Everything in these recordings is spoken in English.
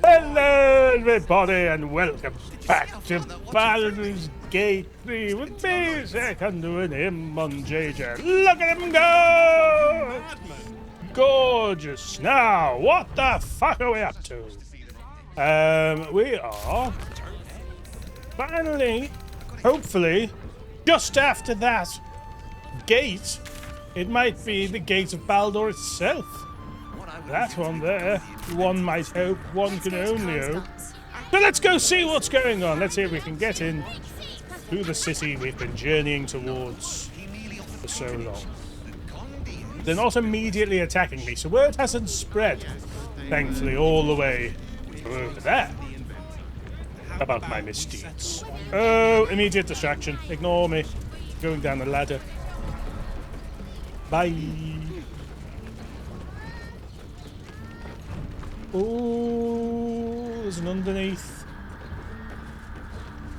Hello everybody and welcome back to Baldur's Gate 3 with me, Cundoo, and him on Jajor. Look at him go! Gorgeous. Now, what the fuck are we up to? We are finally, hopefully, just after that gate. It might be the gate of Baldur itself. That one there, one might hope, one can only hope. So let's go see what's going on. Let's see if we can get in to the city we've been journeying towards for so long. They're not immediately attacking me, so word hasn't spread, thankfully, all the way over there about my misdeeds. Oh, immediate distraction. Ignore me. Going down the ladder. Bye. Oh, there's an underneath.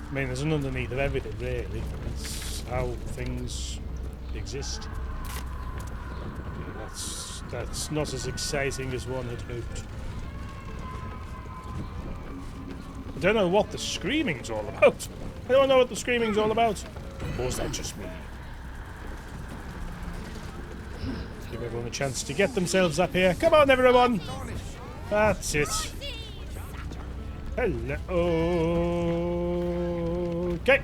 I mean, there's an underneath of everything, really. That's how things exist. Okay, that's not as exciting as one had hoped. I don't know what the screaming's all about. I don't know what the screaming's all about. Or is that just me? Give everyone a chance to get themselves up here. Come on, everyone! That's it. Hello. Okay.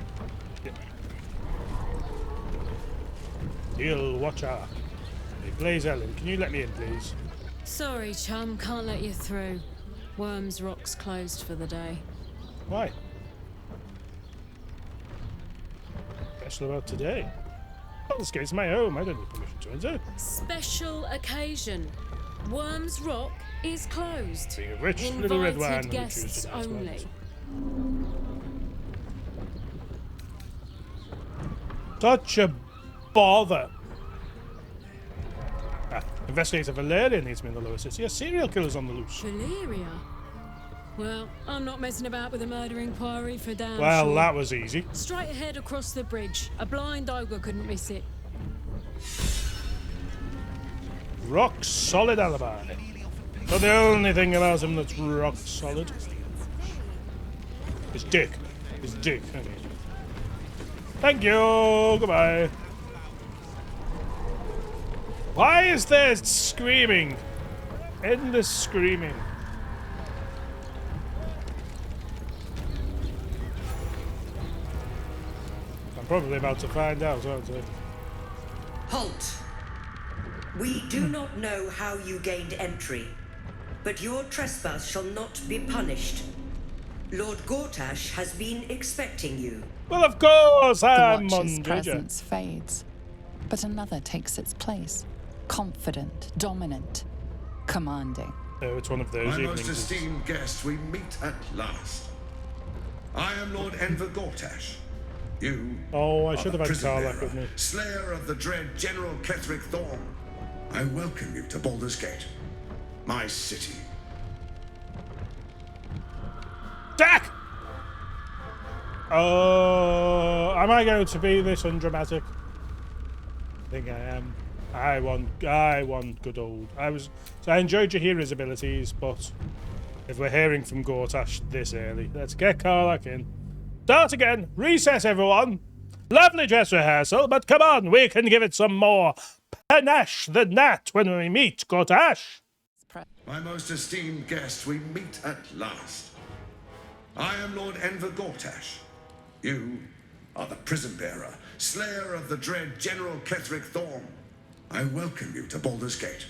Deal watcher. Hey, Blaze Ellen, can you let me in, please? Sorry, chum, can't let you through. Worms Rock's closed for the day. Why? Special about today. Oh, this gate's my home. I don't need permission to enter. Special occasion. Worms Rock is closed. Being a rich little red wine Invited guests only. Such a bother. Investigator Valeria needs me in the lower city. A serial killer's on the loose. Valeria? Well, I'm not messing about with a murder inquiry for damn Well, sure. that was easy. Straight ahead across the bridge. A blind ogre couldn't miss it. Rock solid alibi. But the only thing about him that's rock solid is dick. His dick. Okay. Thank you. Goodbye. Why is there screaming? Endless screaming. I'm probably about to find out, aren't I? Halt! We do not know how you gained entry, but your trespass shall not be punished. Lord Gortash has been expecting you. Well, of course, The I'm on Watcher's Jajor. presence fades, but another takes its place. Confident, dominant, commanding. Oh, it's one of those My evenings. most esteemed guest, we meet at last. I am Lord Enver Gortash. You Oh, I are should the have had prison Karlach bearer, with me. slayer of the dread General Ketheric Thorn. I welcome you to Baldur's Gate, my city. Dak! Oh, am I going to be this undramatic? I think I am. I want good old. So I enjoyed Jahira's abilities, but if we're hearing from Gortash this early, let's get Karlach in. Start again. Reset, everyone. Lovely dress rehearsal, but come on, we can give it some more panache than that when we meet Gortash. My most esteemed guest, we meet at last. I am Lord Enver Gortash. You are the prison bearer, slayer of the dread General Ketheric Thorn. I welcome you to Baldur's Gate,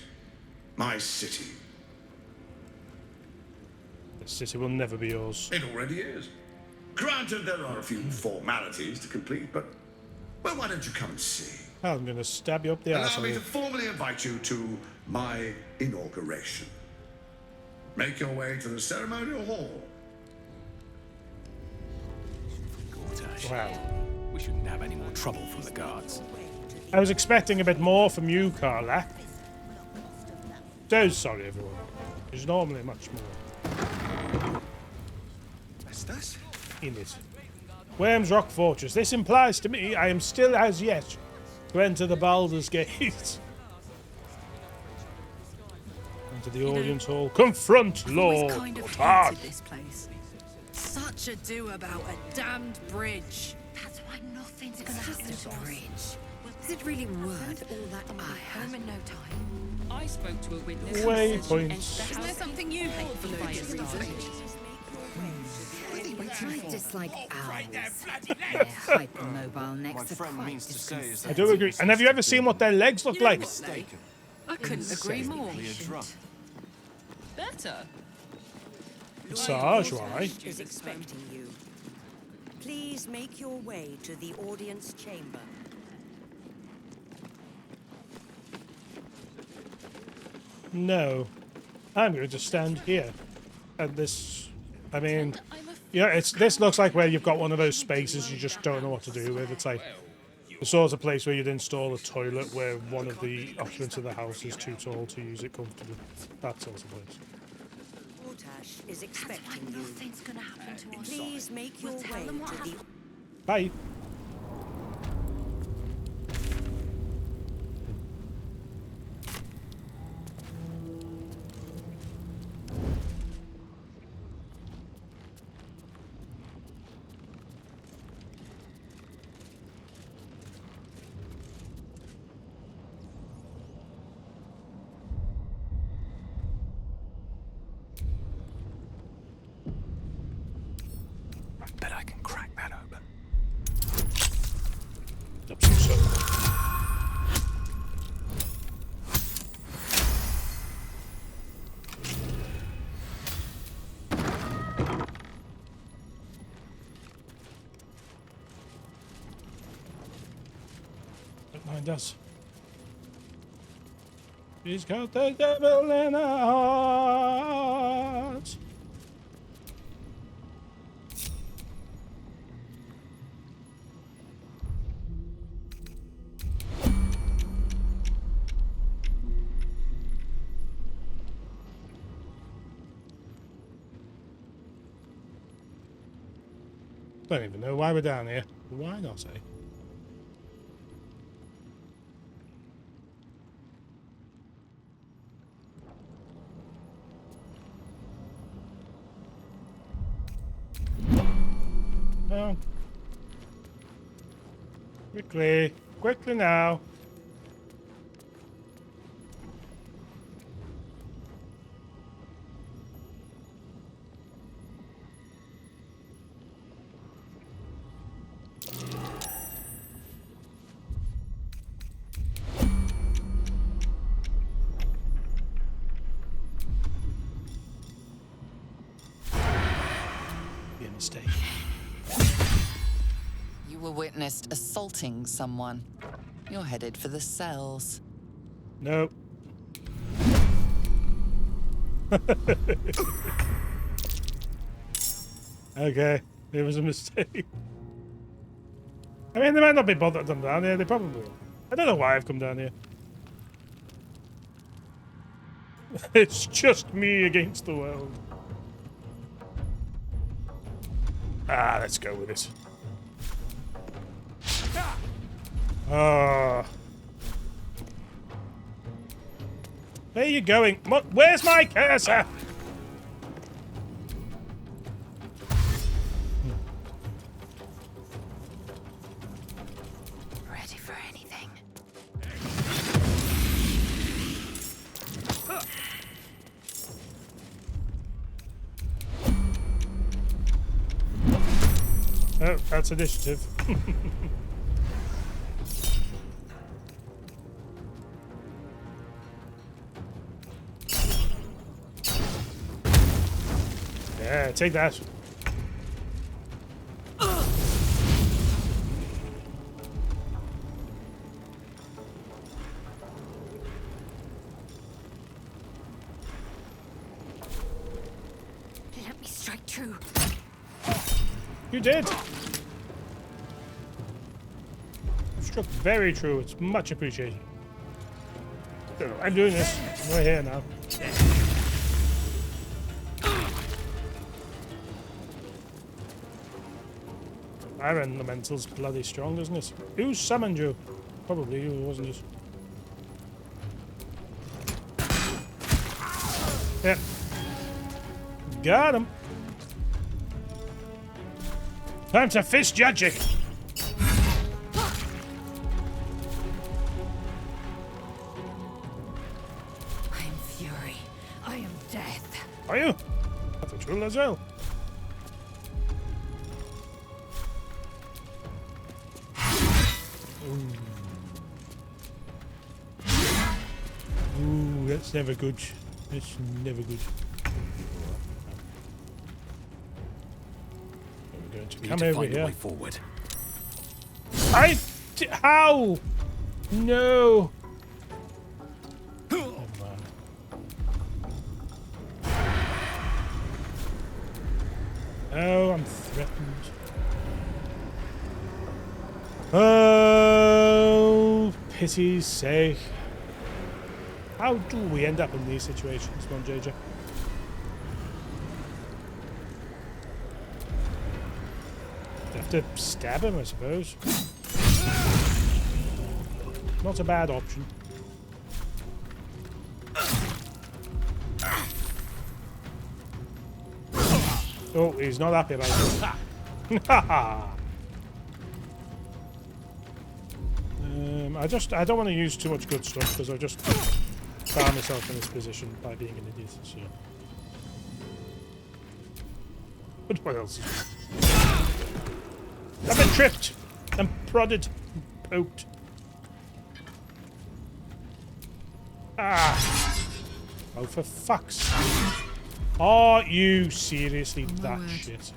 my city. This city will never be yours. It already is. Granted, there are a few formalities to complete, but, well, why don't you come and see? I'm going to stab you up the Allow asshole. me to formally invite you to my inauguration. Make your way to the ceremonial hall. Wow. We shouldn't have any more trouble from the guards. I was expecting a bit more from you, Karlach. So sorry, everyone. There's normally much more in it. Worms Rock Fortress. This implies to me I am still as yet to enter the Baldur's Gate. Into the audience hall. Confront Lord Kind of Targ. hated this place. Such a do about a damned bridge. That's why nothing's gonna happen Just to a us. bridge. Is it really worth all that iron? Home in no time. I spoke to a witness. Waypoints. Isn't there something you hate for no good reason? I dislike owls. They're hypermobile necks are quite disconcerting. I do agree. And have you ever seen what their legs look like? I couldn't agree more. Better. Massage, why? Is expecting you. Please make your way to the audience chamber. No. I'm going to stand here. And this... I mean... Yeah, this looks like where you've got one of those spaces you just don't know what to do with. It's like the sort of place where you'd install a toilet where one of the occupants of the house is too tall to use it comfortably. That sort of place. Gortash is expecting Why you. nothing's gonna happen to us. Please make your We'll tell way them what to the... happened. Bye. Bet I can crack that open. So. Don't mind us. She's got the devil in her heart. Don't even know why we're down here. Why not, eh? Oh. Quickly. Quickly now. Be a mistake. You were witnessed assaulting someone. You're headed for the cells. Nope. Okay, it was a mistake. I mean, they might not be bothered to come down here. They probably will. I don't know why I've come down here. It's just me against the world. Ah, let's go with it. Ah. Where are you going? Where's my cursor? Ready for anything. Oh, that's initiative. Yeah, take that. Let me strike true. You did. Struck very true. It's much appreciated. I'm doing this. We're here now. Iron Elemental's bloody strong, isn't it? Who summoned you? Probably you, wasn't it? Yep. Got him. Time to fist Jajor. I am fury. I am death. Are you? I thought you were as well. Ooh, that's never good. That's never good. We're going to We need come to over find a here. way forward. How? No. Oh, man. Oh, I'm threatened. Oh, pity's sake. How do we end up in these situations, Mon Jajor? Have to stab him, I suppose. Not a bad option. Oh, he's not happy about it. I don't want to use too much good stuff because I'll just found myself in this position by being an idiot. So. But what else? I've been tripped and prodded and poked. Ah! Oh, for fuck's sake. Are you seriously that shit?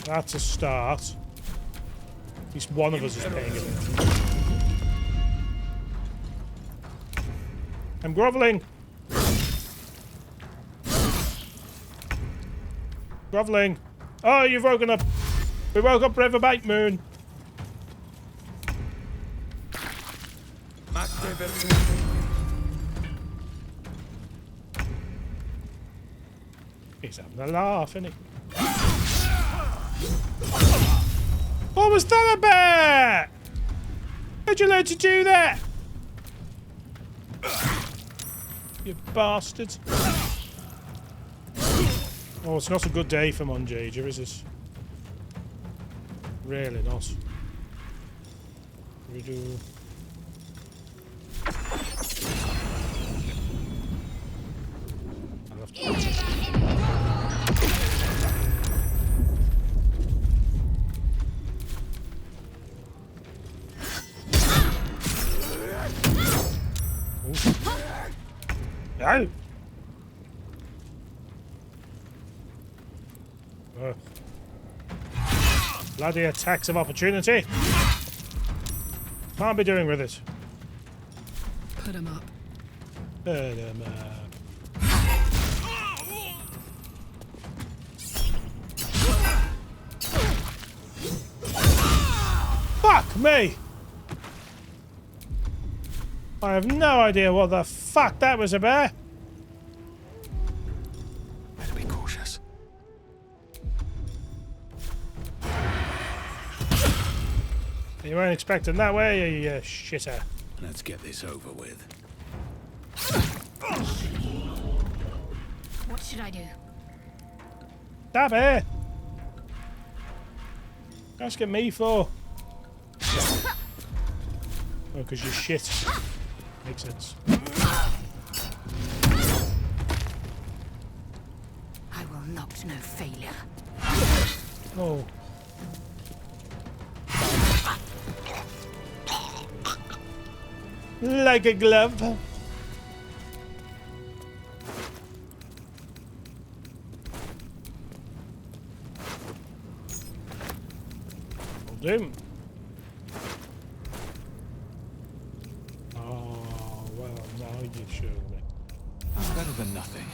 That's a start. At least one of us is paying attention. I'm groveling. Groveling. Oh, you've woken up. We woke up Riverbite Moon. He's having a laugh, isn't he? What was that about? How'd you learn to do that? You bastard. Oh, it's not a good day for Mon Jajor, is it? Really not. We do. I'll have to. No! Bloody attacks of opportunity! Can't be doing with it. Put him up. Put him up. Fuck me! I have no idea what the fuck that was about. Better be cautious. You weren't expecting that way, you shitter. Let's get this over with. What should I do? Stop it! Asking me for? Oh, because you're shit. Makes sense. I will not know failure. Oh. Like a glove. Will do. Oh, well, now you show me. It's better than nothing.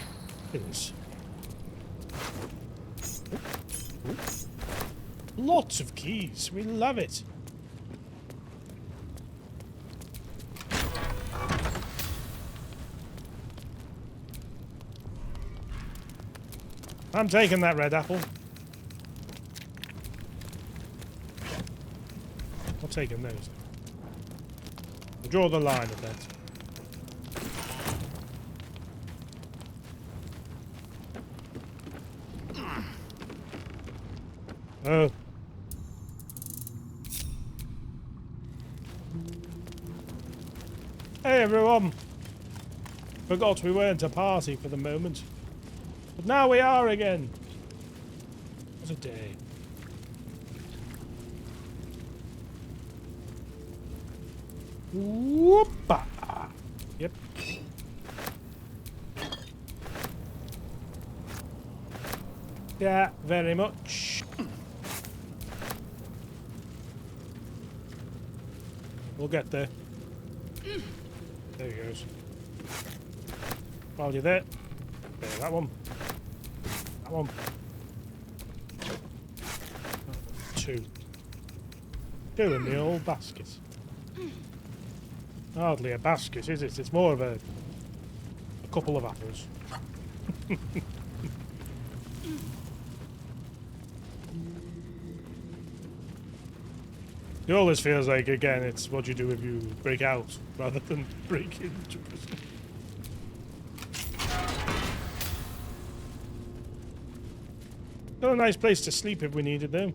It is. Lots of keys. We love it. I'm taking that red apple. Not taking those. I draw the line at that. Oh. Hey everyone! Forgot we weren't a party for the moment. But now we are again. What a day. Whoopa! Yep. Yeah, very much. We'll get there. There he goes. While you're there. There, that one. That one. Two. Two in the old basket. Hardly a basket, is it? It's more of a couple of apples. It always feels like, again, it's what you do if you break out rather than break into prison. Got a nice place to sleep if we needed them.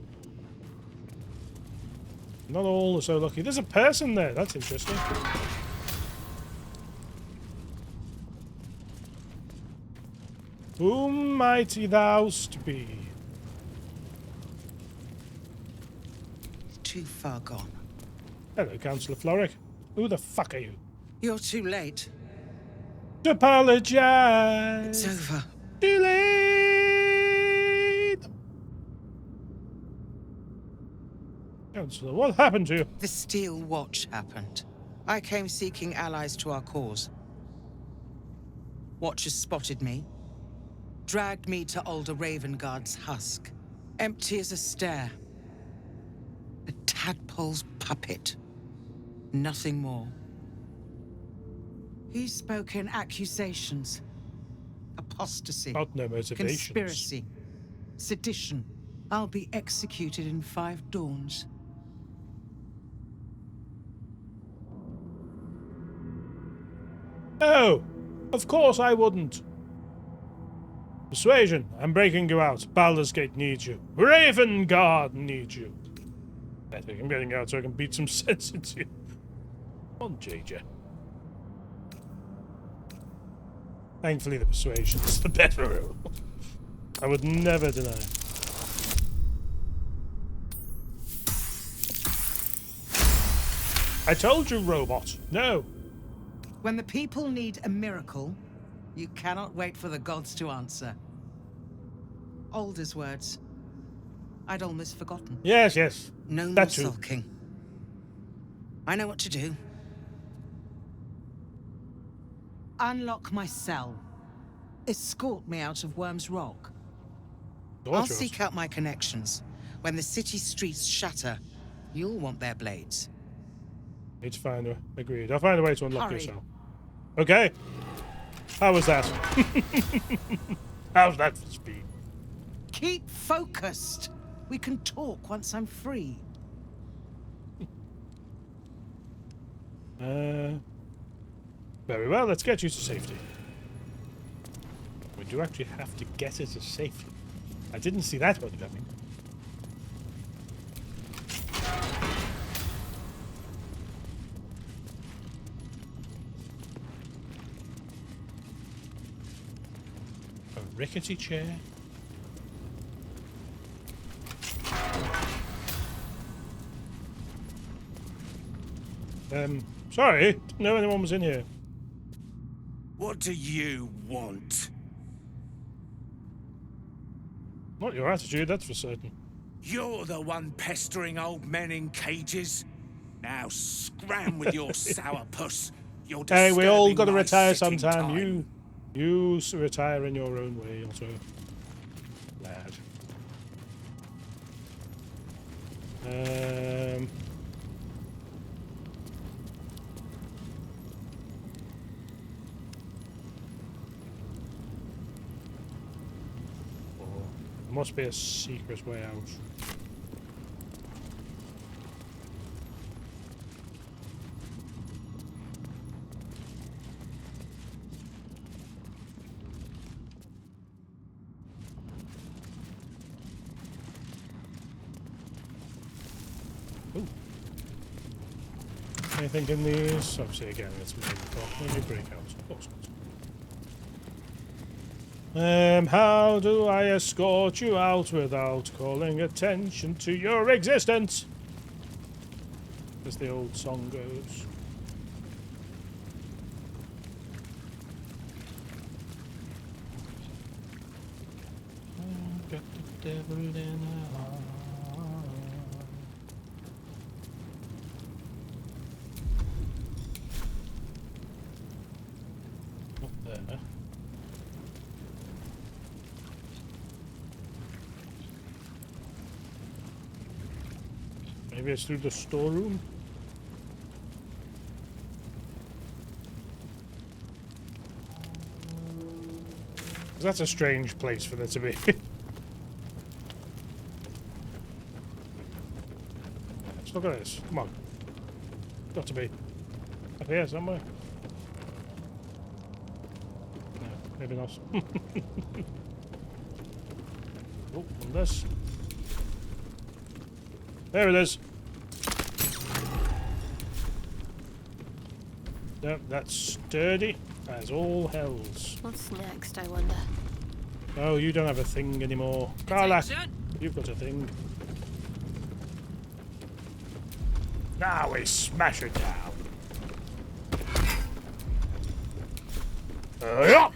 Not all are so lucky. There's a person there. That's interesting. Whom might thou be? Too far gone. Hello, Councillor Floric. Who the fuck are you? You're too late. To apologize. It's over. Too late. Councillor, what happened to you? The Steel Watch happened. I came seeking allies to our cause. Watchers spotted me, dragged me to Alder Ravengard's husk, empty as a stare. A tadpole's puppet. Nothing more. He spoke in accusations. Apostasy. Got no motivations. Conspiracy. Sedition. I'll be executed in 5 dawns. Oh, of course I wouldn't. Persuasion, I'm breaking you out. Baldur's Gate needs you. Ravengard needs you. I think I'm getting out so I can beat some sense into you. Come on, Jajor. Thankfully the persuasion's the better rule. I would never deny it. I told you, robot. No. When the people need a miracle, you cannot wait for the gods to answer. Alder's words. I'd almost forgotten. Yes, yes. No more That's true. sulking. I know what to do. Unlock my cell. Escort me out of Worm's Rock. I'll seek out my connections. When the city streets shatter, you'll want their blades. Need to find a... Agreed. I'll find a way to unlock Hurry. yourself. Okay. How was that? How's that for speed? Keep focused. We can talk once I'm free. Very well, let's get you to safety. We do actually have to get her to safety. I didn't see that one coming. A rickety chair. Sorry, didn't know anyone was in here. What do you want? Not your attitude, that's for certain. You're the one pestering old men in cages. Now scram with your sourpuss. You're Hey, we all disturbing got to my retire sitting sometime. time. You retire in your own way, also, lad. There must be a secret way out. Anything in these? Obviously, again, it's maybe break out. Of course not. How do I escort you out without calling attention to your existence? As the old song goes. Got the devil in a heart. Up there. Maybe it's through the storeroom. That's a strange place for there to be. Let's look at this. Come on. Got to be up here somewhere. No, maybe not. Oh, and this. There it is. Nope, that's sturdy as all hells. What's next, I wonder? Oh, you don't have a thing anymore. Carla, you've got a thing. Now we smash it down. Yeah.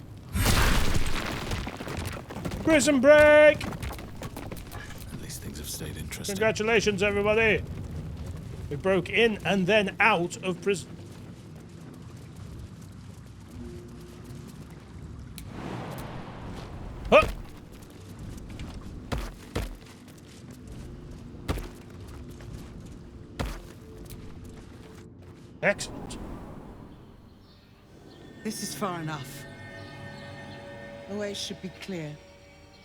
Prison break! At least things have stayed interesting. Congratulations, everybody! We broke in and then out of prison. Huh. Excellent. This is far enough. The way should be clear.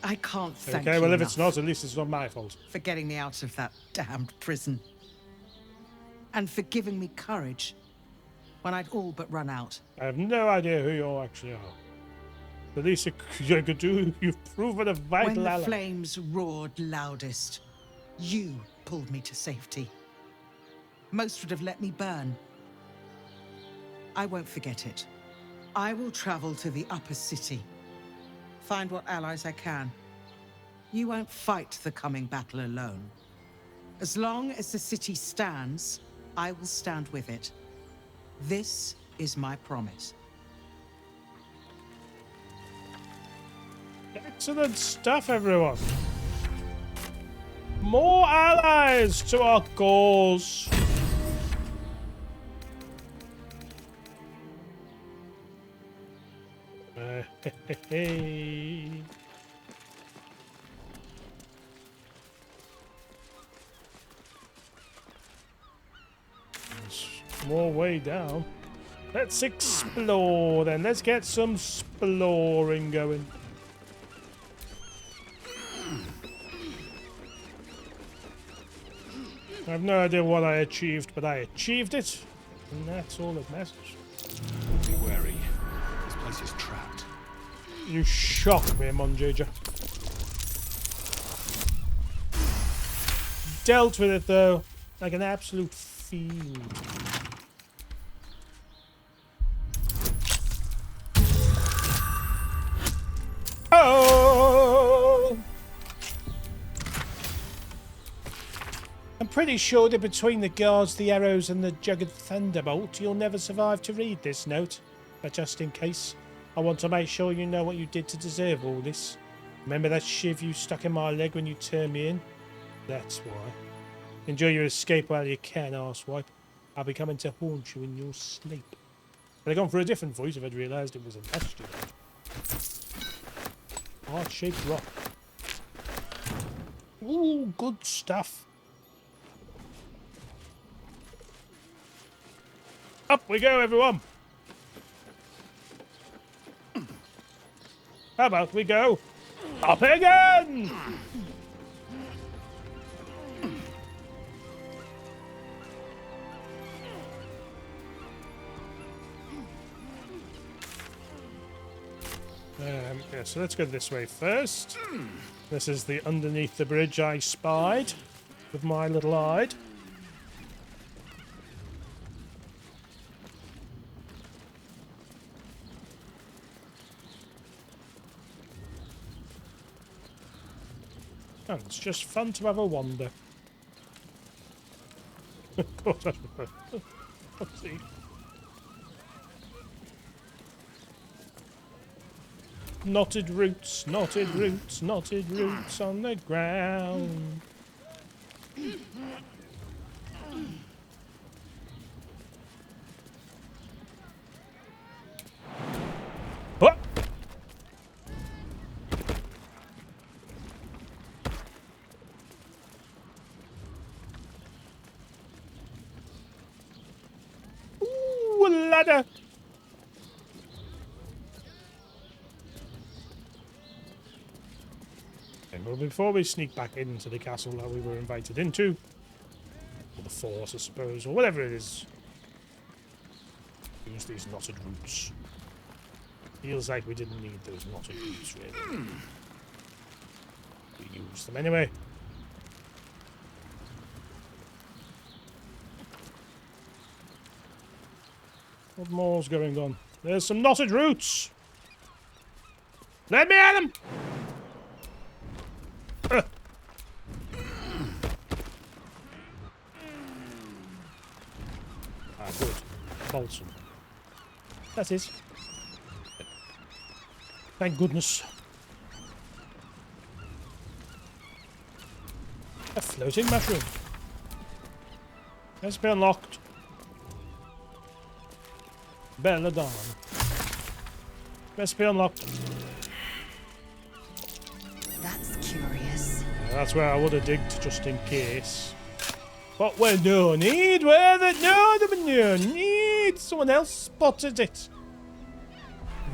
I can't thank you Okay, well, if enough it's not, at least it's not my fault. for getting me out of that damned prison. And for giving me courage when I'd all but run out. I have no idea who you actually are. The least you could do, you've proven a vital When the ally. flames roared loudest, you pulled me to safety. Most would have let me burn. I won't forget it. I will travel to the upper city. Find what allies I can. You won't fight the coming battle alone. As long as the city stands, I will stand with it. This is my promise. Excellent stuff, everyone. More allies to our cause. Hey. There's more way down. Let's explore then. Let's get some exploring going. I have no idea what I achieved, but I achieved it, and that's all that matters. Be wary. This place is trapped. You shock me, Mohn Jajor. Dealt with it though, like an absolute fiend. Oh! I'm pretty sure that between the guards, the arrows, and the jagged thunderbolt, you'll never survive to read this note. But just in case, I want to make sure you know what you did to deserve all this. Remember that shiv you stuck in my leg when you turned me in? That's why. Enjoy your escape while you can, arsewipe. I'll be coming to haunt you in your sleep. I'd have gone for a different voice if I'd realised it was a bastion. Heart-shaped rock. Ooh, good stuff. Up we go, everyone. How about we go up again? Yeah, so let's go this way first. This is the underneath the bridge I spied with my little eye. And it's just fun to have a wander. Let's see. Knotted roots, knotted roots, knotted roots on the ground. What? Ooh, a ladder. Well, before we sneak back into the castle that we were invited into, or the fort, I suppose, or whatever it is, use these knotted roots. Feels like we didn't need those knotted roots, really. We used them anyway. What more's going on? There's some knotted roots! Let me at them! Ah, good. Balsam. That is. Thank goodness. A floating mushroom. Has been unlocked. Belladonna. Recipe unlocked. That's curious. Yeah, that's where I would have digged just in case. But we no need where that no need. Someone else spotted it.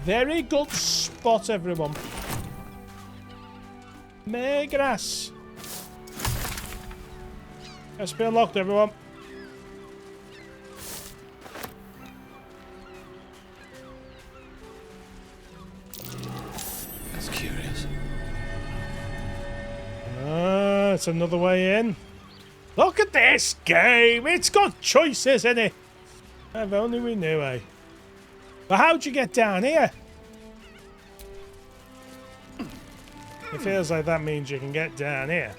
Very good spot, everyone. May grass. Recipe unlocked, everyone. That's curious. It's another way in. Look at this game. It's got choices in it. If only we knew, eh? But how'd you get down here? It feels like that means you can get down here.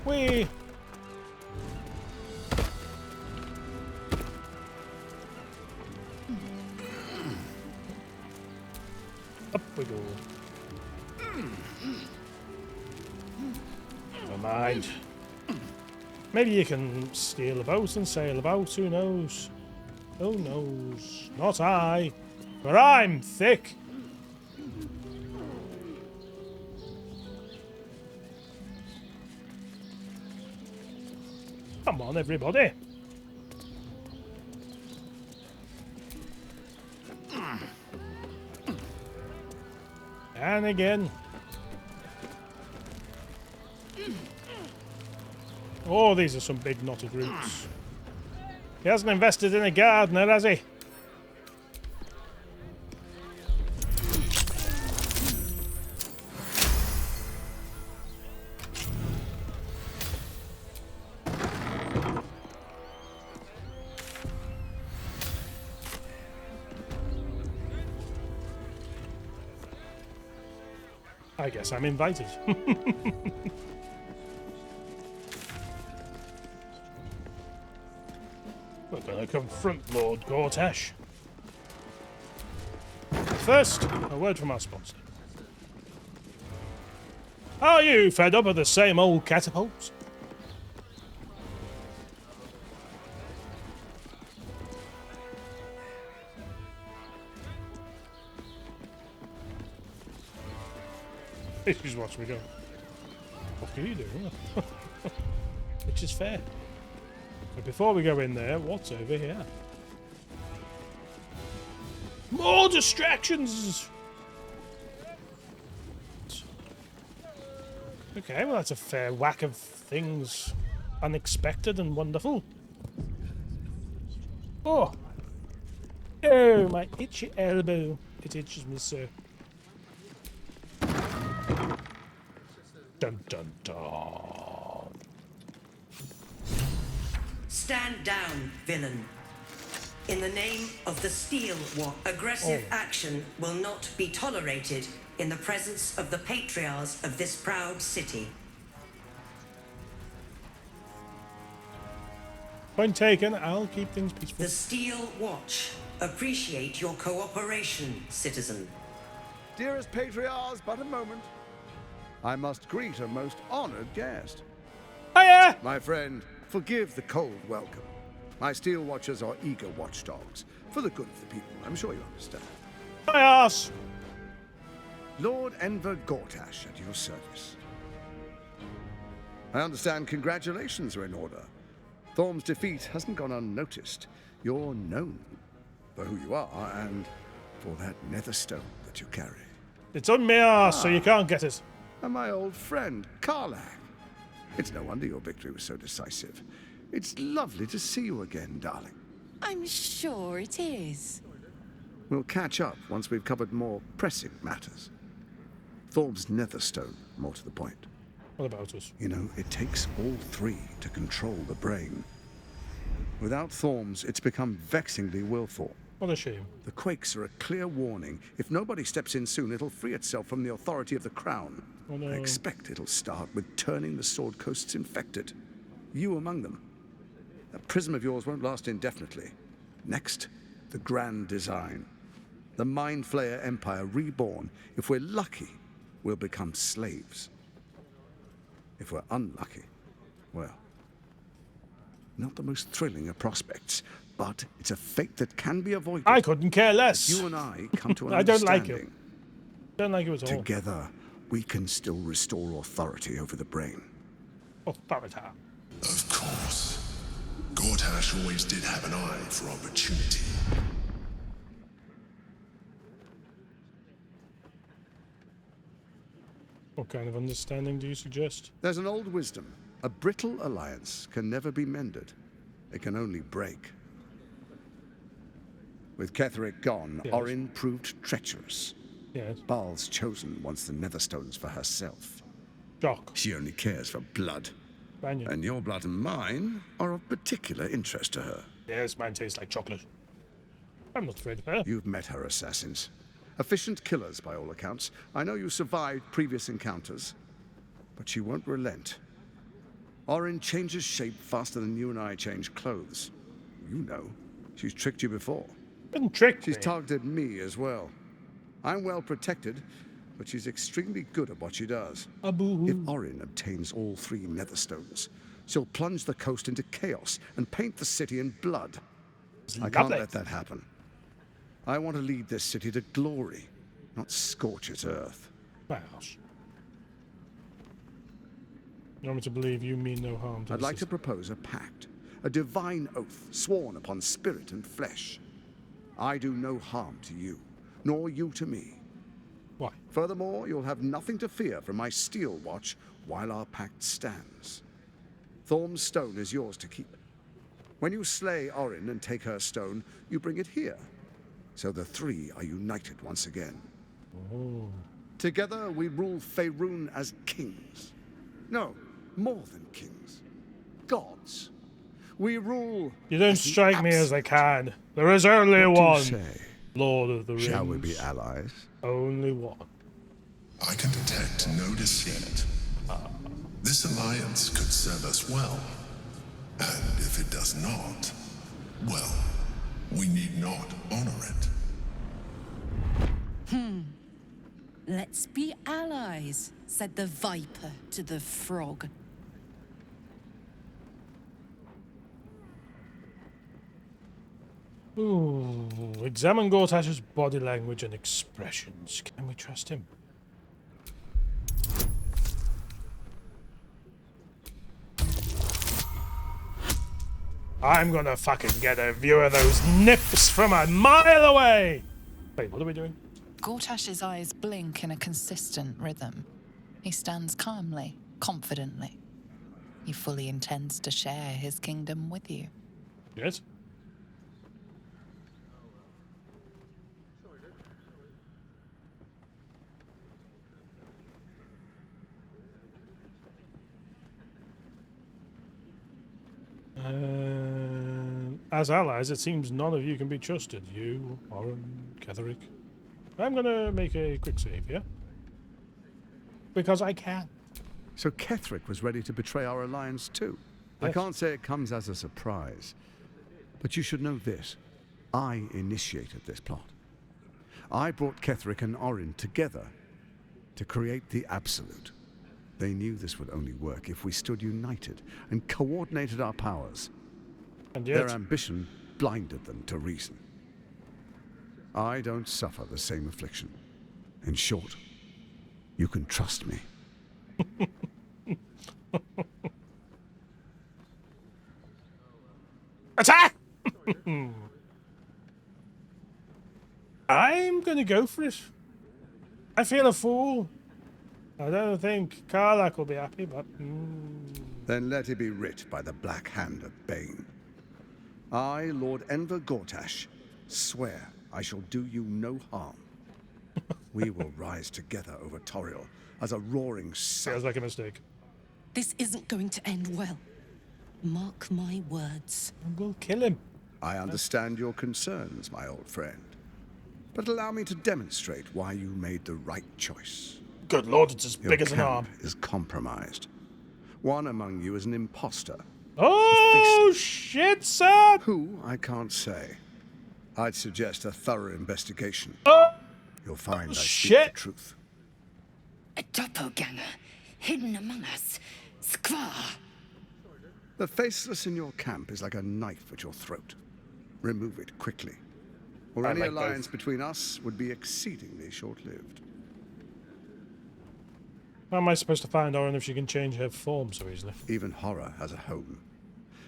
Whee! Up we go. Never mind. Maybe you can steal a boat and sail about, who knows? Who knows? Not I, for I'm thick. Come on, everybody. And again. Oh, these are some big knotted roots. He hasn't invested in a gardener, has he? I guess I'm invited. We're gonna confront Lord Gortash. First, a word from our sponsor. Are you fed up of the same old catapults? He's watching me go, what are you doing? Which is fair. But before we go in there, what's over here? More distractions! Okay, well that's a fair whack of things. Unexpected and wonderful. Oh! Oh, my itchy elbow. It itches me so. Dun dun dun. Stand down, villain. In the name of the Steel Watch, aggressive action will not be tolerated in the presence of the patriarchs of this proud city. Point taken. I'll keep things peaceful. The Steel Watch appreciate your cooperation, citizen. Dearest patriarchs, but a moment. I must greet a most honored guest. Hiya! My friend, forgive the cold welcome. My Steel Watchers are eager watchdogs, for the good of the people. I'm sure you understand. My ass! Lord Enver Gortash at your service. I understand congratulations are in order. Thorm's defeat hasn't gone unnoticed. You're known for who you are and for that nether stone that you carry. It's on my ass, so you can't get it. And my old friend, Karlach. It's no wonder your victory was so decisive. It's lovely to see you again, darling. I'm sure it is. We'll catch up once we've covered more pressing matters. Thorm's netherstone, more to the point. What about us? You know, it takes all three to control the brain. Without Thorm's, it's become vexingly willful. What a shame. The quakes are a clear warning. If nobody steps in soon, it'll free itself from the authority of the crown. Oh, no. I expect it'll start with turning the Sword Coasts infected. You among them. That prism of yours won't last indefinitely. Next, the grand design. The Mind Flayer Empire reborn. If we're lucky, we'll become slaves. If we're unlucky, well, not the most thrilling of prospects, but it's a fate that can be avoided. I couldn't care less. If you and I come to an I don't like understanding. Don't like you at all. Together, we can still restore authority over the brain. Authority. Of course. Gortash always did have an eye for opportunity. What kind of understanding do you suggest? There's an old wisdom. A brittle alliance can never be mended. It can only break. With Ketheric gone, Yes. Orin proved treacherous. Yes. Baal's chosen wants the Netherstones for herself. Jock. She only cares for blood. Banyan. And your blood and mine are of particular interest to her. Yes, mine tastes like chocolate. I'm not afraid of her. You've met her assassins. Efficient killers, by all accounts. I know you survived previous encounters, but she won't relent. Orin changes shape faster than you and I change clothes. You know, she's tricked you before. Didn't trick She's me. targeted me as well. I'm well protected, but she's extremely good at what she does. If Orin obtains all three Netherstones, she'll plunge the coast into chaos and paint the city in blood. I can't let that happen. I want to lead this city to glory, not scorch its earth. My house. You want me to believe you mean no harm to I'd like to propose a pact, a divine oath sworn upon spirit and flesh. I do no harm to you, nor you to me. Why? Furthermore, you'll have nothing to fear from my Steel Watch while our pact stands. Thorm's stone is yours to keep. When you slay Orin and take her stone, you bring it here. So the three are united once again. Oh. Together we rule Faerun as kings. No, more than kings. Gods. We rule. You don't strike me as I can. There is only What do you one. say? Lord of the Rings. Shall we be allies? Only one. I can detect no deceit. This alliance could serve us well. And if it does not, well, we need not honor it. Let's be allies, said the viper to the frog. Ooh, examine Gortash's body language and expressions. Can we trust him? I'm gonna fucking get a view of those nips from a mile away! Wait, what are we doing? Gortash's eyes blink in a consistent rhythm. He stands calmly, confidently. He fully intends to share his kingdom with you. Yes? As allies, it seems none of you can be trusted. You, Oren, Ketheric. I'm gonna make a quick save here. Because I can. So Ketheric was ready to betray our alliance too. Yes. I can't say it comes as a surprise. But you should know this. I initiated this plot. I brought Ketheric and Orin together to create the Absolute. They knew this would only work if we stood united and coordinated our powers. And yet, their ambition blinded them to reason. I don't suffer the same affliction. In short, you can trust me. Attack! I'm gonna go for it. I feel a fool. I don't think Karlach will be happy, but... Then let it be writ by the black hand of Bane. I, Lord Enver Gortash, swear I shall do you no harm. We will rise together over Toriel as a roaring sun. Sounds like a mistake. This isn't going to end well. Mark my words. We'll kill him. I understand your concerns, my old friend. But allow me to demonstrate why you made the right choice. Good lord, it's as big as an arm. Is compromised. One among you is an imposter. Oh, shit, son! Who, I can't say. I'd suggest a thorough investigation. Oh, you'll find I shit. speak the truth. A doppelganger, hidden among us. Skvar! The faceless in your camp is like a knife at your throat. Remove it quickly, or any alliance between us would be exceedingly short-lived. How am I supposed to find Orin if she can change her form so easily? Even horror has a home.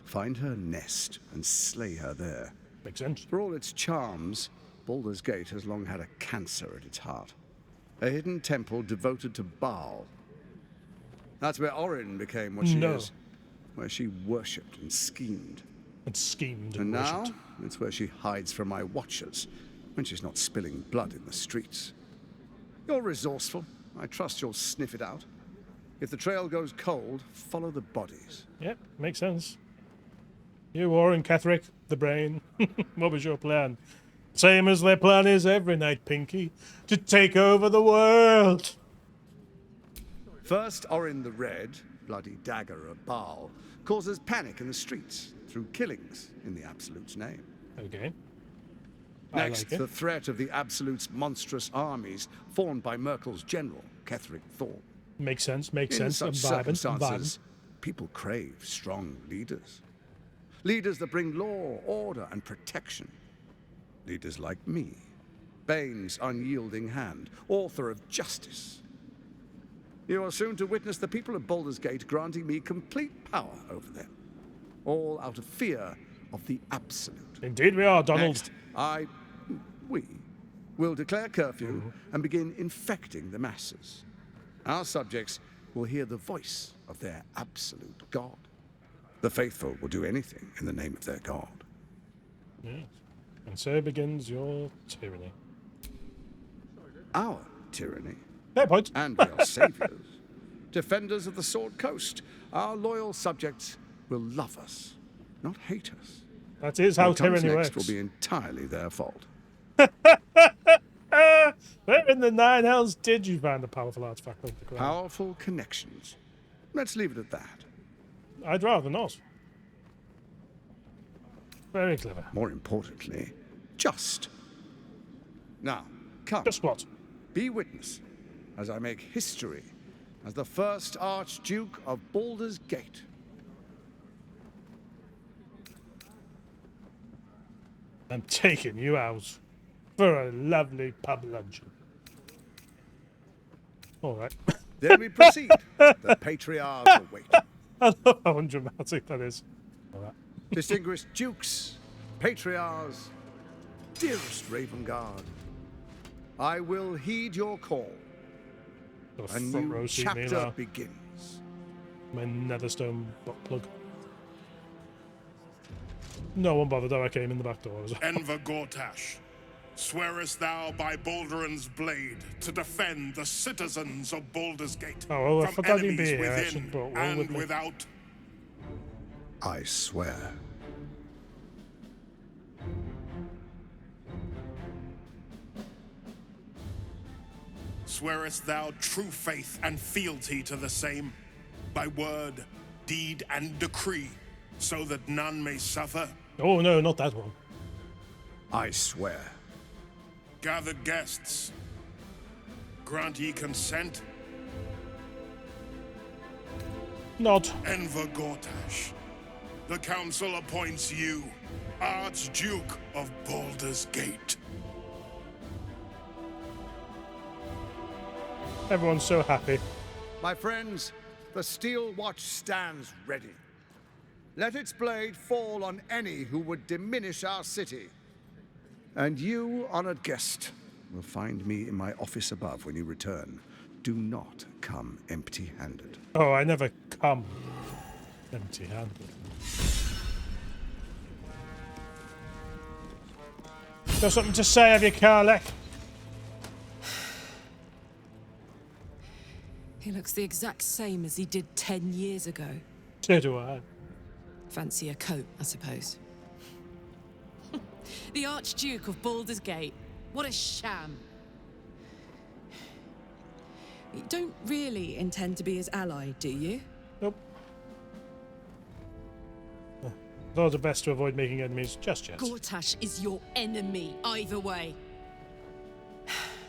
Find her nest and slay her there. Makes sense. For all its charms, Baldur's Gate has long had a cancer at its heart. A hidden temple devoted to Baal. That's where Orin became what she is. Where she worshipped and schemed. And now, it's where she hides from my watchers when she's not spilling blood in the streets. You're resourceful. I trust you'll sniff it out. If the trail goes cold, follow the bodies. Yep, makes sense. You, Orin, Ketheric, the brain. What was your plan? Same as their plan is every night, Pinky. To take over the world. First, Orin the Red, bloody dagger of Baal, causes panic in the streets through killings in the Absolute's name. Okay. Next, the threat of the Absolute's monstrous armies formed by Merkel's general, Ketheric Thorn. Makes sense, In such circumstances, people crave strong leaders. Leaders that bring law, order, and protection. Leaders like me, Bane's unyielding hand, author of justice. You are soon to witness the people of Baldur's Gate granting me complete power over them. All out of fear of the Absolute. Indeed we are, Donald. Next, we will declare curfew and begin infecting the masses. Our subjects will hear the voice of their absolute God. The faithful will do anything in the name of their God. Yes. And so begins your tyranny. Our tyranny? Fair point. And we are saviors. Defenders of the Sword Coast. Our loyal subjects will love us, not hate us. That is how tyranny works. What comes next will be entirely their fault. Where in the nine hells did you find the powerful artifact of the ground? Powerful connections. Let's leave it at that. I'd rather not. Very clever. More importantly, just. Now, come. Just what? Be witness as I make history as the first Archduke of Baldur's Gate. I'm taking you out for a lovely pub luncheon. All right. Then we proceed. The patriarchs await. I love how undramatic that is. All right. Distinguished dukes, patriarchs, dearest Ravengard, I will heed your call. A new chapter begins. My netherstone butt plug. No one bothered how I came in the back door. Enver Gortash, swearest thou by Balduran's blade to defend the citizens of Baldur's Gate I from forgot you'd be enemies here. within and without? I swear. Swearest thou true faith and fealty to the same, by word, deed, and decree, so that none may suffer? Oh no, not that one. I swear. Gathered guests, grant ye consent? Not. Enver Gortash, the council appoints you Archduke of Baldur's Gate. Everyone's so happy. My friends, the steel watch stands ready. Let its blade fall on any who would diminish our city. And you, honored guest, will find me in my office above when you return. Do not come empty-handed. Oh, I never come empty-handed. Got something to say, have you, Karlach? He looks the exact same as he did 10 years ago. So do I. Fancy a coat, I suppose. The Archduke of Baldur's Gate. What a sham. You don't really intend to be his ally, do you? Nope. Thought it best to avoid making enemies just yet. Gortash is your enemy, either way.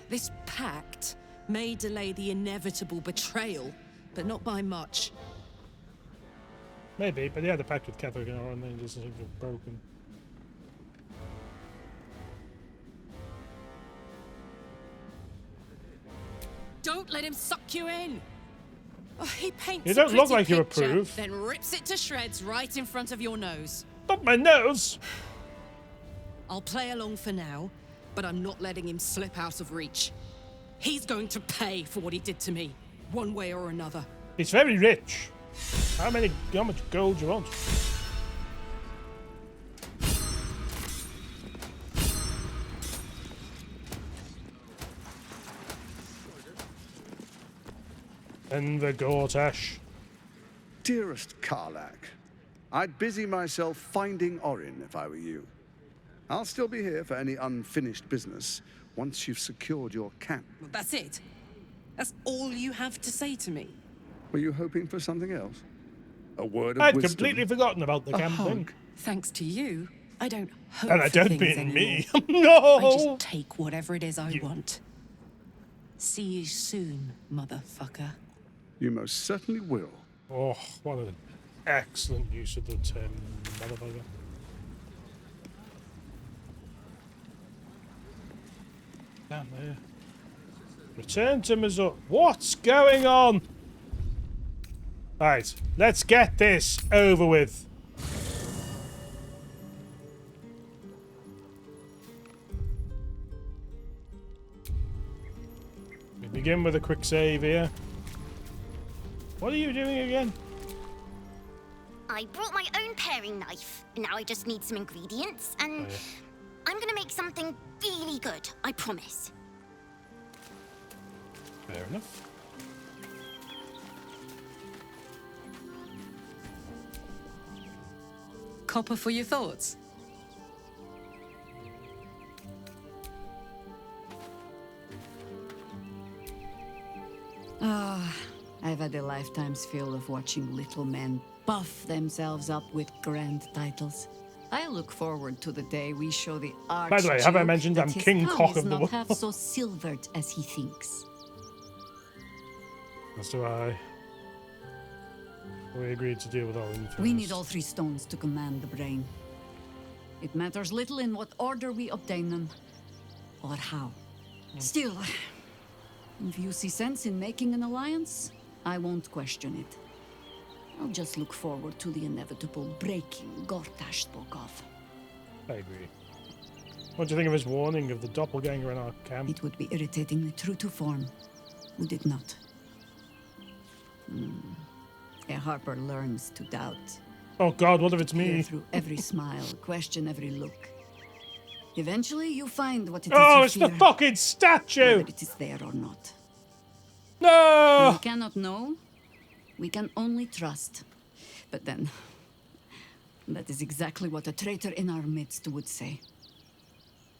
This pact may delay the inevitable betrayal, but not by much. Maybe, but he had a pact with Catherine and then it doesn't seem to have broken. Don't let him suck you in! Oh, he paints You don't a look pretty like you picture, approve. then rips it to shreds right in front of your nose. Not my nose! I'll play along for now, but I'm not letting him slip out of reach. He's going to pay for what he did to me, one way or another. He's very rich. How much gold do you want? Enver Gortash. Dearest Karlach, I'd busy myself finding Orin if I were you. I'll still be here for any unfinished business once you've secured your camp. Well, that's it. That's all you have to say to me. Were you hoping for something else? A word of I'd wisdom? completely forgotten about the camp thing. Thanks to you, I don't hope And I for don't things mean anymore. me. No! I just take whatever it is I want. See you soon, motherfucker. You most certainly will. Oh, what an excellent use of the term motherfucker. Down there. Return to Missouri. What's going on? Right, let's get this over with. We begin with a quick save here. What are you doing again? I brought my own paring knife. Now I just need some ingredients, and I'm gonna make something really good, I promise. Fair enough. Copper for your thoughts. Ah, I've had a lifetime's fill of watching little men buff themselves up with grand titles. I look forward to the day we show the Archduke By the way, have I mentioned that I'm his King tongue Cock is of the not world? half so silvered as he thinks. As do I. We agreed to deal with Orin first. We need all three stones to command the brain. It matters little in what order we obtain them, or how. Still, if you see sense in making an alliance, I won't question it. I'll just look forward to the inevitable breaking Gortash spoke of. I agree. What do you think of his warning of the doppelganger in our camp? It would be irritatingly true to form, would it not? A Harper learns to doubt. Oh God, what if it's Peer me? through every smile, question every look. Eventually, you find what it is Oh, you it's the fear, fucking statue! whether it is there or not. No! We cannot know. We can only trust. But then, that is exactly what a traitor in our midst would say.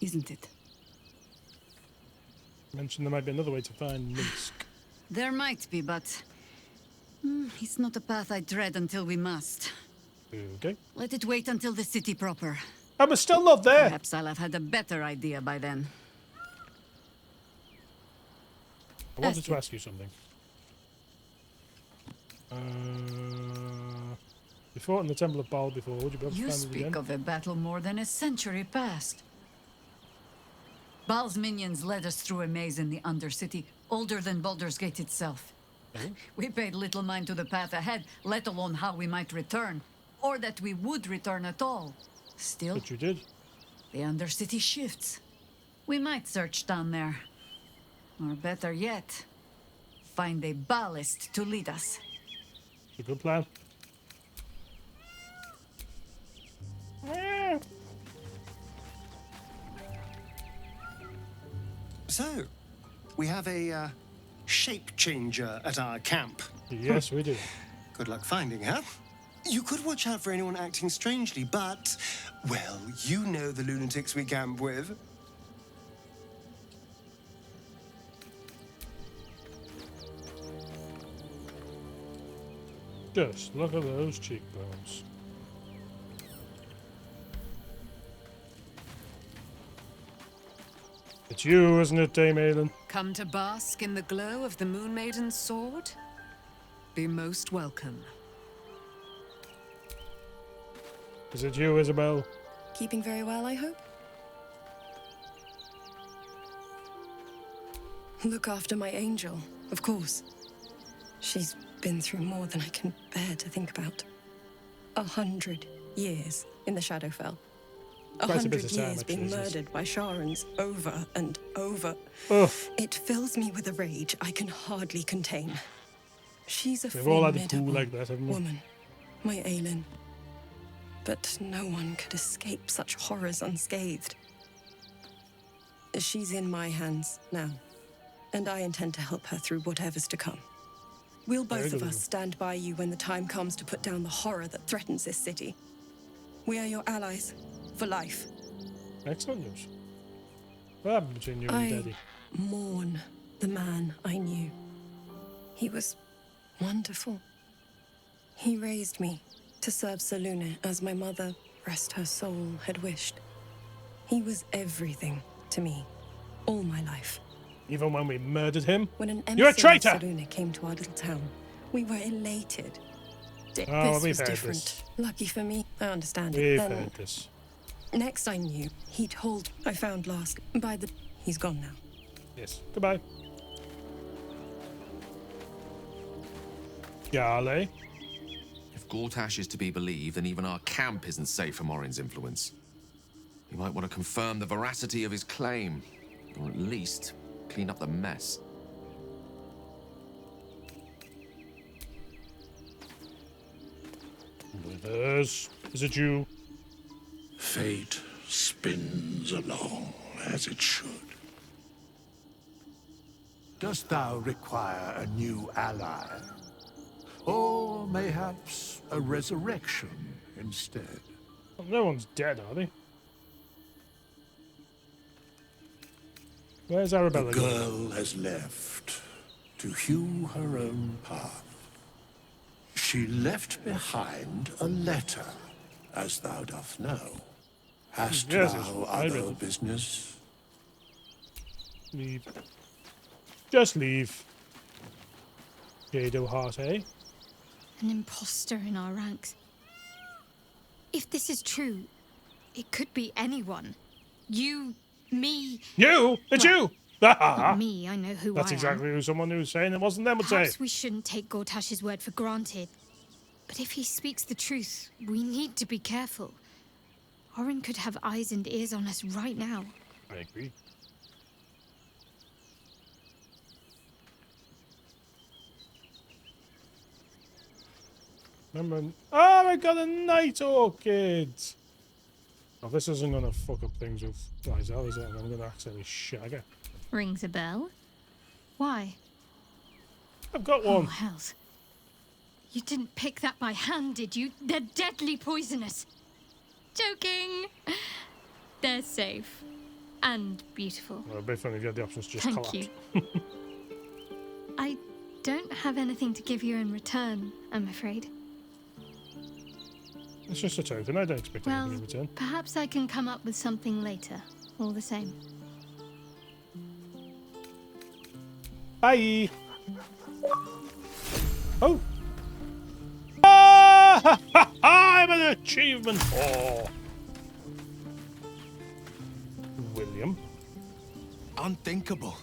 Isn't it? Mentioned there might be another way to find Minsk. There might be, but it's not a path I tread until we must. Okay. Let it wait until the city proper. And we're still not there. Perhaps I'll have had a better idea by then. I wanted to ask you something. You fought in the Temple of Baal before. Would you be able to You find it again? speak of a battle more than a century past. Baal's minions led us through a maze in the Undercity, older than Baldur's Gate itself. Oh. We paid little mind to the path ahead, let alone how we might return, or that we would return at all. Still, But you did. the Undercity shifts. We might search down there. Or better yet, find a ballast to lead us. It's a good plan. So, we have a shape changer at our camp. Yes, we do. Good luck finding her. You could watch out for anyone acting strangely, but, well, you know the lunatics we camp with. Just look at those cheekbones. It's you, isn't it, Dame Aelin? Come to bask in the glow of the Moon Maiden's sword? Be most welcome. Is it you, Isabel? Keeping very well, I hope? Look after my angel, of course. She's been through more than I can bear to think about. 100 years in the Shadowfell. 100 years being murdered by Sharans over and over. Ugh. It fills me with a rage I can hardly contain. She's a We've all had a formidable fool like that, haven't we? woman, my Aelin. But no one could escape such horrors unscathed. She's in my hands now, and I intend to help her through whatever's to come. We'll both of us stand by you when the time comes to put down the horror that threatens this city. We are your allies, for life. Excellent news. What happened between you and Daddy? Mourn the man I knew. He was wonderful. He raised me to serve Selûne as my mother, rest her soul, had wished. He was everything to me, all my life. Even when we murdered him? When an You're a emissary of traitor! Selûne came to our little town, we were elated. Oh, This we've was heard different. this. Lucky for me, I understand it. We've Then, heard this. next I knew, he told I found last by the... He's gone now. Yes. Goodbye. Garley. If Gortash is to be believed, then even our camp isn't safe from Orin's influence. We might want to confirm the veracity of his claim, or at least clean up the mess. Withers. Is it you? Fate spins along as it should. Dost thou require a new ally? Or mayhaps a resurrection instead? Well, no one's dead, are they? Where's Arabella The going? girl has left to hew her own path. She left behind a letter, as thou doth know. Hast Yes, thou I read other it. business? Leave. Just leave. Jado Heart, eh? An imposter in our ranks. If this is true, it could be anyone. You, me. You? It's Well, you! Not me, I know who That's I exactly am. who someone who's saying it wasn't them would say. Perhaps we shouldn't take Gortash's word for granted. But if he speaks the truth, we need to be careful. Orin could have eyes and ears on us right now. I agree. Remember? Oh, I got a night orchid! Oh, this isn't gonna fuck up things with Lysel, is it? I'm gonna accidentally shag her. Rings a bell? Why? I've got Oh, one. hells. You didn't pick that by hand, did you? They're deadly poisonous. Joking. They're safe. and beautiful. Well, it'd be funny if you had the options to just Thank collapse. you. I don't have anything to give you in return, I'm afraid. It's just a token. I don't expect anything in return. Perhaps I can come up with something later, all the same. Bye! Oh! Ah! I'm an achievement whore! William? Unthinkable.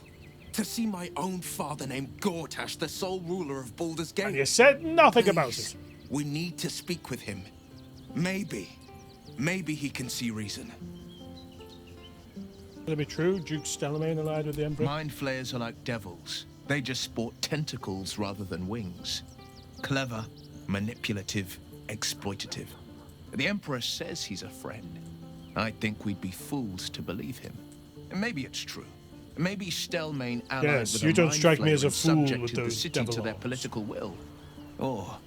To see my own father named Gortash, the sole ruler of Baldur's Gate. And you said nothing about it. We need to speak with him. Maybe he can see reason. Could it be true? Duke Stellamain allied with the Emperor? Mind flayers are like devils. They just sport tentacles rather than wings. Clever, manipulative, exploitative. The Emperor says he's a friend. I think we'd be fools to believe him. And maybe it's true. Maybe Stellamain allied Yes, with you a don't mind strike me flayer as a and fool with subjected the those city devil to their arms. political will. Or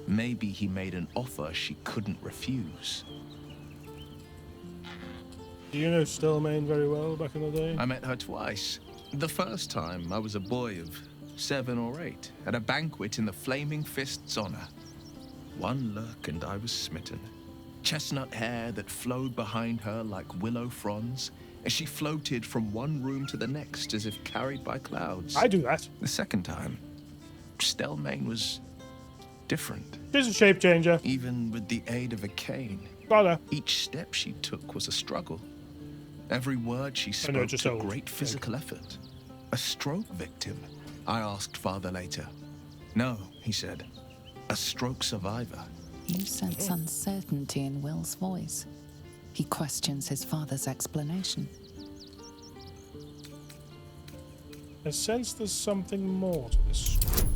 maybe he made an offer she couldn't refuse. Do you know Stellamain very well back in the day? I met her twice. The first time, I was a boy of 7 or 8, at a banquet in the Flaming Fist's honor. One look and I was smitten. Chestnut hair that flowed behind her like willow fronds, as she floated from one room to the next as if carried by clouds. I do that. The second time, Stellamain was different. She's a shape changer. Even with the aid of a cane. Brother. Each step she took was a struggle. Every word she spoke took great physical effort. A stroke victim? I asked father later. No, he said. A stroke survivor. You sense uncertainty in Will's voice. He questions his father's explanation. I sense there's something more to this story.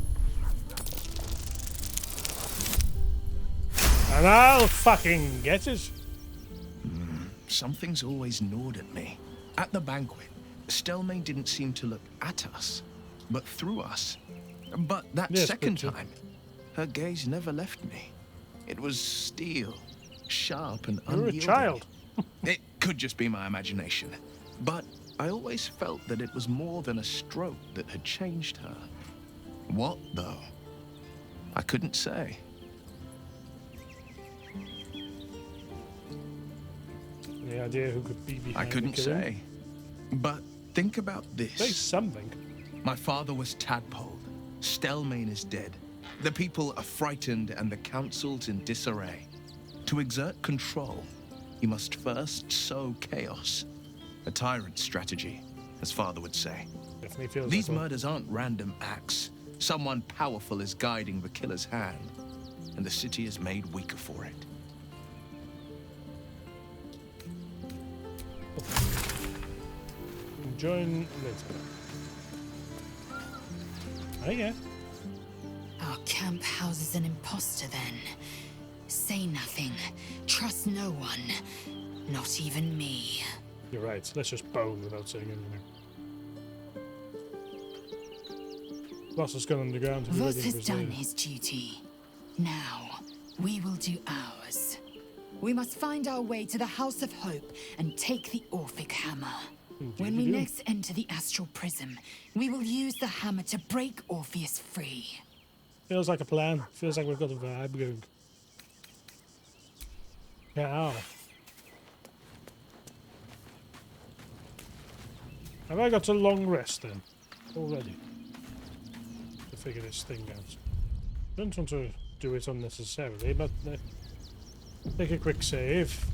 And I'll fucking get it. Something's always gnawed at me. At the banquet, Stellamain didn't seem to look at us, but through us. But that second time, her gaze never left me. It was steel, sharp and unyielding. You're a child. It could just be my imagination. But I always felt that it was more than a stroke that had changed her. What, though? I couldn't say. Any idea who could be behind I couldn't the killing? say. But think about this. Say something. My father was tadpoled. Stellamain is dead. The people are frightened and the council's in disarray. To exert control, you must first sow chaos. A tyrant's strategy, as father would say. Definitely feels These like murders aren't random acts. Someone powerful is guiding the killer's hand, and the city is made weaker for it. Join later. Oh yeah. Our camp houses an imposter then. Say nothing. Trust no one. Not even me. You're right. Let's just bone without saying anything. Boss has gone underground. Voss has done his duty. Now, we will do ours. We must find our way to the House of Hope and take the Orphic Hammer. When we next enter the Astral Prism, we will use the hammer to break Orpheus free. Feels like a plan. Feels like we've got a vibe going. Now. Have I got a long rest then? Already? To figure this thing out. Don't want to do it unnecessarily, but take a quick save.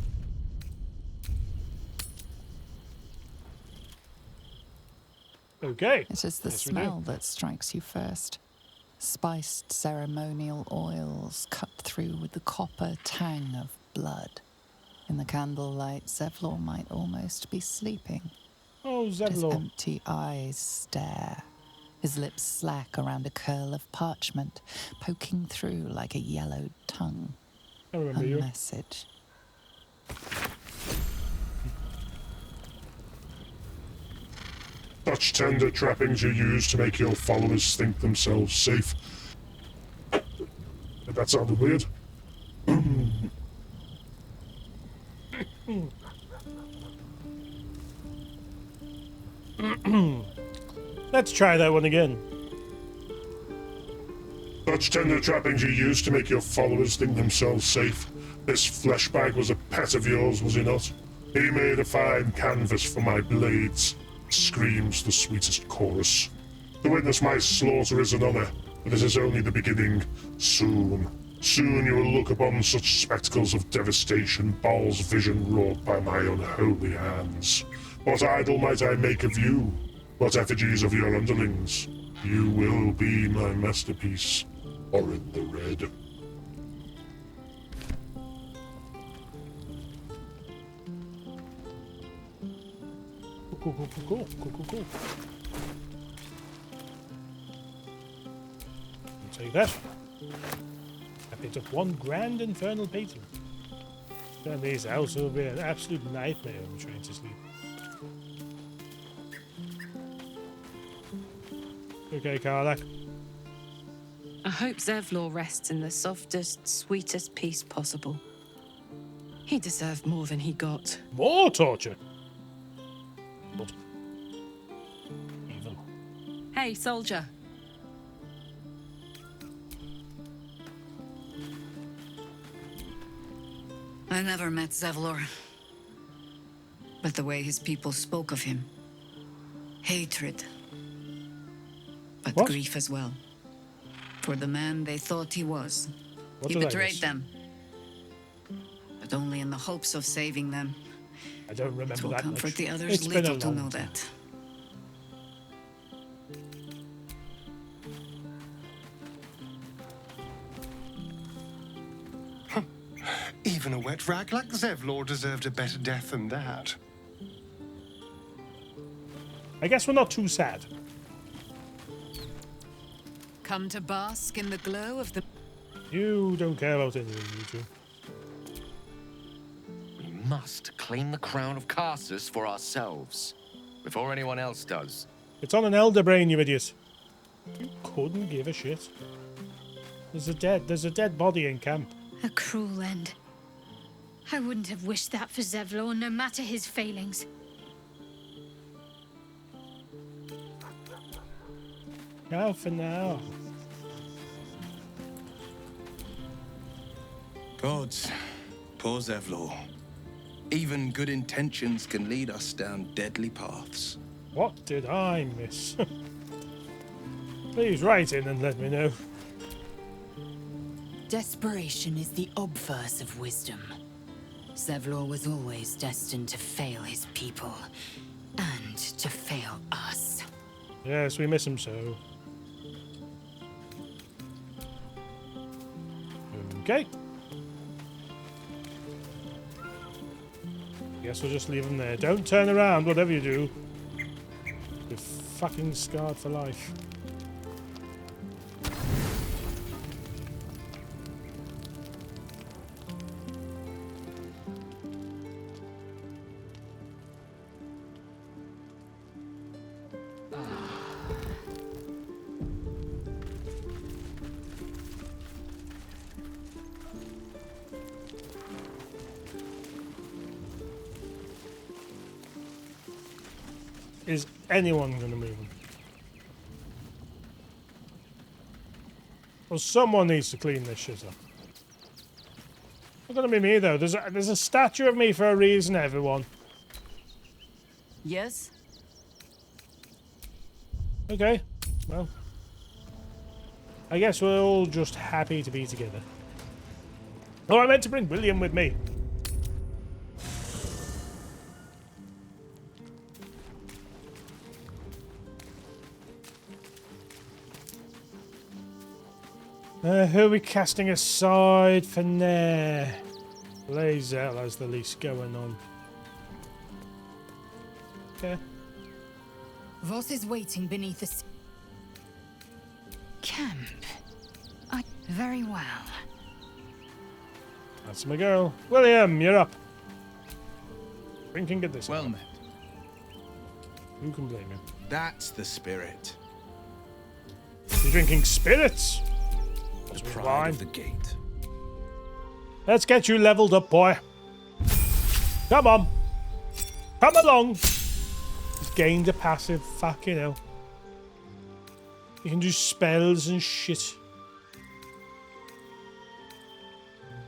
Okay. It is the smell that strikes you first. Spiced ceremonial oils cut through with the copper tang of blood. In the candlelight, Zevlor might almost be sleeping. Oh, Zevlor. His empty eyes stare. His lips slack around a curl of parchment, poking through like a yellowed tongue. I remember you. Message. Such tender trappings you use to make your followers think themselves safe. That sounded weird. Let's try that one again. Such tender trappings you used to make your followers think themselves safe. This flesh bag was a pet of yours, was he not? He made a fine canvas for my blades. Screams the sweetest chorus. To witness my slaughter is an honor, but this is only the beginning. Soon you will look upon such spectacles of devastation, Baal's vision wrought by my unholy hands. What idol might I make of you? What effigies of your underlings? You will be my masterpiece, Orin the Red. Cool. I'll take that. I picked up 1 grand infernal painting. Turn these out, it'll be an absolute nightmare when trying to sleep. Okay, Karlach. I hope Zevlor rests in the softest, sweetest peace possible. He deserved more than he got. More torture? But evil. Hey, soldier. I never met Zevlor. But the way his people spoke of him. Hatred. But what? Grief as well. For the man they thought he was. What He did I betrayed miss? them. But only in the hopes of saving them. I don't remember It will that comfort much. the others It's been a little to long know time. that. Even a wet rag like Zevlor deserved a better death than that. I guess we're not too sad. Come to bask in the glow of the... You don't care about anything, you two. We must claim the crown of Karsus for ourselves, before anyone else does. It's on an elder brain, you idiot. You couldn't give a shit. There's a dead body in camp. A cruel end. I wouldn't have wished that for Zevlor, no matter his failings. Now for now. Gods, poor Zevlor. Even good intentions can lead us down deadly paths. What did I miss? Please write in and let me know. Desperation is the obverse of wisdom. Zevlor was always destined to fail his people, and to fail us. Yes, we miss him so. Okay. Guess we'll just leave him there. Don't turn around, whatever you do. You're fucking scarred for life. Is anyone going to move him? Well, someone needs to clean this shit up. It's not going to be me, though. There's a statue of me for a reason, everyone. Yes? Okay, well. I guess we're all just happy to be together. Oh, I meant to bring William with me. Who are we casting aside for now? Lae'zel has the least going on. Okay. Voss is waiting beneath the camp. Very well. That's my girl. William, you're up. Drinking at this. Well met. Who can blame you? That's the spirit. You're drinking spirits? The With pride wine. of the gate. Let's get you leveled up, boy. Come on. Come along. You've gained a passive. Fucking hell. You can do spells and shit.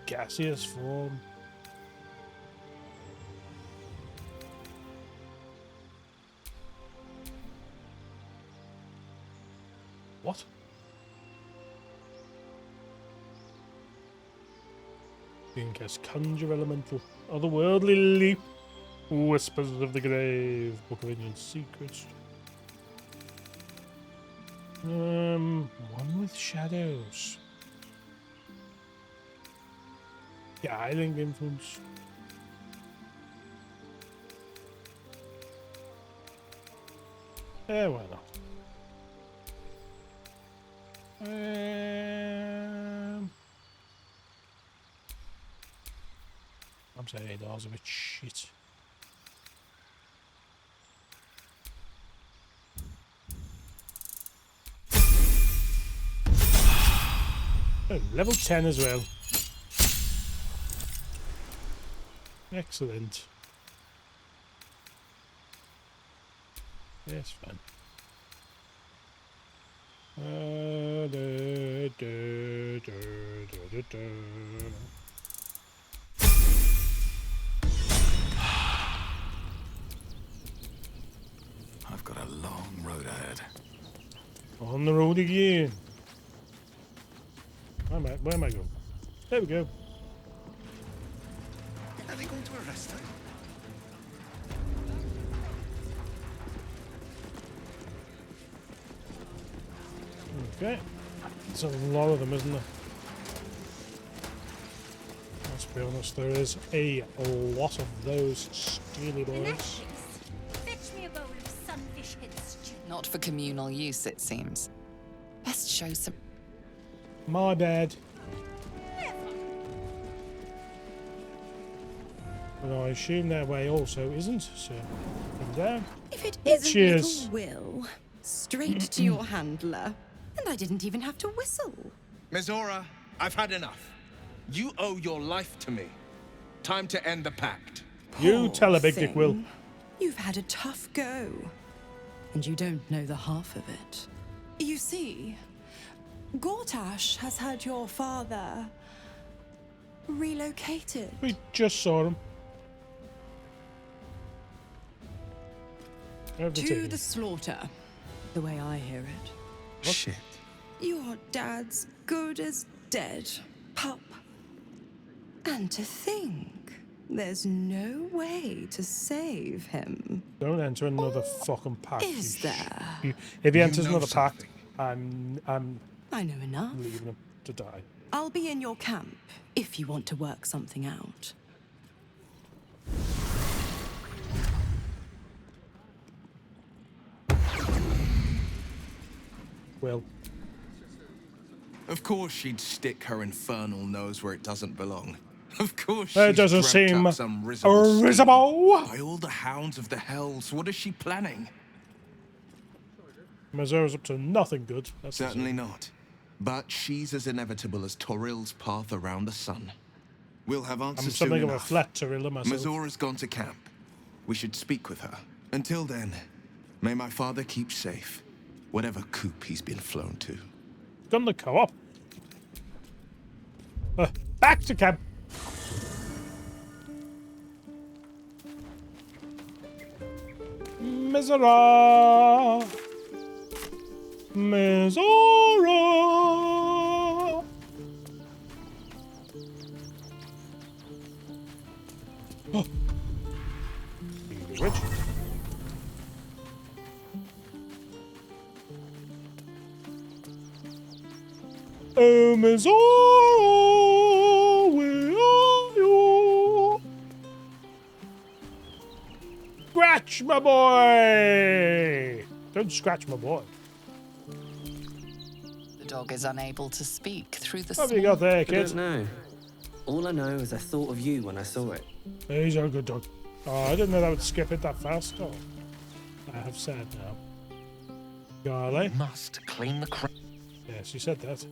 Gaseous form. What? You can cast Conjure Elemental. Otherworldly Leap. Whispers of the Grave. Book of Ancient Secrets. One with shadows. Guiding Influence. Why not? I'm saying $8 a bit shit. Oh, level 10 as well. Excellent. Yes, fine. I've got a long road ahead. On the road again. Where am I going? There we go. Are they going to arrest her? Okay. There's a lot of them, isn't there? Let's be honest, there is a lot of those steely boys. Fetch me a bowl of sunfish head stew. Not for communal use, it seems. Best show some... My bad. But I assume that way also isn't, so come down. If it Oh, isn't cheers. little Will, straight to your handler. And I didn't even have to whistle. Mizora, I've had enough. You owe your life to me. Time to end the pact. You tell a big dick, Will. You've had a tough go. And you don't know the half of it. You see, Gortash has had your father relocated. We just saw him. To the slaughter, the way I hear it. Shit. Your dad's good as dead, pup. And to think, there's no way to save him. Don't enter another fucking pact. Is there? If he enters another pact, I'm I know enough. leaving him to die. I'll be in your camp if you want to work something out. Well. Of course she'd stick her infernal nose where it doesn't belong. Of course It she's doesn't dreamt seem up some risible risible. scheme. By all the hounds of the hells, what is she planning? Mizora's up to nothing good. That's Certainly not. But she's as inevitable as Torril's path around the sun. We'll have I'm answers something soon of a enough. flat Torilla myself. Mizora's gone to camp. We should speak with her. Until then, may my father keep safe, whatever coop he's been flown to. Done the co-op. Back to camp. Mizora. Mizora. Oh. Which? Oh, Mizora, where are you? Scratch, my boy! Don't scratch my boy. The dog is unable to speak through the What have you got there, kid? I don't know. All I know is I thought of you when I saw it. He's a good dog. Oh, I didn't know that would skip it that fast. Oh, I have said now. Garley? Must clean the crap. Yes, you said that.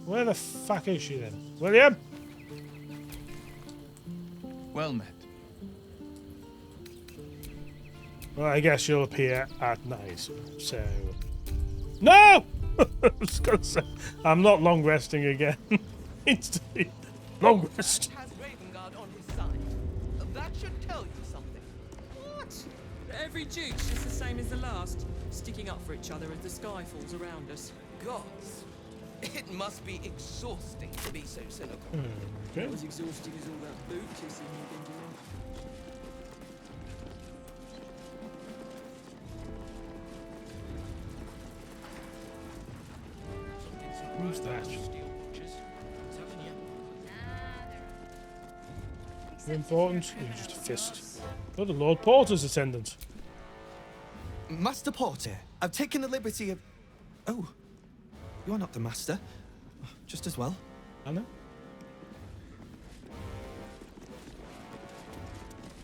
Where the fuck is she then? William? Well met. Well, I guess you'll appear at night, so... No! I was gonna say, I'm not long resting again. Instantly. Long rest. Has Ravengard on his side. That should tell you something. What? Every duke's just the same as the last, sticking up for each other as the sky falls around us. Gods, it must be exhausting to be so cynical. Okay. Not as exhausting as all that boot kissing you've been doing. Who's that? You're important. You're just a fist. Oh, the Lord Porter's attendant. Master Porter, I've taken the liberty of... Oh, you're not the master. Just as well. I know.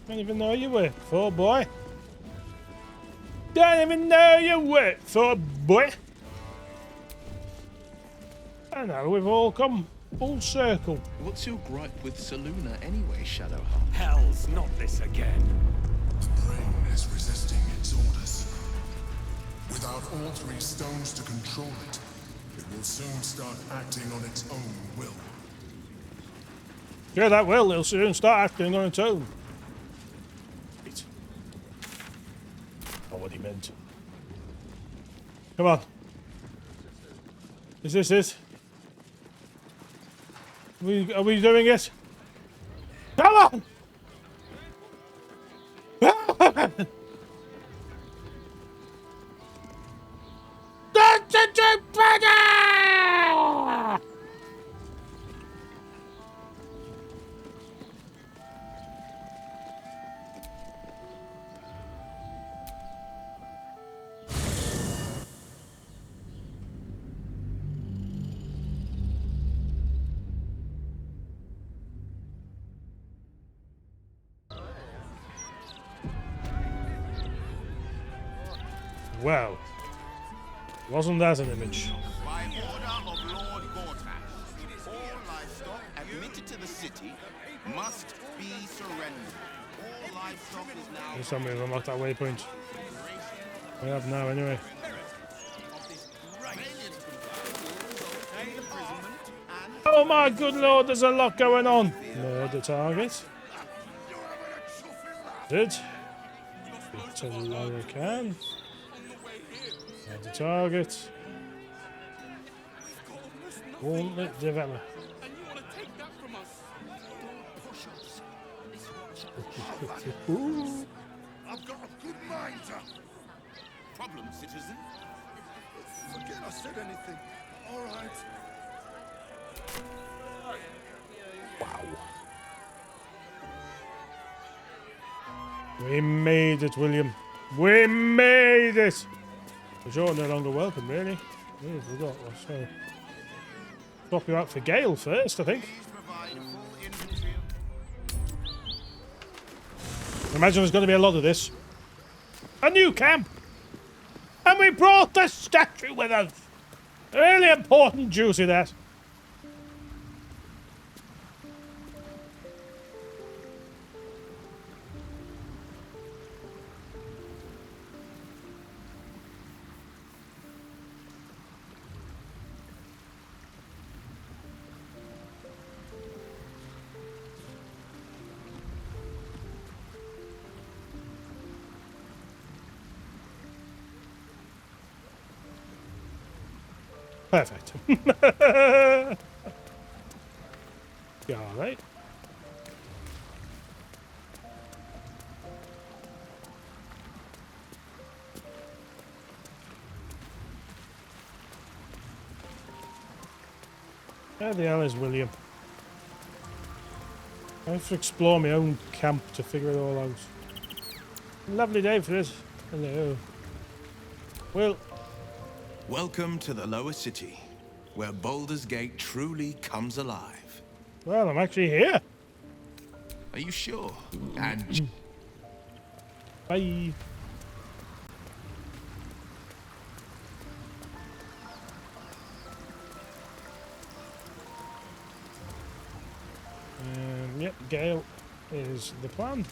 Don't even know you work for, boy. Don't even know you work for, boy. I know, we've all come full circle. What's your gripe with Selûne anyway, Shadowheart? Hell's not this again. The brain is resisting its orders. Without all three stones to control it, it will soon start acting on its own will. Yeah, that will. It'll soon start acting on its own. Right. Not what he meant. Come on. Is this it? Are we doing it? Come on! Well, wasn't that an image? By order of Lord Gortash, all livestock admitted to the city must be surrendered. All livestock is now... There's somebody who unlocked that waypoint. We have now, anyway. Oh my good lord, there's a lot going on. Murder target. Did. To Lorican. Murder target. Gauntlet developer. I've got a good mind. Problem, citizen? Forget I said anything. All right. Wow. We made it, William. We made it! But you're no longer welcome, really. Oh, forgot. So, swap you out for Gale first, I think. I imagine there's going to be a lot of this. A new camp! And we brought the statue with us! Really important, juicy that. Perfect. Yeah, all right. Where the hell is William? I have to explore my own camp to figure it all out. Lovely day for this. Hello. Will. Welcome to the lower city, where Baldur's Gate truly comes alive. Well, I'm actually here. Are you sure? And... Bye. Yep, Gale is the plan.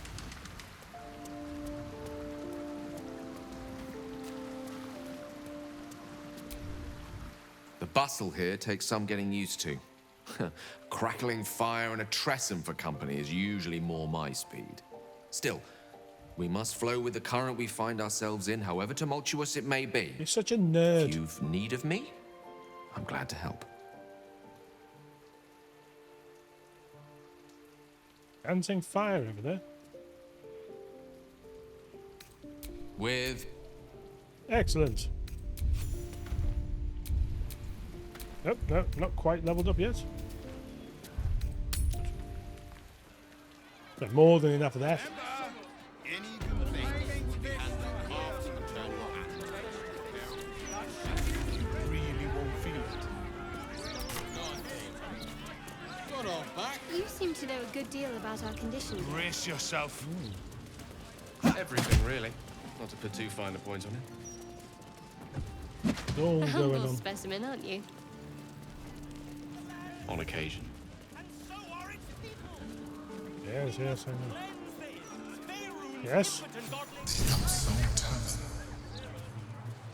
bustle here takes some getting used to. Crackling fire and a tresson for company is usually more my speed. Still, we must flow with the current we find ourselves in, however tumultuous it may be. You're such a nerd. If you've need of me, I'm glad to help. Dancing fire over there. With... Excellent. Nope, no, not quite leveled up yet. But more than enough of that. Really won't feel it. You seem to know a good deal about our condition. Brace yourself. Everything, really. Not to put too fine a point on it. All A going humble on. specimen, aren't you? On occasion. Yes, yes, I know. Yes? The Upside Tavern.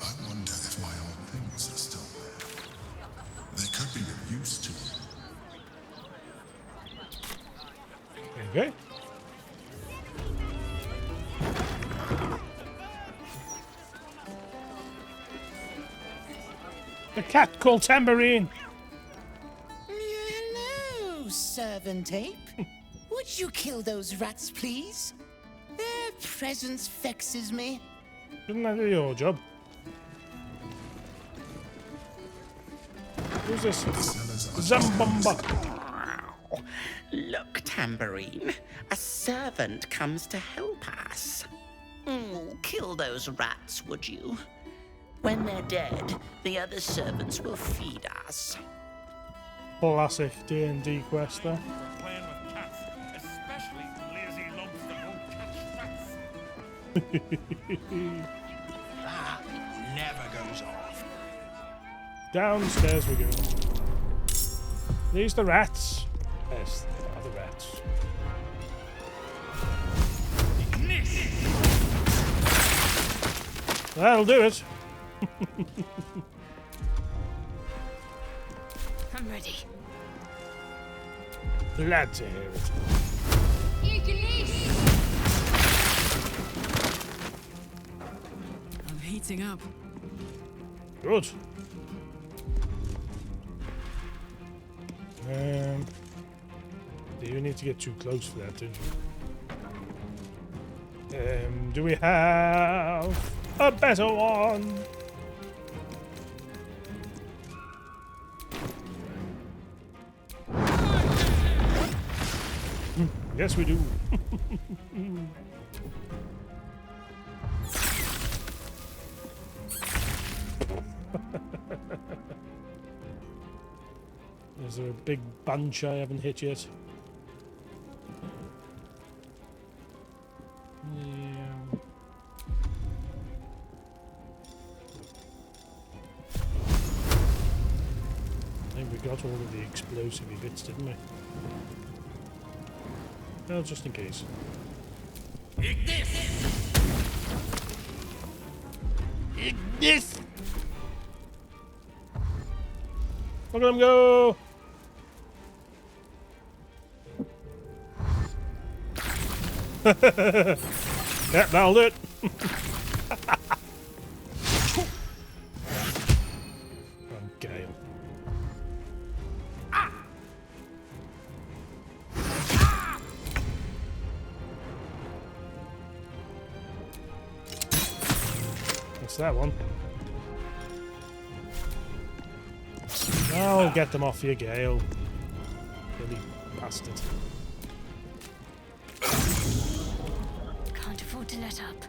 I wonder if my old things are still there. They could be of use to me. Okay. The cat called Tambourine. Hello, servant ape. Would you kill those rats, please? Their presence vexes me. Didn't that do your job? Who's this? Zambomba. Look, Tambourine. A servant comes to help us. Kill those rats, would you? When they're dead, the other servants will feed us. Classic D&D quest there. Playing with cats, especially lazy lumps that won't catch rats. That never goes off. Downstairs we go. These the rats. Yes, they are the rats. That'll do it. I'm ready. Glad to hear it. I'm heating up. Good. You need to get too close for that, don't you? Do we have a better one? Yes, we do. Is there a big bunch I haven't hit yet? Yeah. I think we got all of the explosive bits, didn't we? Well, just in case. Ignis! Look at him go! Yeah, that'll do it. Gale. What's that one? Oh, get them off you, Gale. Silly bastard. Can't afford to let up.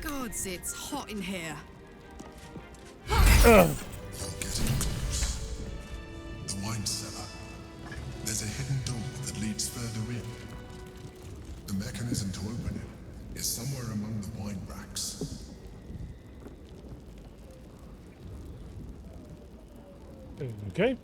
Gods, it's hot in here. You're getting close. The wine cellar. There's a hidden door that leads further in. The mechanism to open it is somewhere among the wine racks. Okay.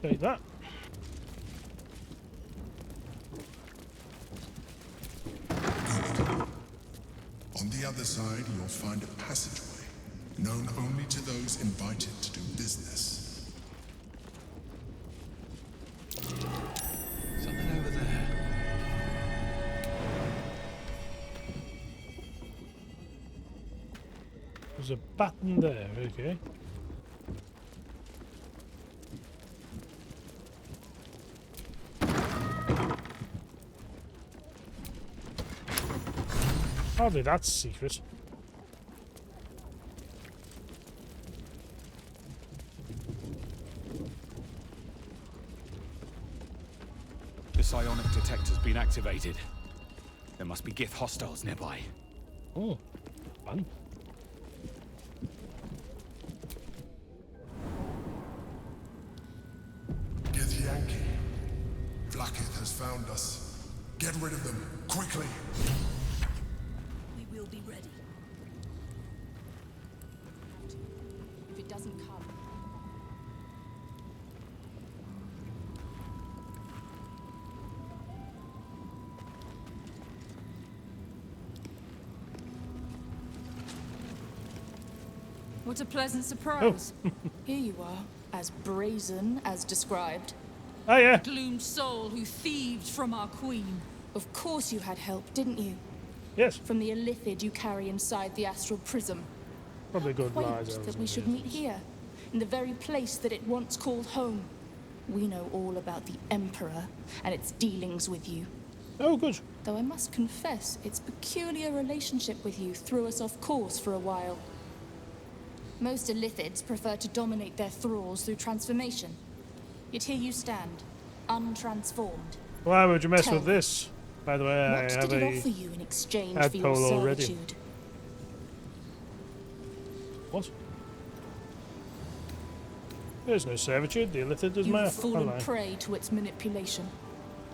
Take that. On the other side, you'll find a passageway, known only to those invited to do business. Something over there. There's a button there, okay. Hardly that's secret. The psionic detector's been activated. There must be Gith hostiles nearby. Oh, fun. Gith Yankee. Vlakith has found us. Get rid of them, quickly. We will be ready. If it doesn't come. What a pleasant surprise. Here you are, as brazen as described. Oh, yeah. Gloomed soul who thieved from our queen. Of course you had help, didn't you? Yes. From the illithid you carry inside the astral prism. Probably good Quaint lies. that we should meet here, in the very place that it once called home. We know all about the Emperor and its dealings with you. Oh, good. Though I must confess, its peculiar relationship with you threw us off course for a while. Most illithids prefer to dominate their thralls through transformation. Yet here you stand, untransformed. Why would you mess Tell with this? By the way, What I have did it a offer you in exchange for tadpole your already. servitude? What? There's no servitude. The illithid is You my have fallen ally. prey to its manipulation.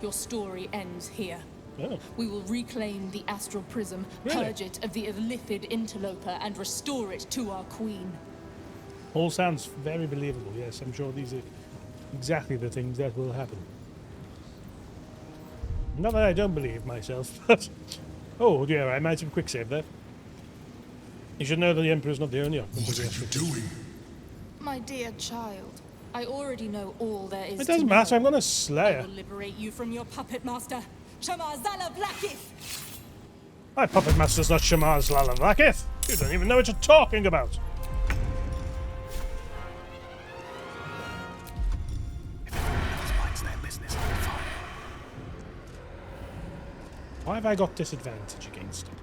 Your story ends here. Oh. We will reclaim the astral prism, Really? purge it of the illithid interloper, and restore it to our queen. All sounds very believable. Yes, I'm sure these are exactly the things that will happen. Not that I don't believe myself, but... Oh, yeah, I might have a quick save there. You should know that the Emperor's not the only option. What are you doing? My dear child, I already know all there is It doesn't to matter, know. I'm gonna slay I her. will liberate you from your puppet master, Shamazala Blackith! My puppet master's not Shamar Zlalavakith. You don't even know what you're talking about. Why have I got disadvantage against him?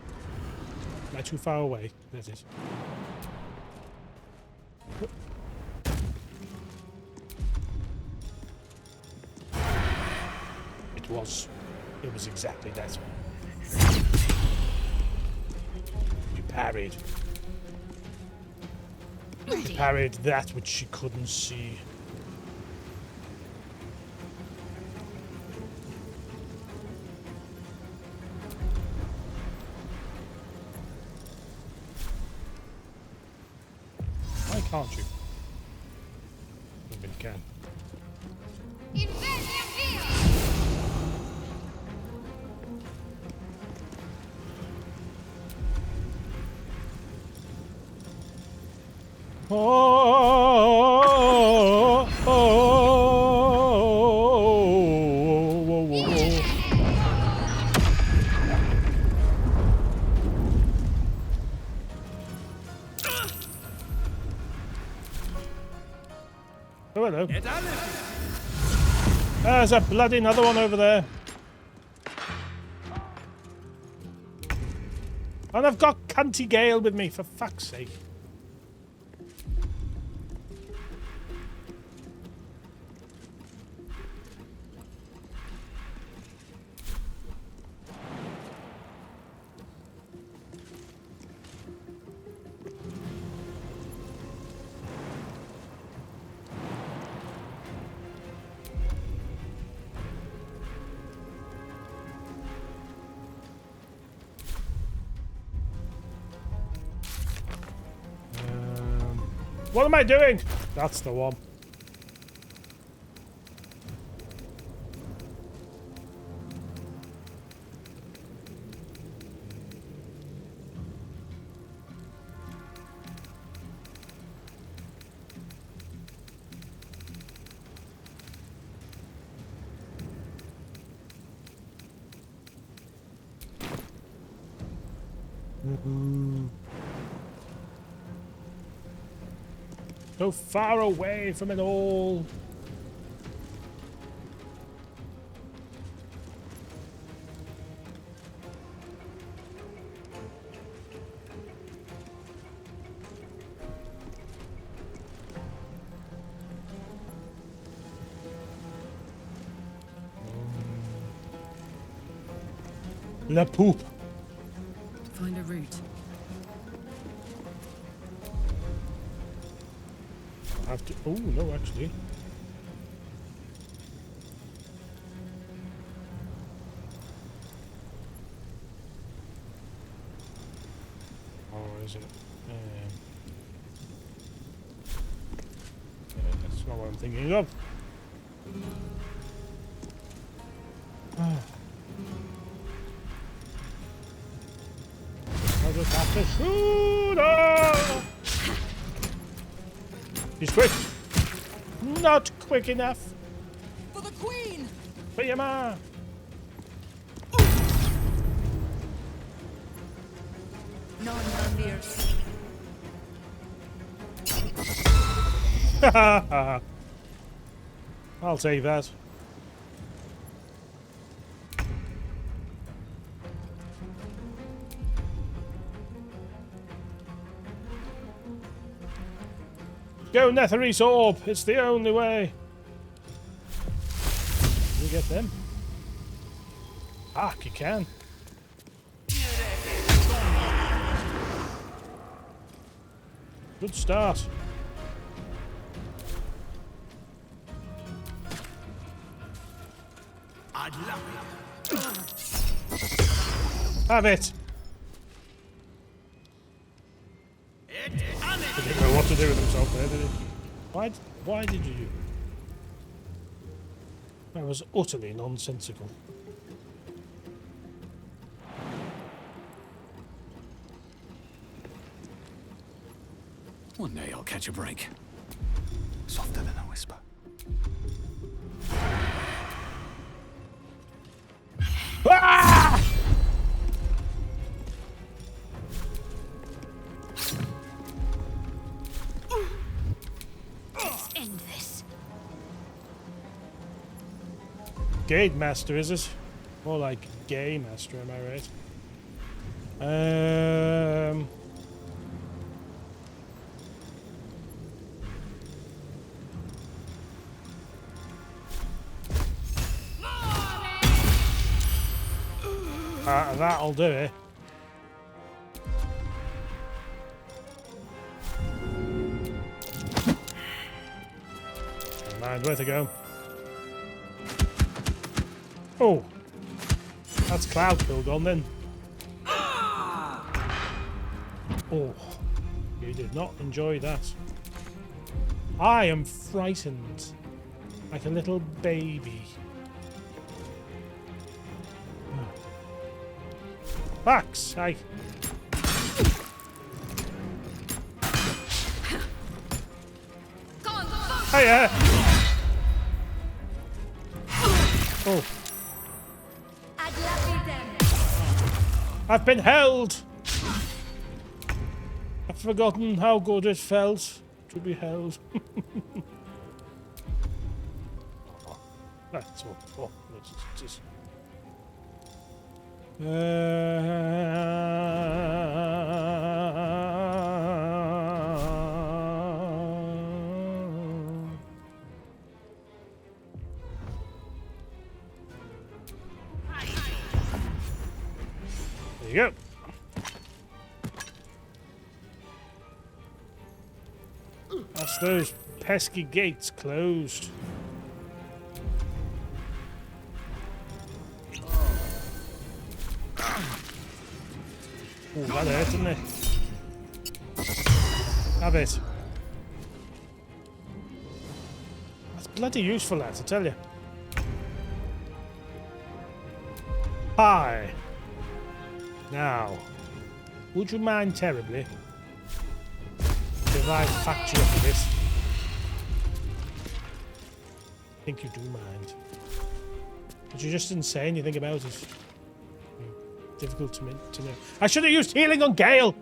Am I too far away? That is. It was exactly that. You parried. You parried that which she couldn't see. Why can't you? Maybe you can. Oh, oh, oh, hello. There's a bloody another one over there. And I've got Cunty Gale with me, for fuck's sake. What am I doing? That's the one. So far away from it all. La poop. Find a route. I have to. Oh no, actually. Or is it? That's not what I'm thinking of. I'll just have to shoot her! He's quick. Not quick enough. For the Queen! For your ma. No one fears. I'll take that. Go, Netherese Orb! It's the only way! Can you get them? Ah, you can. Good start. I'd love it. Have it! He didn't know what to do with himself there, did he? Why did you do that? That was utterly nonsensical. One day I'll catch a break. Softer than a whisper. Ah! Let's end this. Gate Master, is it? More like Gay Master, am I right? That'll do it. Never mind, where to go? Oh, that's Cloud Kill gone then. Oh, you did not enjoy that. I am frightened, like a little baby. Fuck's sake. Hiya! Oh. I've been held! I've forgotten how good it felt to be held. That's what. Oh, just. There you go. That's those pesky gates closed. Oh, that hurt, didn't it? Have it. That's bloody useful, lads, I tell you. Hi. Now, would you mind terribly if I fucked you up a bit? I think you do mind. But you just didn't say anything about it. Difficult to know. I should have used healing on Gale!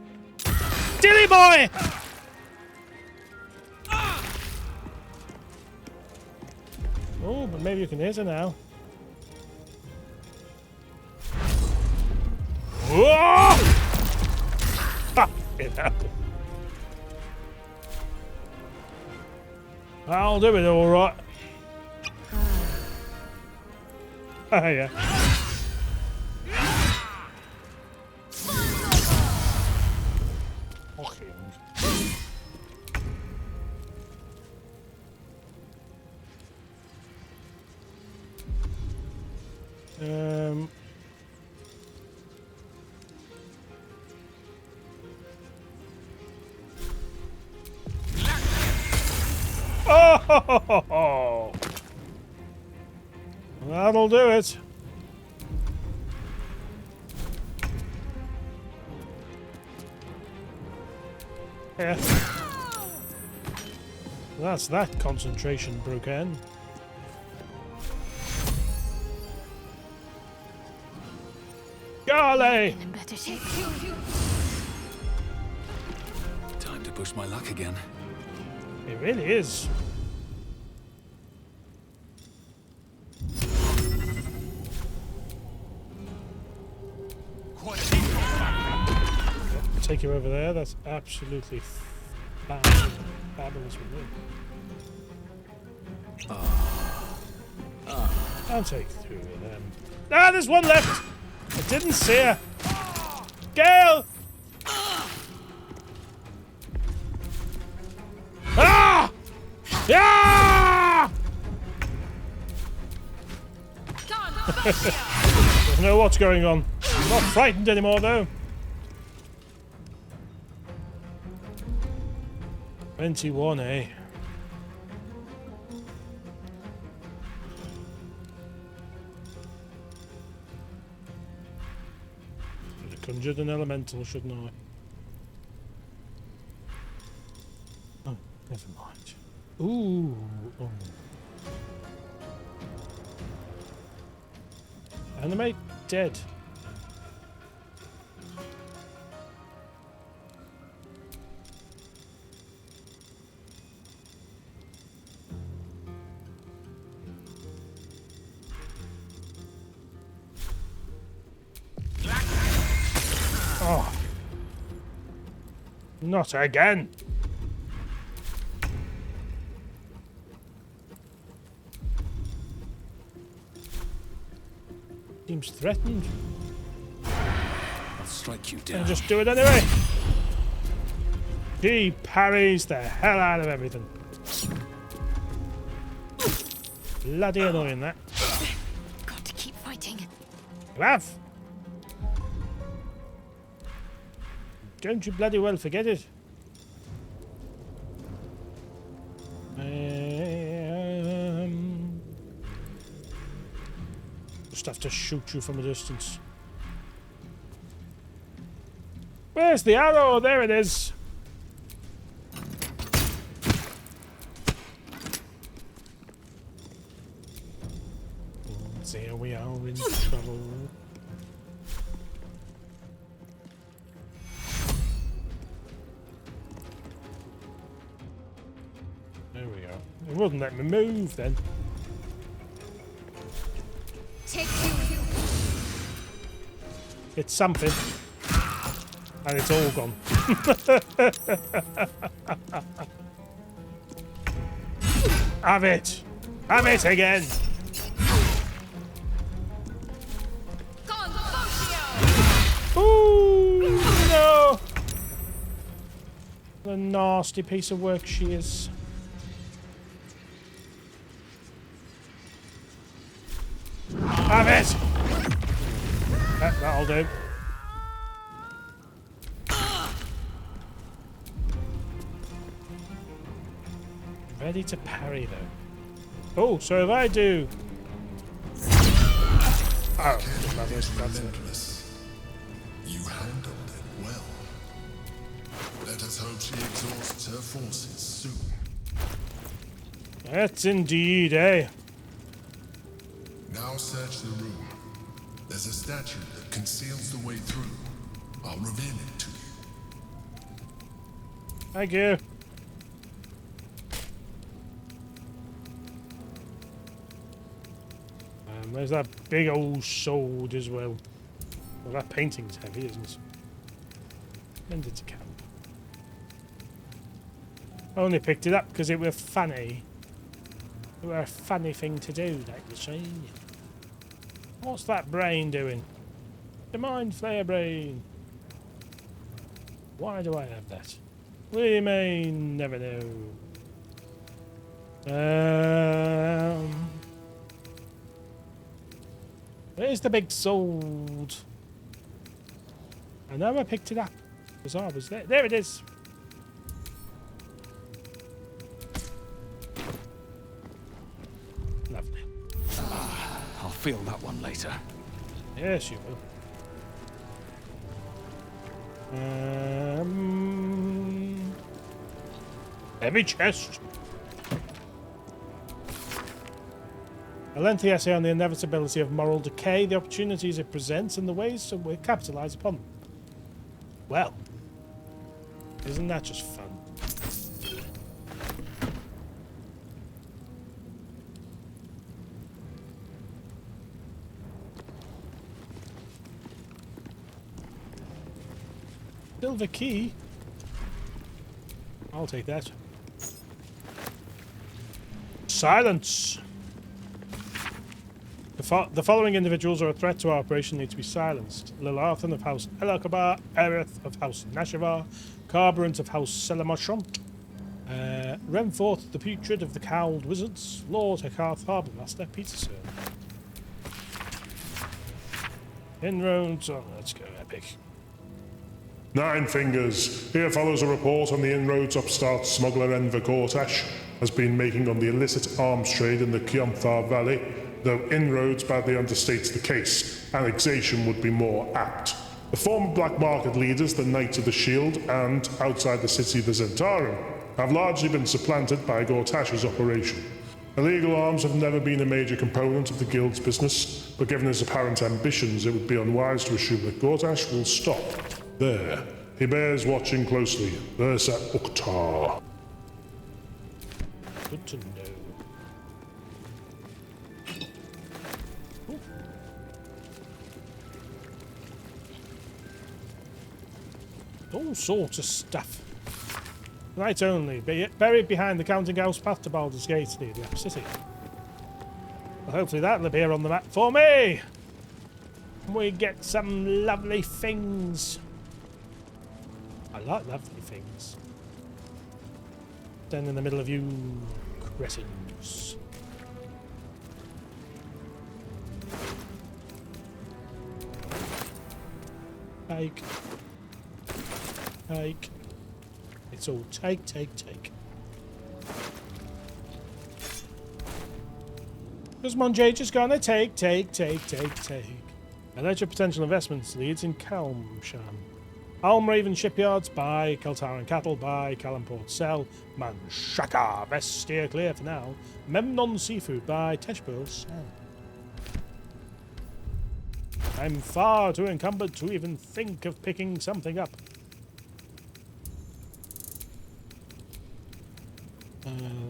Dilly boy! Oh, but maybe you can hit her now. Whoa! Ha! It happened. I'll do it all right. Ah, yeah. Oh! That'll do it. Yeah. That's that concentration, Broken. Golly! Time to push my luck again. It really is. Take you over there. That's absolutely fabulous with me. I'll take two of them. Ah, there's one left. I didn't see her. Gale! Ah! Yeah! Don't know what's going on. I'm not frightened anymore, though. 21, eh? Should have conjured an elemental, shouldn't I? Oh, never mind. Ooh. Oh. Animate dead. Oh. Not again. Seems threatened. I'll strike you down. And just do it anyway. He parries the hell out of everything. Bloody annoying, that. Got to keep fighting. You have. Don't you bloody well forget it. Just have to shoot you from a distance. Where's the arrow? There it is. There we are in trouble. There we go. It wouldn't let me move then. Take two. It's something. And it's all gone. Have it! Have it again! Ooh, no! The nasty piece of work she is. Have it! That'll do. Ready to parry though. Oh, so if I do. Oh, that's relentless. You handled it well. Let us hope she exhausts her forces soon. That's indeed, eh? Now search the room. There's a statue that conceals the way through. I'll reveal it to you. Thank you. Where's that big old sword as well? Well, that painting's heavy, isn't it? When did it come? I only picked it up because it was funny. It was a funny thing to do, like you say. What's that brain doing? The mind flare brain. Why do I have that? We may never know. Where's the big sword? I know I picked it up because I was there. There it is. Lovely. I'll feel that one later. Yes, you will. Heavy chest. A lengthy essay on the inevitability of moral decay, the opportunities it presents, and the ways that we capitalise upon them. Well, isn't that just fun? Silver key. I'll take that. Silence. The following individuals are a threat to our operation need to be silenced. Lil'Arthan of House Elakabar, Aerith of House Nashavar, Carburant of House Selamashont, Remforth the Putrid of the Cowled Wizards, Lord Hekarth Harbourmaster, Peterson. Inroads, oh, let's go epic. Nine Fingers. Here follows a report on the inroads upstart smuggler Enver Gortash has been making on the illicit arms trade in the Kyumthar Valley. Though inroads badly understates the case, annexation would be more apt. The former black market leaders, the Knights of the Shield, and, outside the city, the Zentarum, have largely been supplanted by Gortash's operation. Illegal arms have never been a major component of the Guild's business, but given his apparent ambitions, it would be unwise to assume that Gortash will stop there. He bears watching closely. Versa Uktar. Good to know. All sorts of stuff. Night only, buried behind the counting house path to Baldur's Gate near the upper city. Well, hopefully that'll appear on the map for me. We get some lovely things. I like lovely things. Stand in the middle of you cretins. Take. Take. It's all take, take, take. Because Monjay just gonna take, take, take, take, take. Alleged potential investments leads in Kalmshan. Almraven Shipyards, buy. Keltaran Cattle, buy. Kalamport, sell. Manshaka, best steer clear for now. Memnon Seafood, buy. Teshpil, sell. I'm far too encumbered to even think of picking something up.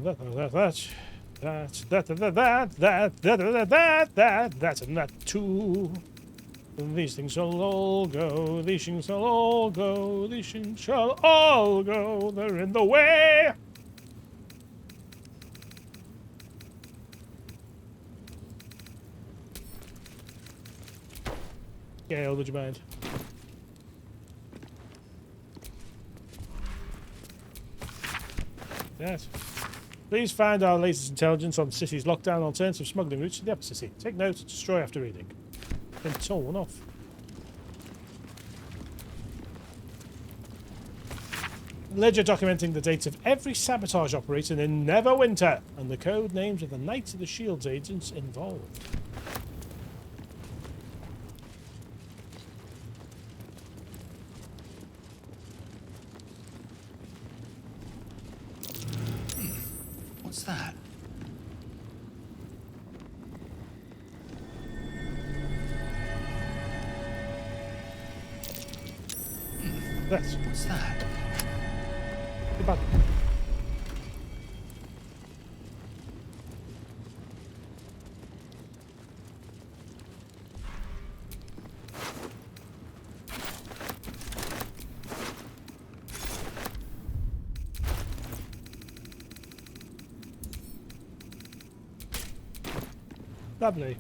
That's and that too. These things shall all go, these things shall all go, these things shall all go, they're in the way. Gale, would you mind? Yes. Please find our latest intelligence on the city's lockdown alternative smuggling routes to the upper city. Take note, destroy after reading. Been torn off. Ledger documenting the dates of every sabotage operation in Neverwinter and the code names of the Knights of the Shield's agents involved. What's that? What's that? The button. Lovely.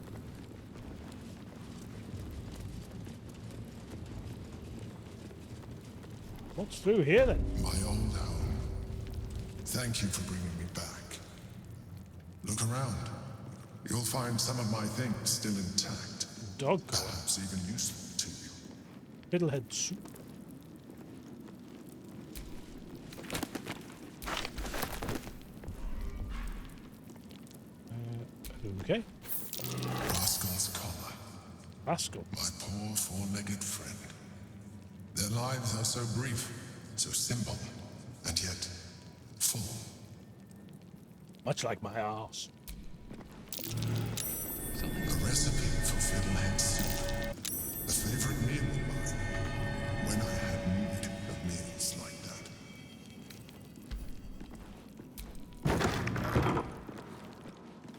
What's through here then? My old home. Thank you for bringing me back. Look around. You'll find some of my things still intact. Dog. Perhaps even useful to you. Fiddlehead soup. Okay. Rascal's collar. Rascal. My poor four-legged friend. Their lives are so brief, so simple, and yet full. Much like my arse. A recipe for fiddlehead soup. A favorite meal of mine. When I had need of meals like that.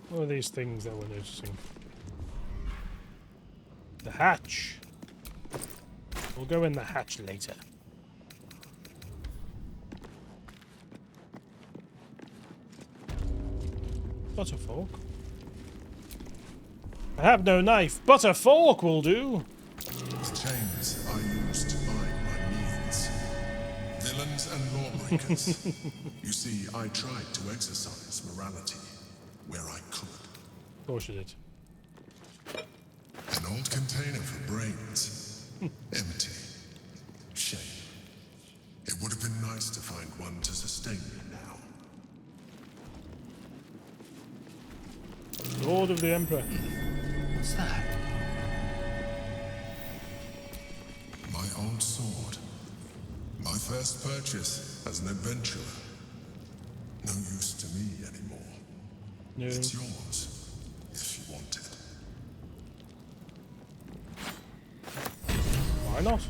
What are these things that we're noticing? The hatch. We'll go in the hatch later. Butter fork. I have no knife, but a fork will do. The chains I used to bind my meals. Villains and lawbreakers. You see, I tried to exercise morality where I could. Of course you did. An old container for brains. Empty. Shame. It would have been nice to find one to sustain me now. Lord of the Emperor. What's that? My old sword. My first purchase as an adventurer. No use to me anymore. No. It's yours, if you want it. Why not?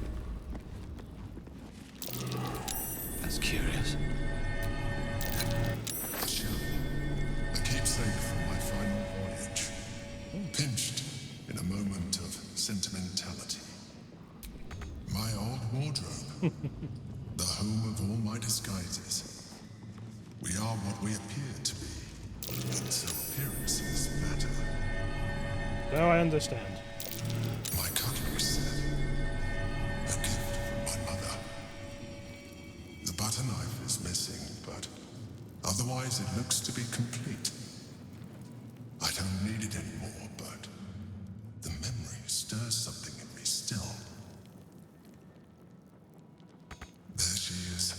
That's curious. The shell. A keepsake from my final voyage. Pinched in a moment of sentimentality. My old wardrobe. The home of all my disguises. We are what we appear to be. And so appearances matter. Now I understand. My cutlery set. A gift from my mother. The butter knife is missing, but otherwise it looks to be complete. I don't need it anymore, but the memory stirs something in me still. There she is,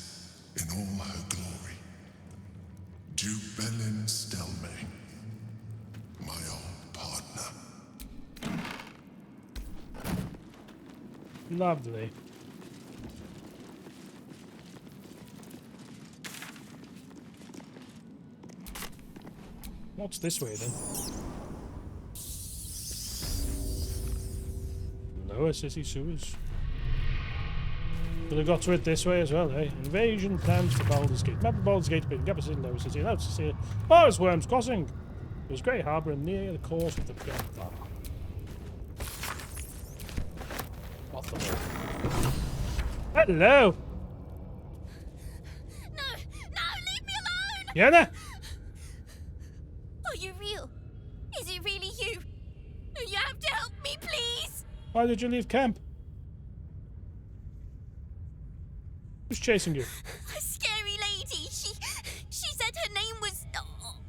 in all her glory. Jubelin Stelmane, my old partner. Lovely. What's this way then? Lower city sewers. Could have got to it this way as well, eh? Invasion plans for Baldur's Gate. Map of Baldur's Gate being capital in Lower City. Out to see Forest Worms Crossing. It was Great Harbour and near the course of the Gulf. What the hell? Hello! No, leave me alone! Yenna! Are you real? Is it really you? You have to help me, please! Why did you leave camp? Who's chasing you? A scary lady. She said her name was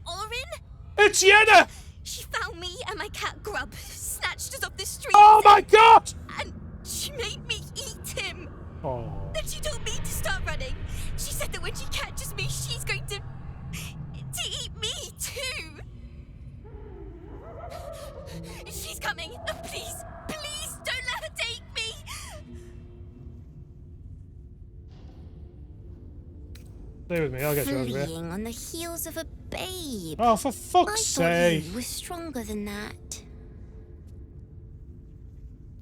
Orin. It's Yenna! She found me and my cat Grub, snatched us off the street. Oh my god! And she made me eat him. Oh. Then she told me to start running. She said that when she catches me, she's going to eat me too. She's coming. Please, don't let her take me. Stay with me, I'll get you out of here. Fleeing on the heels of a babe. Oh, for fuck's sake. My body was stronger than that.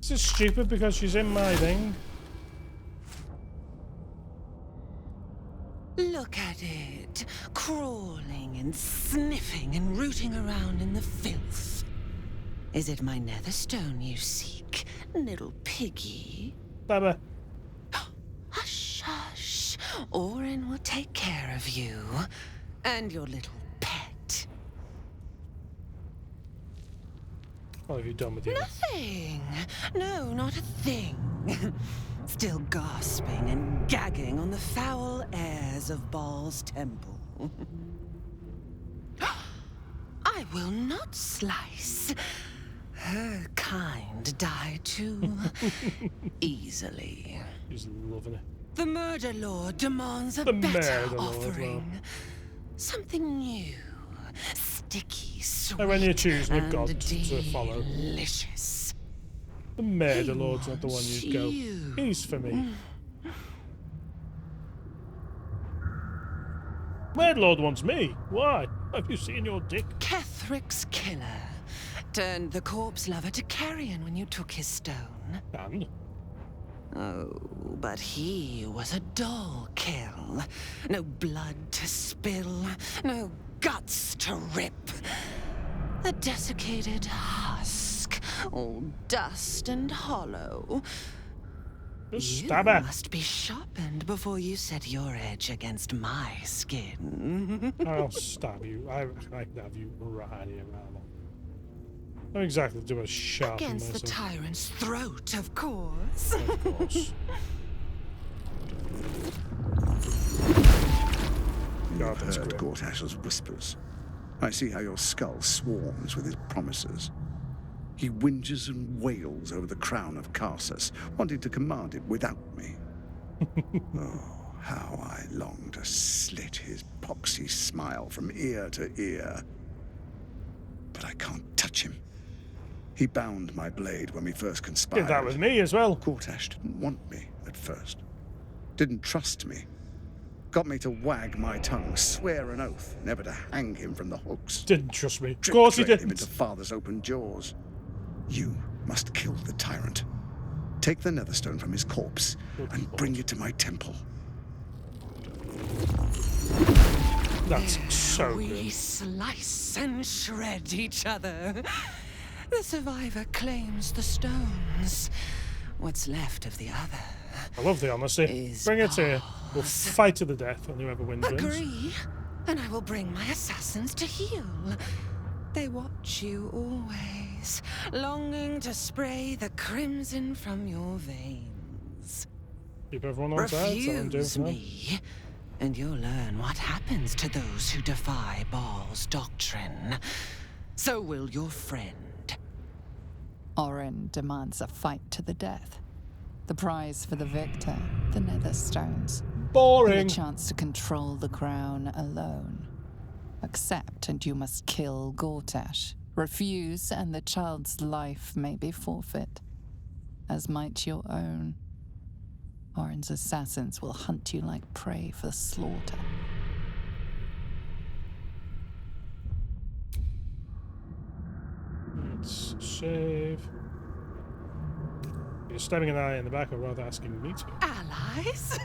This is stupid because she's in my thing. Look at it, crawling and sniffing and rooting around in the filth. Is it my netherstone you seek, little piggy? Baba. Hush, hush. Orin will take care of you and your little pet. What have you done with you? Nothing. No, not a thing. Still gasping and gagging on the foul airs of Baal's temple. I will not slice. Her kind die too easily. He's loving it. The Murder Lord demands a The better Murder Lord, offering. well. Something new, sticky, sweet, And when you choose a and god to follow, delicious. the Murder Lord's not the one you'd go. you. He's for me. Murder Lord wants me. Why? Have you seen your dick? Kethric's killer turned the corpse lover to carrion when you took his stone. And? Oh, but he was a dull kill. No blood to spill, no guts to rip. A desiccated husk, all dust and hollow. Just You stab her. must be sharpened before you set your edge against my skin. I'll stab you. I can have you right here, Rama. Not exactly do a sharp Against the tyrant's throat, of course. Of course. You've heard Gortash's whispers. I see how your skull swarms with his promises. He whinges and wails over the crown of Karsus, wanting to command it without me. Oh, how I long to slit his poxy smile from ear to ear. But I can't touch him. He bound my blade when we first conspired. Did that with me as well. Gortash didn't want me at first. Didn't trust me. Got me to wag my tongue, swear an oath, never to hang him from the hooks. Didn't trust me. Of course he Drip-train didn't. him into father's open jaws. You must kill the tyrant. Take the Netherstone from his corpse and bring it to my temple. That's so we good. slice and shred each other. The survivor claims the stones. What's left of the other? I love the honesty. Bring it here. We'll fight to the death, and whoever wins wins. Agree, and I will bring my assassins to heal. They watch you always, longing to spray the crimson from your veins. Keep everyone on side. Refuse me, and you'll learn what happens to those who defy Baal's doctrine. So will your friend. Orin demands a fight to the death. The prize for the victor, the Netherstones. Boring. The chance to control the crown alone. Accept and you must kill Gortash. Refuse and the child's life may be forfeit. As might your own. Orin's assassins will hunt you like prey for slaughter. Let's save. You're stabbing an eye in the back, or rather asking me to. Allies?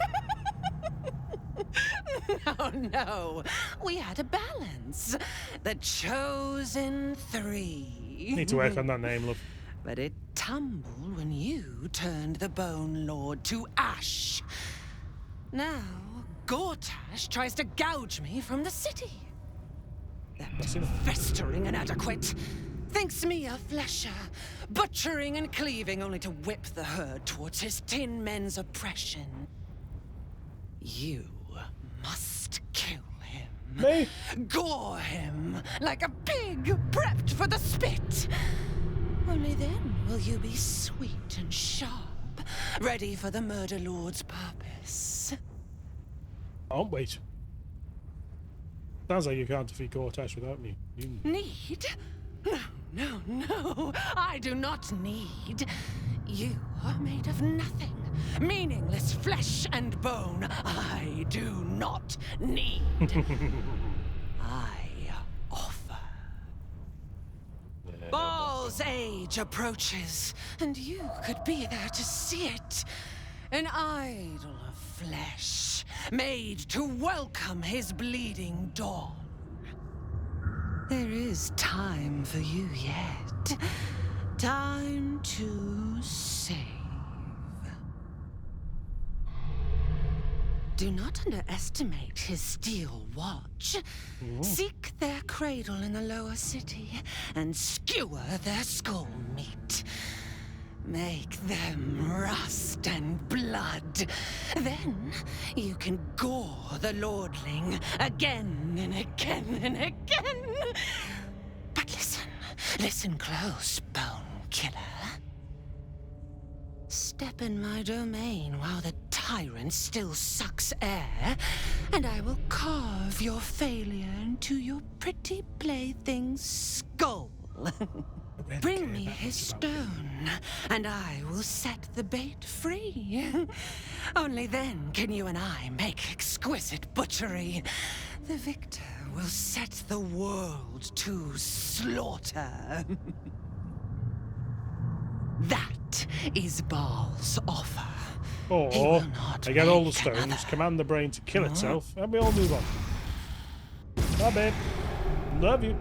No. We had a balance. The chosen three. Need to work on that name, love. But it tumbled when you turned the Bone Lord to ash. Now, Gortash tries to gouge me from the city. That festering inadequate thinks me a flesher, butchering and cleaving only to whip the herd towards his tin men's oppression. You must kill him. Me? Gore him like a pig prepped for the spit. Only then will you be sweet and sharp, ready for the Murder Lord's purpose. Oh, wait. Sounds like you can't defeat Gortash without me. Need? No. I do not need. You are made of nothing. Meaningless flesh and bone. I do not need. I offer. Baal's age approaches, and you could be there to see it. An idol of flesh, made to welcome his bleeding dawn. There is time for you yet. Time to save. Do not underestimate his steel watch. Seek their cradle in the lower city and skewer their skull meat. Make them rust and blood. Then you can gore the lordling again and again and again. But listen close, Bone Killer. Step in my domain while the tyrant still sucks air, and I will carve your failure into your pretty plaything's skull. Bring me his stone, and I will set the bait free. Only then can you and I make exquisite butchery. The victor will set the world to slaughter. That is Baal's offer. Or I get all the stones, command the brain to kill itself, and we all move on. Bye, babe. Love you.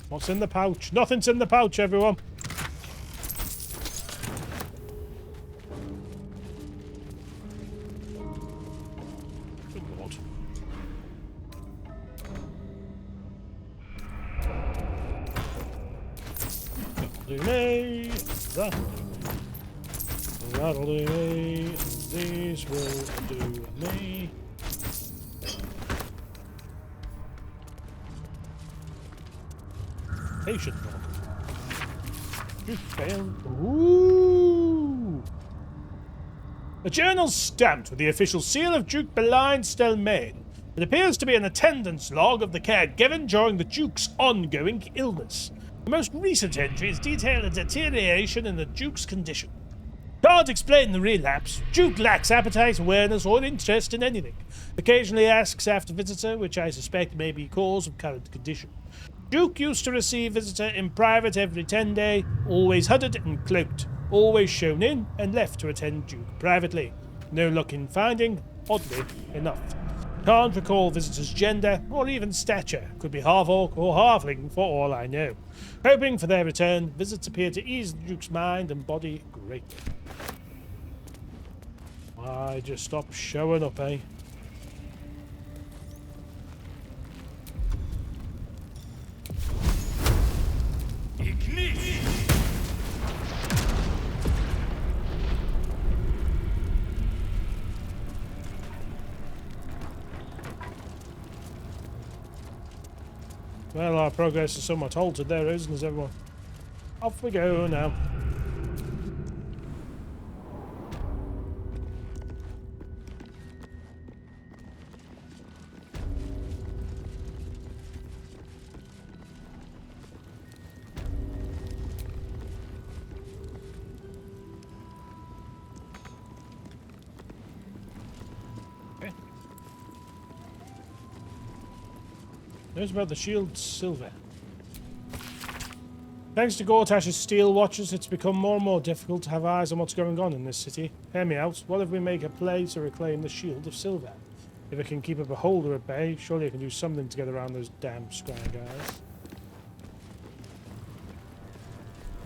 What's in the pouch? Nothing's in the pouch, everyone. Good Lord. That'll do me. That'll do me. These will do me. Patient log. Duke failed. Ooh! A journal stamped with the official seal of Duke Mohn. It appears to be an attendance log of the care given during the Duke's ongoing illness. The most recent entries detail a deterioration in the Duke's condition. Can't explain the relapse. Duke lacks appetite, awareness, or interest in anything. Occasionally asks after visitor, which I suspect may be cause of current condition. Duke used to receive visitor in private every 10 days, always hooded and cloaked, always shown in and left to attend Duke privately. No luck in finding, oddly enough. Can't recall visitor's gender or even stature. Could be half-orc or halfling for all I know. Hoping for their return, visits appear to ease the Duke's mind and body greatly. Why just stop showing up, eh? Well, our progress is somewhat halted there, isn't it, everyone? Off we go now. Knows about the shield silver. Thanks to Gortash's steel watches, it's become more and more difficult to have eyes on what's going on in this city. Hear me out. What if we make a play to reclaim the shield of silver? If I can keep a beholder at bay, surely I can do something to get around those damn scrying guys.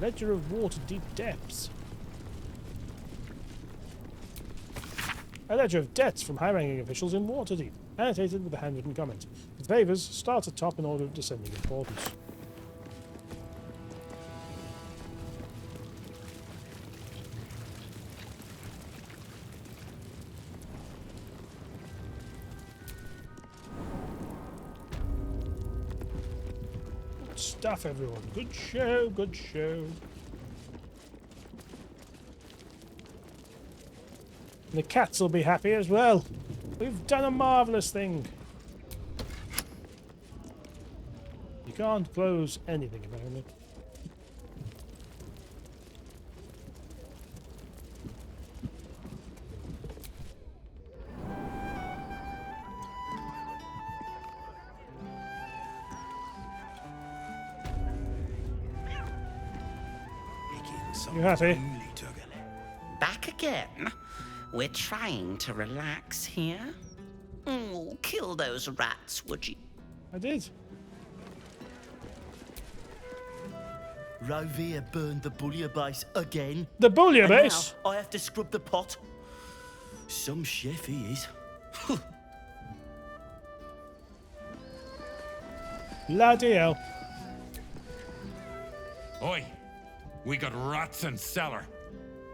Ledger of Waterdeep Depths. A ledger of debts from high-ranking officials in Waterdeep. Annotated with a handwritten comment. The favours start at top in order of descending importance. Good stuff, everyone. Good show, good show. And the cats will be happy as well. We've done a marvellous thing. You can't close anything apparently. You happy? Back again? We're trying to relax here. Kill those rats, would you? I did. Rovia burned the bullier base again. The bullier And base? now I have to scrub the pot. Some chef he is. Bloody hell. Oi, we got rats in cellar.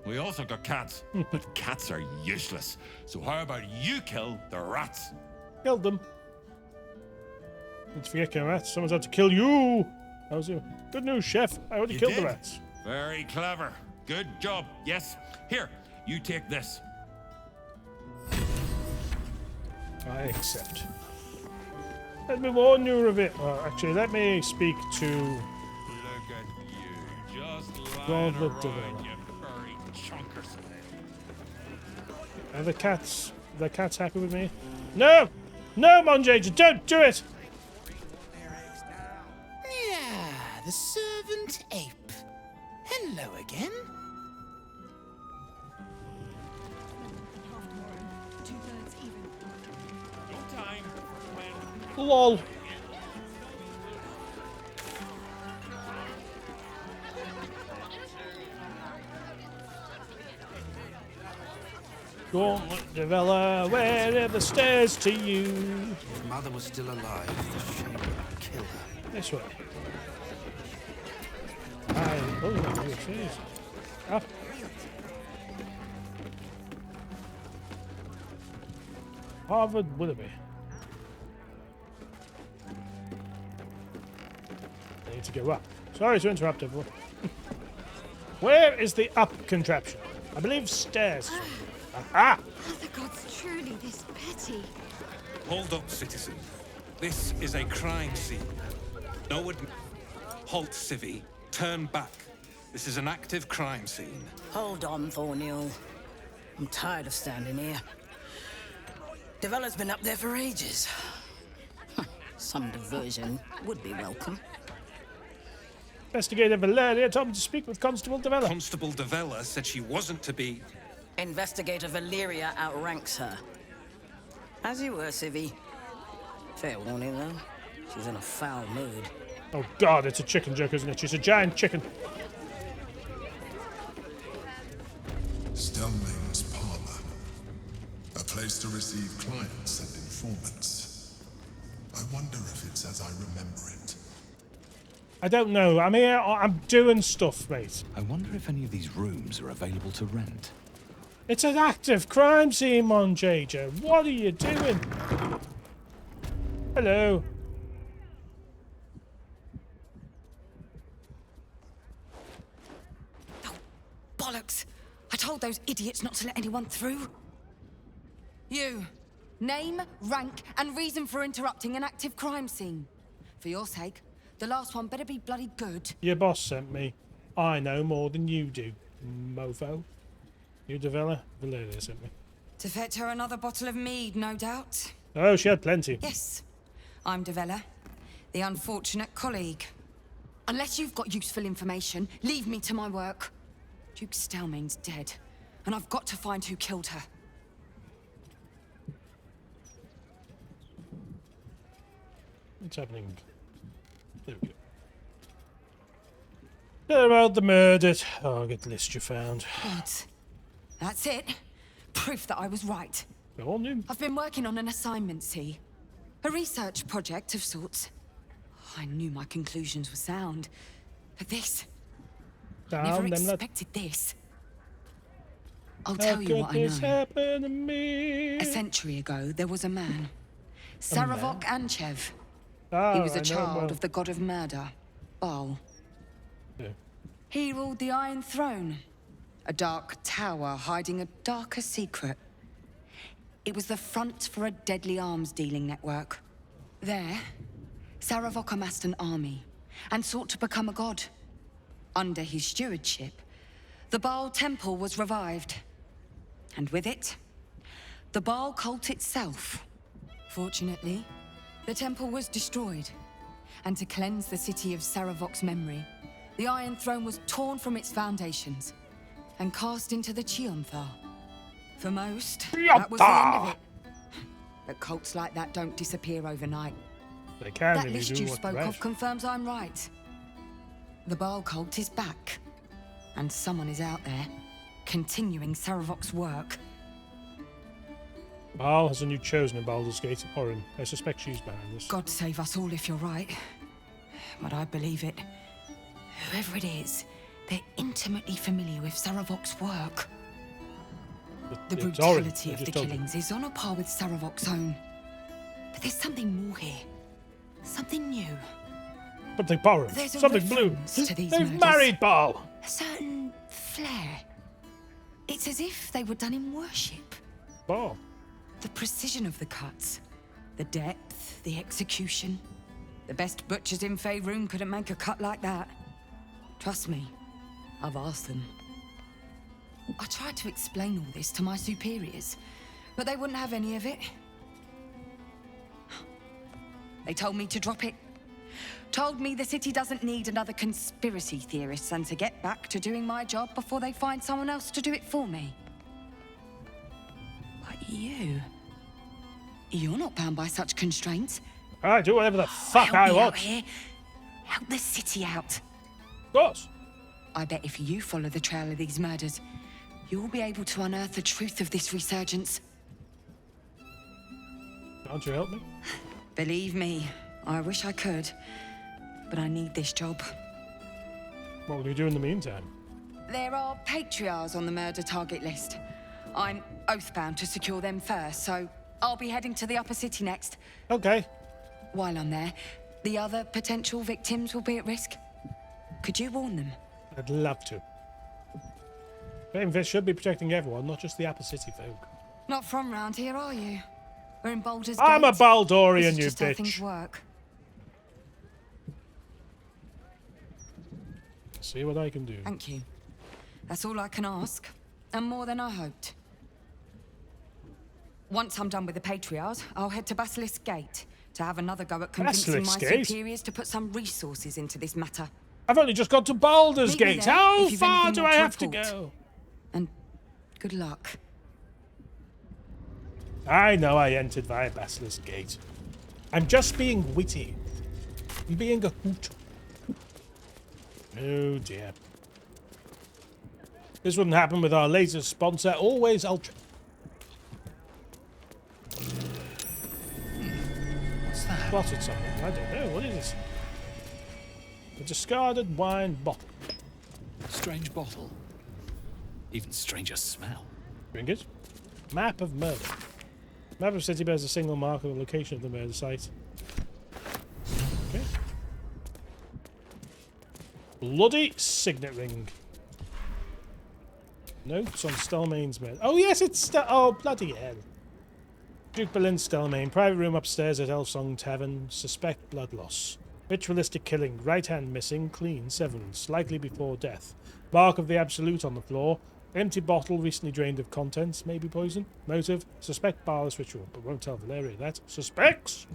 We also got cats, but cats are useless. So how about you kill the rats? Killed them. Don't forget, rats. Someone's had to kill you. That was you. Good news, chef. I already killed the rats. Very clever. Good job. Yes. Here, you take this. I accept. Let me warn you of it. Actually, let me speak to. Look at you, just lying Gauntlet around, Developer. you furry chunkers. Are the cats happy with me? No! No, Monjager, don't do it! Yeah, the servant ape. Hello again. LOL. Gauntlet Developer, where are the stairs to you? If Mother was still alive, the shame would kill her. This way. Oh, jeez. Up. Harvard Willoughby. I need to go up. Sorry to interrupt everyone. Where is the up contraption? I believe stairs. Aha! Are the gods truly this petty? Hold up, citizen. This is a crime scene. No Halt, civvy. Turn back. This is an active crime scene. Hold on, Thornhill. I'm tired of standing here. Developer's been up there for ages. Some diversion would be welcome. Investigator Valeria told me to speak with Constable Devella. Constable Devella said she wasn't to be... Investigator Valeria outranks her. As you were, civvy. Fair warning, though. She's in a foul mood. Oh god, it's a chicken joke, isn't it? She's a giant chicken. Stelmane's parlor. A place to receive clients and informants. I wonder if it's as I remember it. I don't know. I'm here. I'm doing stuff, mate. I wonder if any of these rooms are available to rent. It's an active crime scene, Monjager. What are you doing? Hello. Bollocks! I told those idiots not to let anyone through. You. Name, rank, and reason for interrupting an active crime scene. For your sake, the last one better be bloody good. Your boss sent me. I know more than you do, mofo. You Devella? Valeria sent me. To fetch her another bottle of mead, no doubt. Oh, she had plenty. Yes. I'm Devella, the unfortunate colleague. Unless you've got useful information, leave me to my work. Duke Stelmane's dead, and I've got to find who killed her. What's happening? There we go. They're about the murdered. Oh, get the list you found. Good. That's it. Proof that I was right. Go on, then. I've been working on an assignment, see? A research project of sorts. I knew my conclusions were sound. But this... Never expected this. I'll tell you what I know. Happen to me? A century ago, there was a man. Saravok Anchev. Ah, He was I a know child well. of the god of murder, Baal. Yeah. He ruled the Iron Throne, a dark tower hiding a darker secret. It was the front for a deadly arms-dealing network. There, Saravok amassed an army and sought to become a god. Under his stewardship, the Baal Temple was revived. And with it, the Baal cult itself. Fortunately, the temple was destroyed. And to cleanse the city of Saravok's memory, the Iron Throne was torn from its foundations and cast into the Chionthar. For most, that was the end of it. but cults like that don't disappear overnight. They can That if you list do you what spoke right. of confirms I'm right. The Baal cult is back, and someone is out there, continuing Saravok's work. Baal has a new chosen in Baldur's Gate, Orin. I suspect she's behind this. God save us all if you're right. But I believe it. Whoever it is, they're intimately familiar with Saravok's work. The It's Orin. brutality I of the just told you. killings is on a par with Saravok's own. But there's something more here. Something new. Something foreign. There's a Something blue. reference to these They've murders. married Baal. A certain flair. It's as if they were done in worship. Baal. The precision of the cuts, the depth, the execution. The best butchers in Faerun couldn't make a cut like that. Trust me, I've asked them. I tried to explain all this to my superiors, but they wouldn't have any of it. They told me to drop it. Told me the city doesn't need another conspiracy theorist and to get back to doing my job before they find someone else to do it for me. But you're not bound by such constraints. I do whatever the fuck Help I me want. out here. Help the city out. Of course. I bet if you follow the trail of these murders, you'll be able to unearth the truth of this resurgence. Can't you help me? Believe me, I wish I could, but I need this job. What will you do in the meantime? There are patriarchs on the murder target list. I'm oathbound to secure them first, so I'll be heading to the upper city next. Okay. While I'm there, the other potential victims will be at risk. Could you warn them? I'd love to. Fist should be protecting everyone, not just the Upper City folk. Not from round here, are you? We're in Baldur's Gate. I'm a Baldurian, This is you just how bitch. things work. See what I can do. Thank you. That's all I can ask, and more than I hoped. Once I'm done with the Patriarchs, I'll head to Basilisk's Gate to have another go at convincing my Basilisk's Gate? superiors to put some resources into this matter. I've only just got to Baldur's Meet me Gate. there How if you've far anything do more I to have to report. go? And good luck. I know I entered via Basilisk's Gate. I'm just being witty. I'm being a hoot. Oh dear. This wouldn't happen with our latest sponsor, Always Ultra. What's that? Spotted something. I don't know. What is this? A discarded wine bottle. Strange bottle. Even stranger smell. Drink it. Map of murder. Map of city bears a single mark of the location of the murder site. Okay. Bloody signet ring. Notes on Stelmane's murder. Oh yes, it's oh bloody hell. Duke Boleyn Stelmane, private room upstairs at Elfsong Tavern. Suspect blood loss. Ritualistic killing. Right hand missing. Clean severance. Likely before death. Mark of the Absolute on the floor. Empty bottle recently drained of contents. Maybe poison. Motive. Suspect Barless ritual, but won't tell Valeria that. Suspects.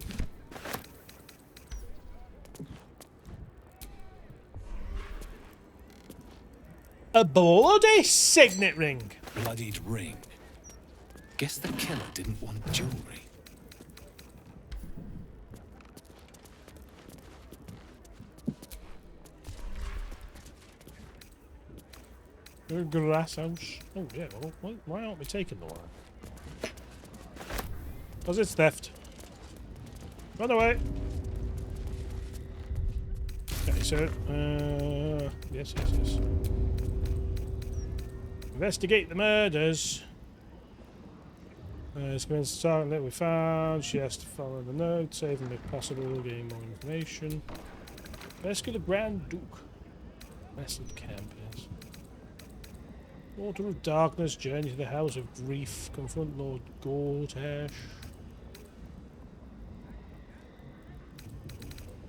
A bloody signet ring. Bloodied ring. Guess the killer didn't want jewelry. A glass house. Oh yeah, well, why aren't we taking the wine? Because it's theft. Run away. Okay, so, yes. Investigate the murders. It's going to target that we found. She has to follow the note, save and if possible, gain more information. Rescue the Grand Duke. Massive camp, yes. Water of Darkness, journey to the House of Grief, confront Lord Gortash.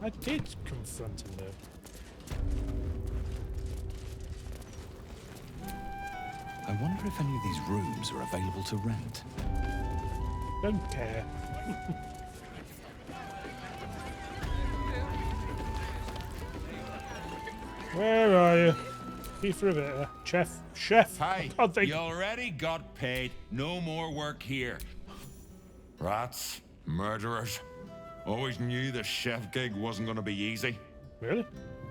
I did confront him though. I wonder if any of these rooms are available to rent. Don't care. Where are you? Beef Rivera. Chef. Hey, God, you already got paid. No more work here. Rats, murderers. Always knew the chef gig wasn't going to be easy. Really?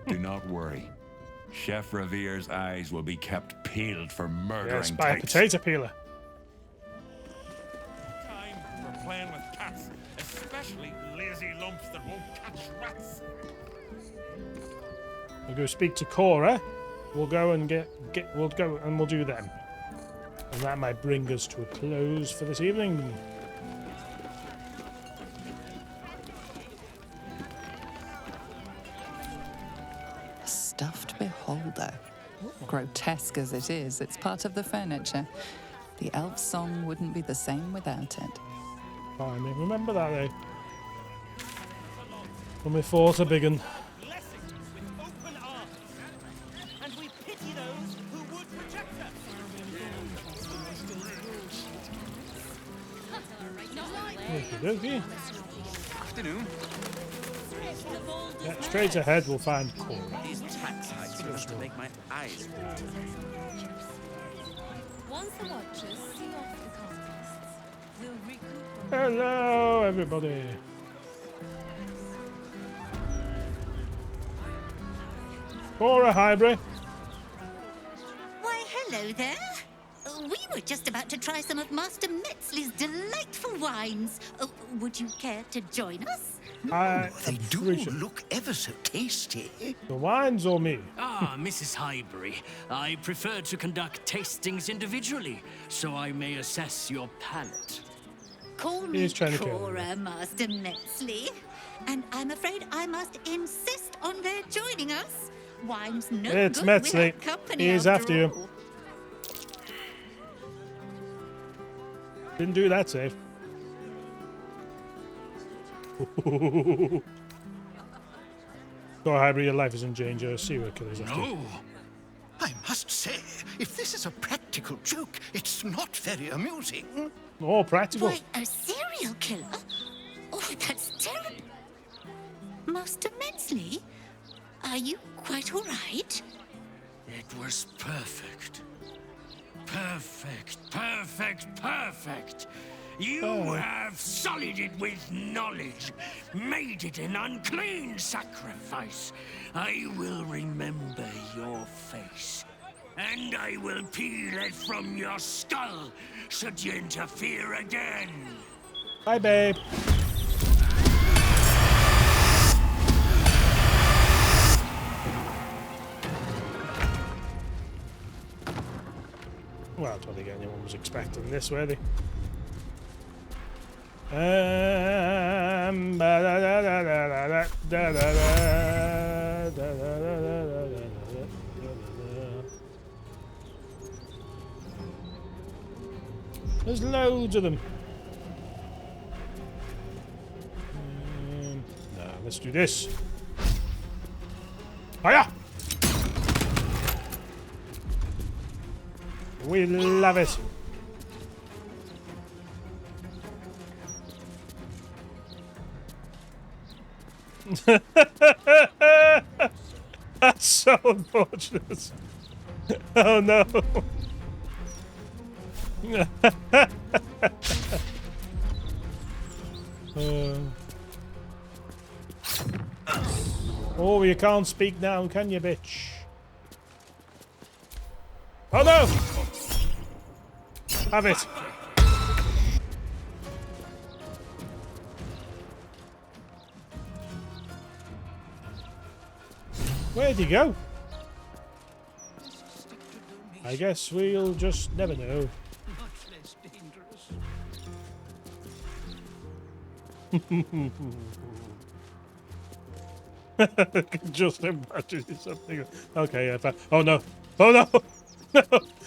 Do not worry. Chef Revere's eyes will be kept peeled for murdering Yes, by a types. potato peeler. Time for playing with cats, especially lazy lumps that won't catch rats. We'll go speak to Cora. We'll go and we'll go and we'll do them. And that might bring us to a close for this evening. A stuffed beholder. Grotesque as it is, it's part of the furniture. The elf song wouldn't be the same without it. Fine, remember that, eh? When we fought a big un. Okey-dokey. Afternoon. Yeah, straight ahead we'll find Cora. These tax hikes are enough to make my eyes water. Once the Watchers see off the contests, we'll recoup. Hello, everybody. Cora Highbury. Why, hello there. We were just about to try some of Master Metzley's delightful wines. Would you care to join us? They do look ever so tasty. The wines or me? Ah, Mrs. Highbury. I prefer to conduct tastings individually, so I may assess your palate. Call me Cora, Master Metzley. And I'm afraid I must insist on their joining us. Wine's no It's good Metzley. without company. He's after you. Didn't do that safe. Cora Highbury, your life is in danger. Serial killers after you. No. I must say, if this is a practical joke, it's not very amusing. More practical. Why, a serial killer? Oh, that's terrible. Master Metzley, are you quite all right? It was perfect. Perfect, perfect, perfect. You have sullied it with knowledge, made it an unclean sacrifice. I will remember your face, and I will peel it from your skull should you interfere again. Bye, babe. Well, I don't think anyone was expecting this, were they? There's loads of them. No, let's do this. Hiya! We love it. That's so unfortunate. Oh no. Oh, you can't speak now, can you, bitch? Oh no! Have it. Where'd he go? I guess we'll just never know. I can just imagine something. Okay, yeah, oh no. Oh no! No!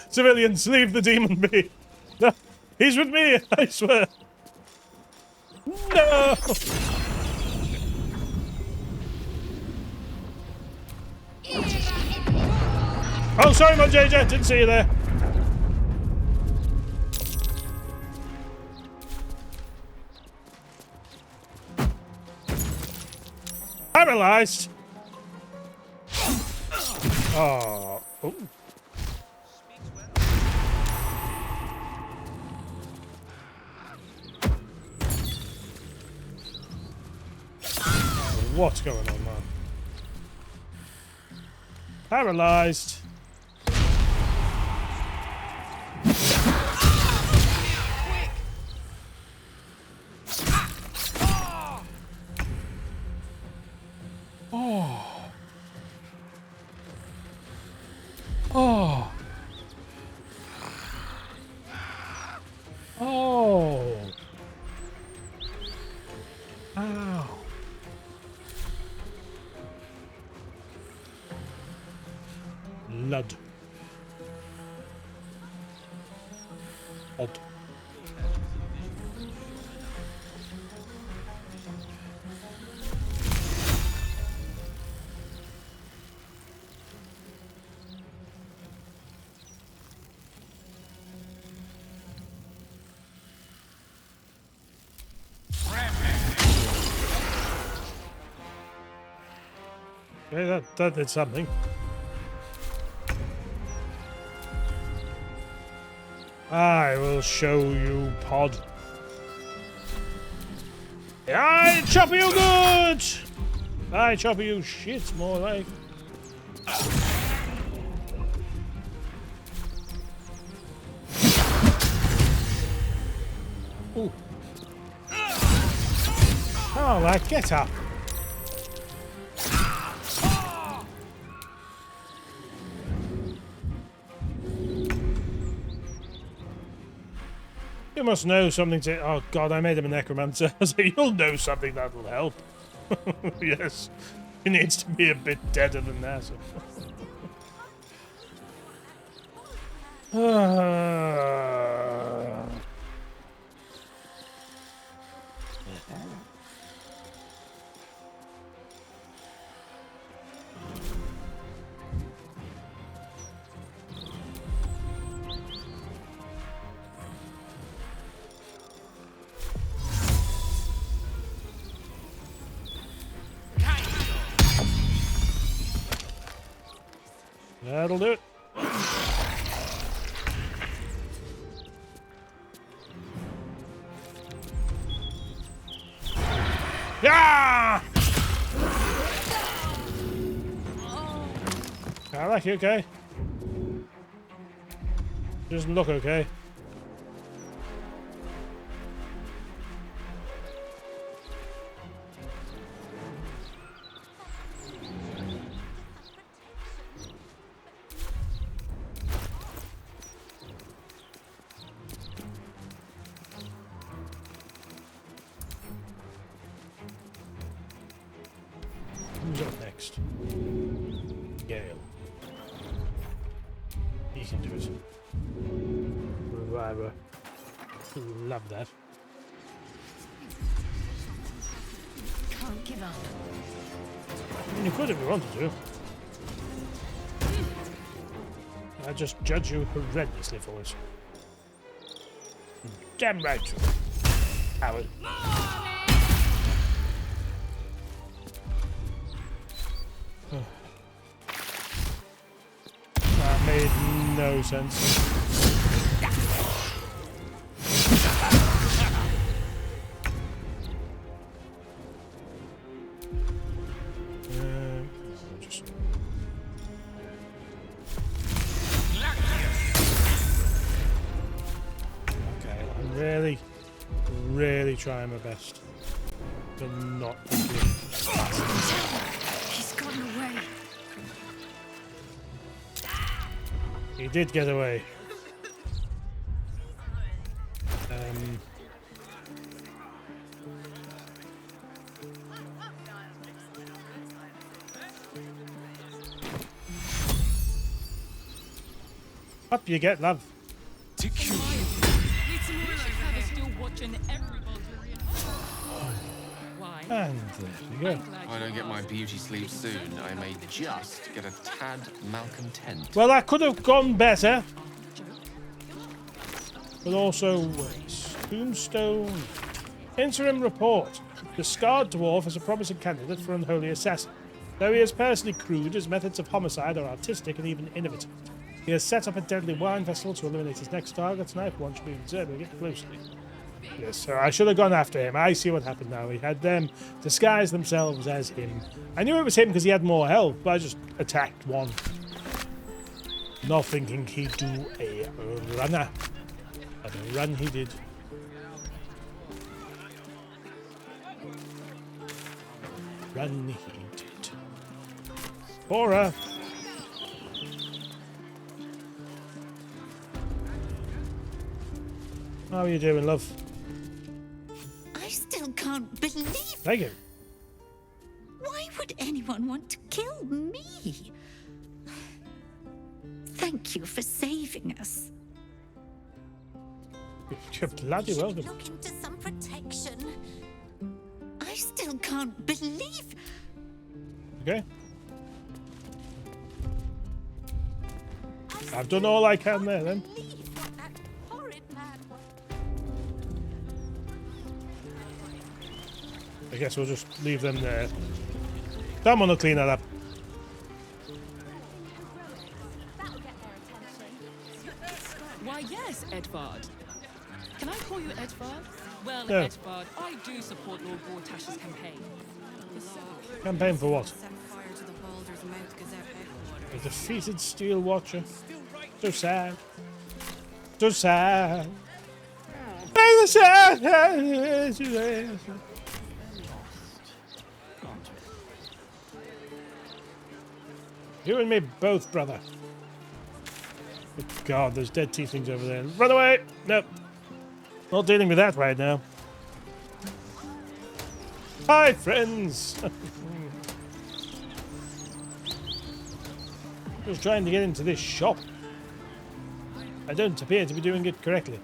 Civilians, leave the demon be! No! He's with me, I swear! No! Oh, sorry, Mon JJ, didn't see you there. Paralyzed. Oh. Oh. what's going on now. Paralyzed. Oh. Oh. Oh. Ow. Blood. Odd. Okay, that did something. I will show you, Pod. I chop you good! I chop you shit, more like. Ooh. Oh, like, get up. You must know something to... Oh, God, I made him a necromancer. So you'll know something that'll help. Yes. He needs to be a bit deader than that. That'll do it. Yeah! I like you, okay? Doesn't look okay. Who's up next? Gale. He can do it. Reviver. Love that. Can't give up. I mean, you could if you wanted to. I just judge you horrendously for it. Damn right. Howard. That made no sense. Just... Okay, I'm really trying my best to not be good. He's gotten away. He did get away. Up you get, love. And there you go. If I don't get my beauty sleep soon, I may just get a tad malcontent. Well, that could have gone better. But also, Tombstone. Interim report. The scarred dwarf is a promising candidate for unholy assassin. Though he is personally crude, his methods of homicide are artistic and even innovative. He has set up a deadly wine vessel to eliminate his next target. Now, if one should be observing it closely. Yes, so I should have gone after him. I see what happened now. He had them disguise themselves as him. I knew it was him because he had more health, but I just attacked one. Not thinking he'd do a runner. But a run he did. Run he did. Bora! How are you doing, love? I still can't believe. Thank you. Why would anyone want to kill me? Thank you for saving us. You're bloody welcome. Look into some protection. I still can't believe. Okay. I've done all I can there then. I guess we'll just leave them there. Someone will clean that up. Why, yes, Edvard. Can I call you Edvard? Well, No. Edvard, I do support Lord Gortash's campaign. Campaign for what? A defeated Steel Watcher. So sad. So sad. So sad. You and me both, brother. Oh God, there's dead tieflings over there. Run away! Nope. Not dealing with that right now. Hi, friends! Just trying to get into this shop. I don't appear to be doing it correctly.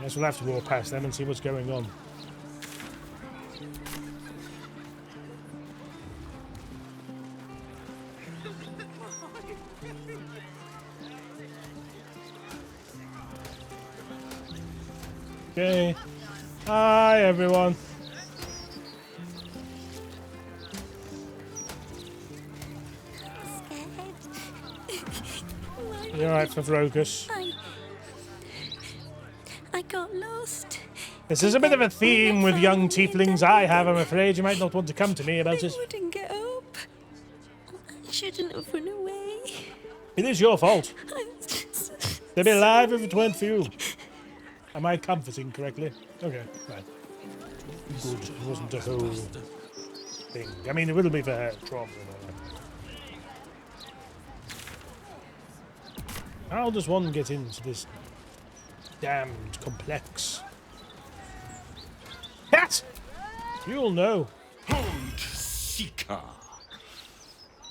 Guess we'll have to walk past them and see what's going on. Okay. Hi, everyone. You alright, Favrogus? I got lost. This is a bit of a theme with young tieflings I have, I'm afraid. You might not want to come to me about it. I wouldn't get up. I shouldn't have run away. It is your fault. They'd be alive if it weren't for you. Am I comforting correctly? Okay, right. Good. It wasn't a whole thing. I mean, it will be for her trauma and all that. How does one get into this damned complex? Cat! You'll know. Hold, Seeker.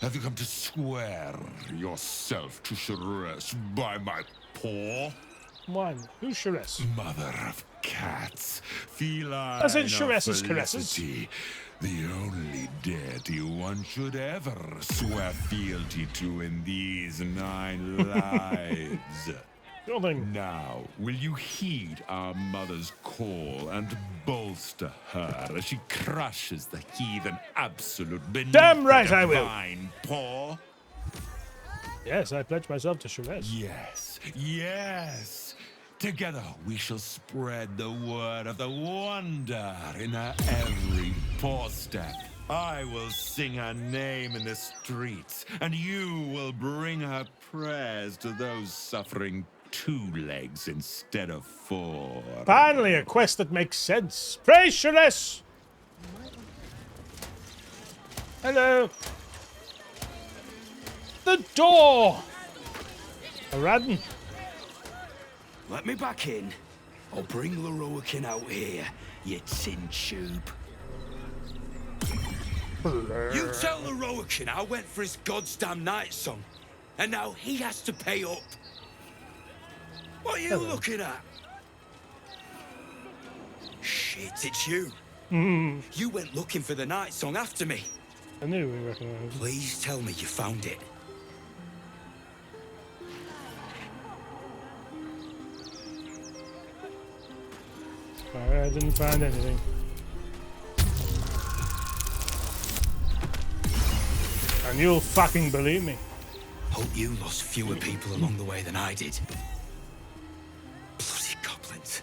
Have you come to swear yourself to Sharess by my paw? One. Who's Sharess? Mother of cats. Feline As in of Sharess's caresses. felicity. The only deity one should ever swear fealty to in these 9 lives. Now, will you heed our mother's call and bolster her as she crushes the heathen absolute beneath Damn right the I will. divine paw? Yes, I pledge myself to Sharess. Yes, yes. Together we shall spread the word of the wonder in her every paw step. I will sing her name in the streets, and you will bring her prayers to those suffering 2 legs instead of 4. Finally, a quest that makes sense. Praise Sharess! Hello. The door! Aladdin. Let me back in. I'll bring Leroican out here, you tin tube. You tell Leroican I went for his goddamn night song, and now he has to pay up. What are you looking at? Shit, it's you. You went looking for the night song after me. I knew we recognized. Please tell me you found it. I didn't find anything. And you'll fucking believe me. Hope you lost fewer people along the way than I did. Bloody goblins.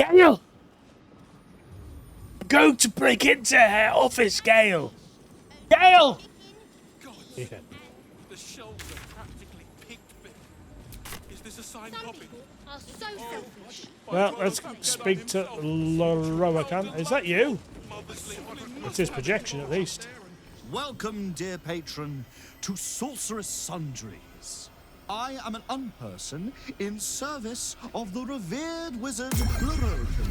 Gale! I'm going to break into her office, Gale! Gale! Yeah. The shelves are practically picked bit. Is this a signed copy? Are so selfish. Well, let's speak to Loroakan. Is that you? It's his projection, at least. Welcome, dear patron, to Sorceress Sundries. I am an unperson in service of the revered wizard Loroakan,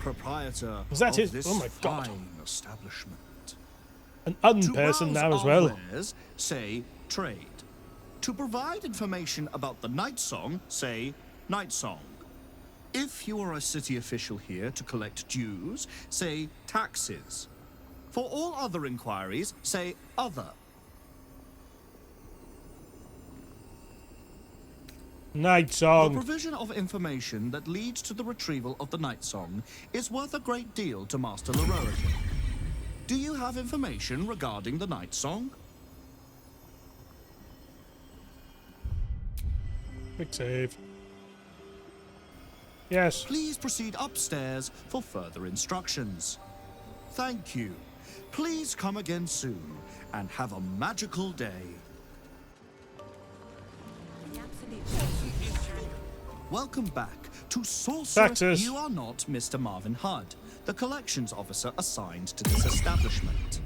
proprietor Is that of his? this Oh my God. fine establishment. An unperson now as well. To browse our wares, say trade. To provide information about the night song, say night song. If you are a city official here to collect dues, say taxes. For all other inquiries, say other. Night The song. provision of information that leads to the retrieval of the night song is worth a great deal to Master Loroakan. Do you have information regarding the night song? Quick save. Yes. Please proceed upstairs for further instructions. Thank you. Please come again soon and have a magical day. Welcome back to Sorcerer. Factors. You are not Mr. Marvin Hudd, the collections officer assigned to this establishment.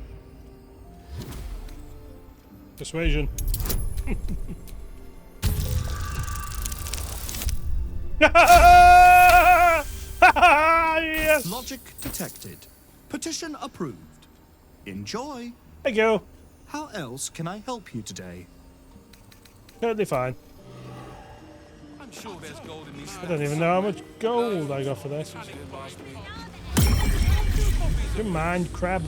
Persuasion. Yes. Logic detected. Petition approved. Enjoy. There you go. How else can I help you today? Totally fine. I'm sure there's gold in these. I don't even know how much gold I got for this. Good mind, crab.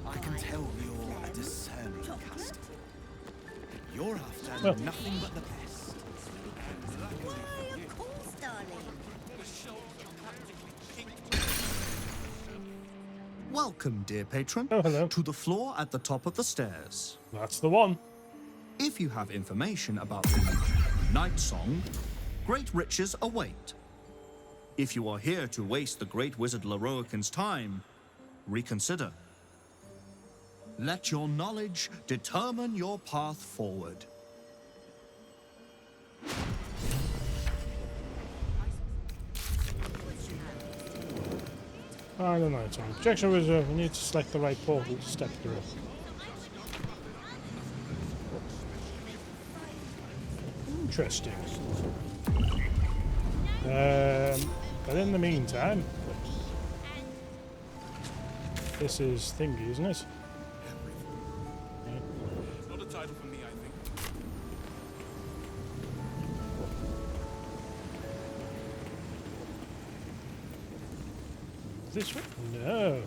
I can tell you're a discerning customer. You're after Well. nothing but the best. Welcome, dear patron, to the floor at the top of the stairs. That's the one. If you have information about the night song, great riches await. If you are here to waste the great wizard Loroakan's time, reconsider. Let your knowledge determine your path forward. I don't know. It's an objection reserved. We need to select the right portal to step through. Interesting. But in the meantime, this is thingy, isn't it? Not a title for me, I think. This one? No.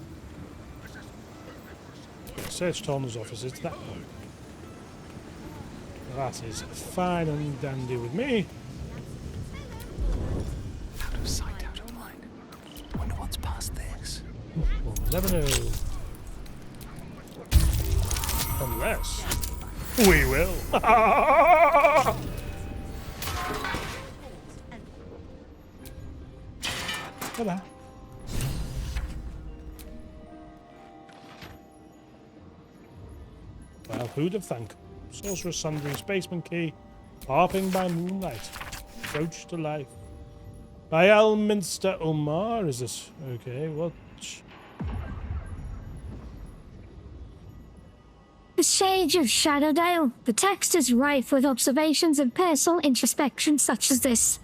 Search Torner's office. It's that one. That is fine and dandy with me. Out of sight, out of mind. Wonder what's past this. We'll never know. Unless we will. Ta-da. Well, who'd have thunk? Sorcerer Sundry's basement key, harping by moonlight, approach to life. By Elminster Omar, is this? Okay, what? The Sage of Shadowdale. The text is rife with observations of personal introspection such as this.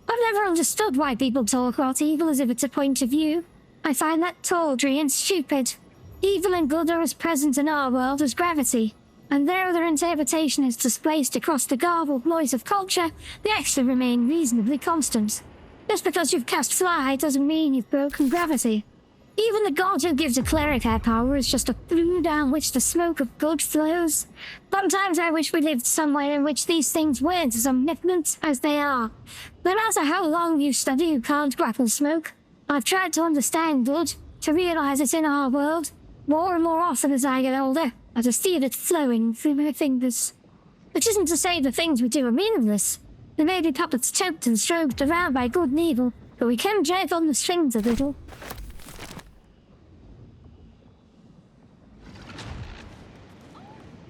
I've never understood why people talk about evil as if it's a point of view. I find that tawdry and stupid. Evil and good are as present in our world as gravity, and though their interpretation is displaced across the garbled noise of culture, they actually remain reasonably constant. Just because you've cast fly doesn't mean you've broken gravity. Even the god who gives a cleric her power is just a flue down which the smoke of good flows. Sometimes I wish we lived somewhere in which these things weren't as omnipotent as they are. No matter how long you study, you can't grapple smoke. I've tried to understand good, to realize it's in our world. More and more often as I get older, I just feel it flowing through my fingers. Which isn't to say the things we do are meaningless. There may be puppets choked and stroked around by good and evil, but we can drag on the strings a little.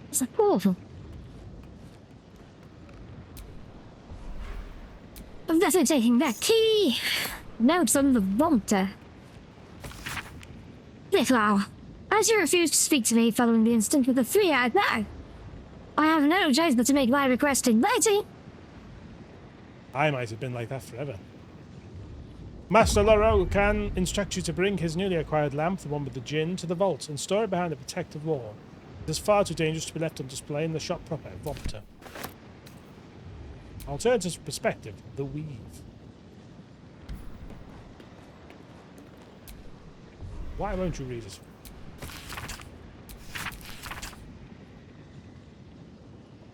It's a portal. I'm definitely taking that key. Notes on the vaulter. Little, as you refused to speak to me following the incident with the three-eyed man, I have no choice but to make my request in writing. I might have been like that forever. Master Laro can instruct you to bring his newly acquired lamp, the one with the djinn, to the vault and store it behind a protective wall. It is far too dangerous to be left on display in the shop proper, Vaulter. Alternative perspective, the weave. Why won't you read it?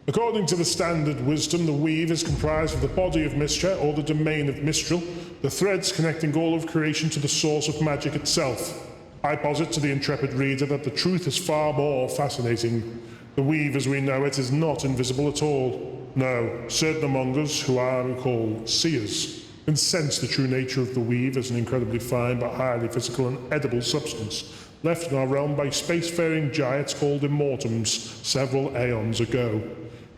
According to the standard wisdom, the weave is comprised of the body of Mistra, or the domain of Mistral, the threads connecting all of creation to the source of magic itself. I posit to the intrepid reader that the truth is far more fascinating. The weave as we know it is not invisible at all. No, certain among us, who I recall seers, can sense the true nature of the weave as an incredibly fine but highly physical and edible substance, left in our realm by spacefaring giants called Immortums several aeons ago.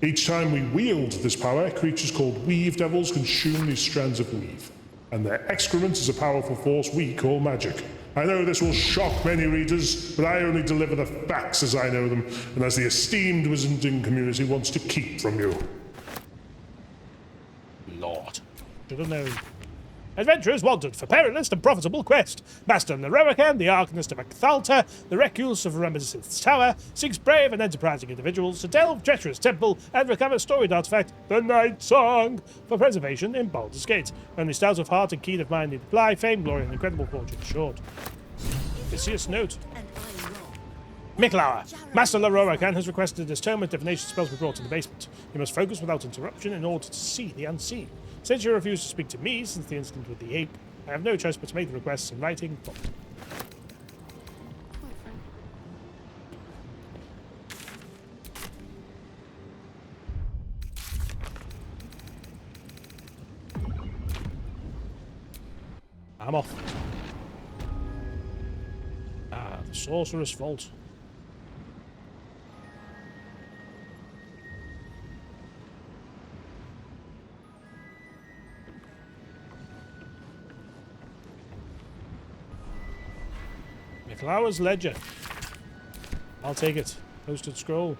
Each time we wield this power, creatures called weave devils consume these strands of weave, and their excrement is a powerful force we call magic. I know this will shock many readers, but I only deliver the facts as I know them, and as the esteemed wizarding community wants to keep from you. Lord. Should have known. Adventurers wanted for perilous and profitable quest. Master Neroican, the Arcanist of Acthalta, the recluse of Remesith's Tower, seeks brave and enterprising individuals to delve treacherous temple and recover storied artifact, the Night Song, for preservation in Baldur's Gate. Only stout of heart and keen of mind need apply, fame, glory, and incredible fortune assured. Vicious note. Miklauer. Master Leroican has requested his tome of divination spells be brought to the basement. You must focus without interruption in order to see the unseen. Since you refused to speak to me since the incident with the ape, I have no choice but to make the requests in writing. I'm off. Ah, the Sorcerer's Vault. Flowers ledger. I'll take it. Posted scroll.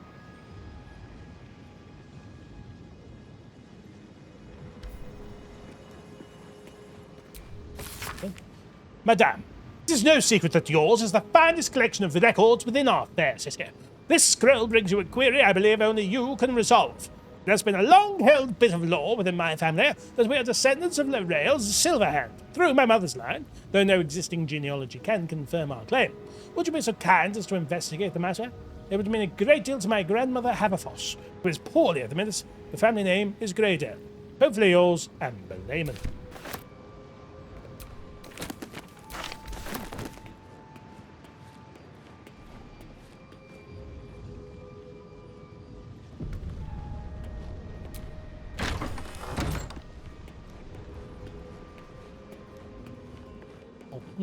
Madame, it is no secret that yours is the finest collection of records within our fair city. This scroll brings you a query I believe only you can resolve. There's been a long-held bit of lore within my family that we are descendants of Lorrael's Silverhand, through my mother's line, though no existing genealogy can confirm our claim. Would you be so kind as to investigate the matter? It would mean a great deal to my grandmother Haverfoss, who is poorly at the minute. The family name is Greydale. Hopefully yours, Amber Layman.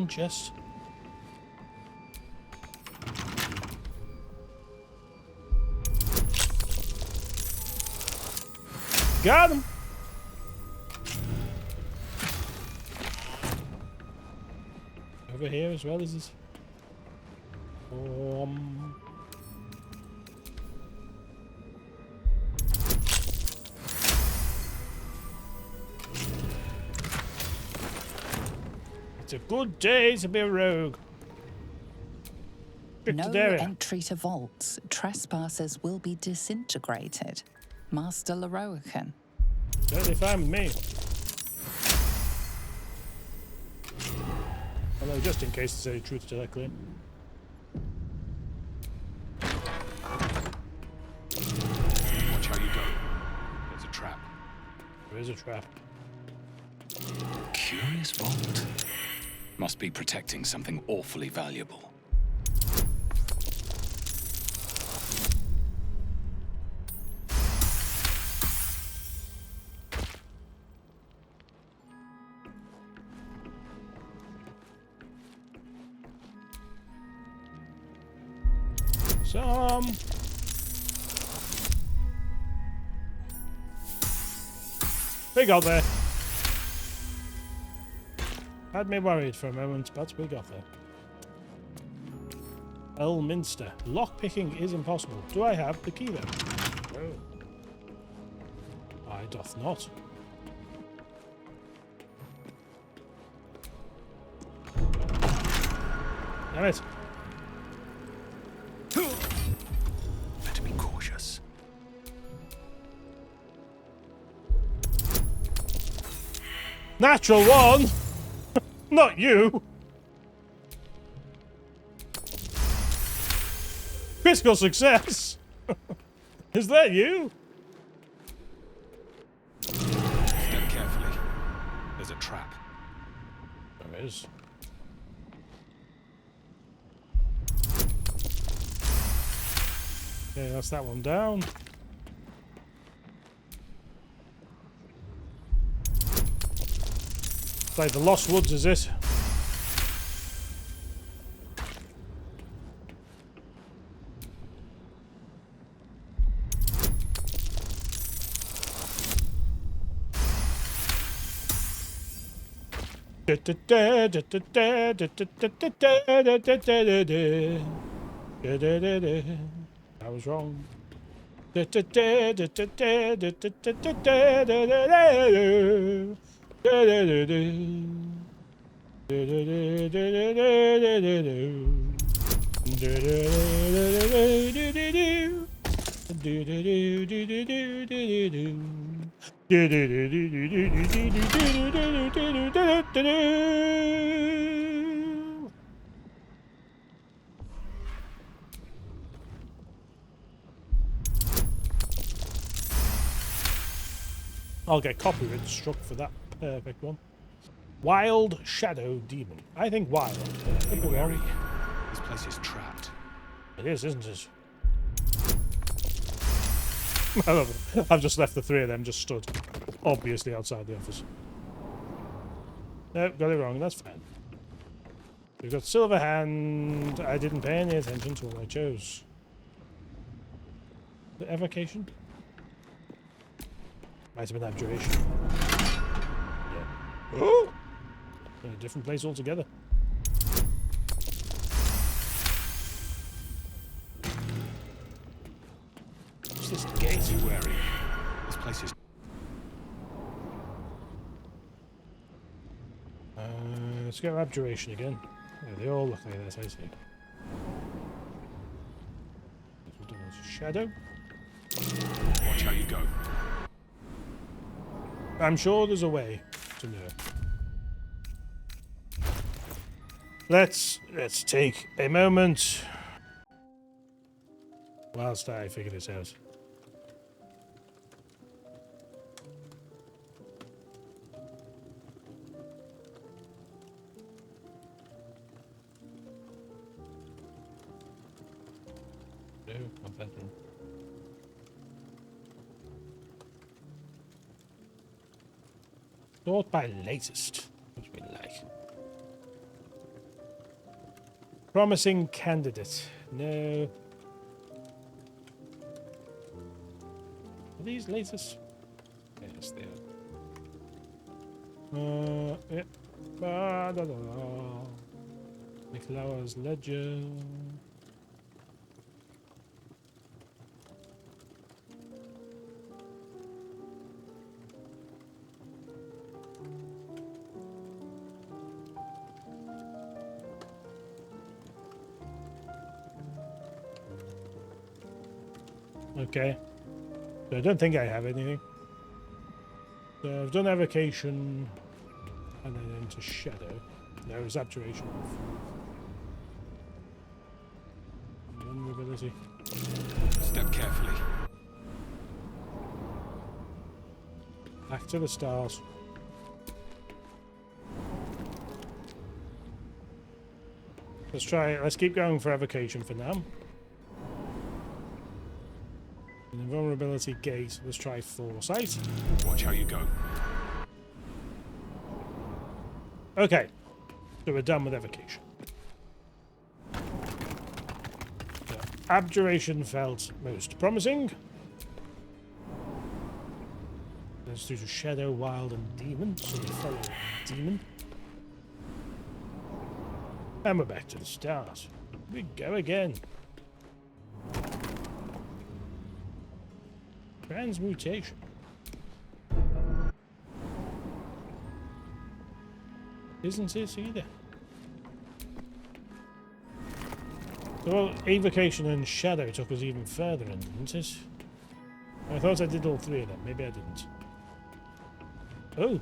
Chest. Got him. Over here as well, is this? It's a good day to be a rogue. No entry to vaults. Trespassers will be disintegrated. Master Leroican. Totally fine with me. Although, just in case there's any truth to that claim. Watch how you go. There's a trap. There is a trap. Curious vault. Must be protecting something awfully valuable. Some. We got there. Had me worried for a moment, but we got there. Elminster. Lockpicking is impossible. Do I have the key though? No. I doth not. Damn it. Better be cautious. Natural one! Not you! Critical success! Is that you? Step carefully. There's a trap. There is. Okay, that's that one down. It's like the Lost Woods, is it? I was wrong. I'll get copyright struck for that perfect one. Wild Shadow Demon. I think wild. Be wary. This place is trapped. It is, isn't it? I love it. I've just left the three of them just stood, obviously outside the office. Nope, got it wrong. That's fine. We've got Silver Hand. I didn't pay any attention to what I chose. The evocation? Might have been abjuration. Yeah. Oh! In a different place altogether. What's this gate? Be wary. This place is. Let's go abjuration again. Yeah, they all look like this, I see. Shadow. Watch how you go. I'm sure there's a way to know. Let's take a moment whilst I figure this out. No, not that one. Sort by latest, which we like. Promising candidate. No. Are these latest? Yes, they are. Yeah. McLauer's Ledger. Okay. So I don't think I have anything. So I've done evocation and then into shadow. No, it's abjuration. Vulnerability. Step carefully. Back to the stars. Let's keep going for evocation for now. And the vulnerability gate, let's try foresight. Watch how you go. Okay. So we're done with evocation. So Abjuration felt most promising. Let's do Shadow, Wild, and Demon. So we follow Demon. And we're back to the start. We go again. Transmutation. Isn't it either? Well, Evocation and Shadow took us even further in, didn't it? I thought I did all three of them. Maybe I didn't. Oh.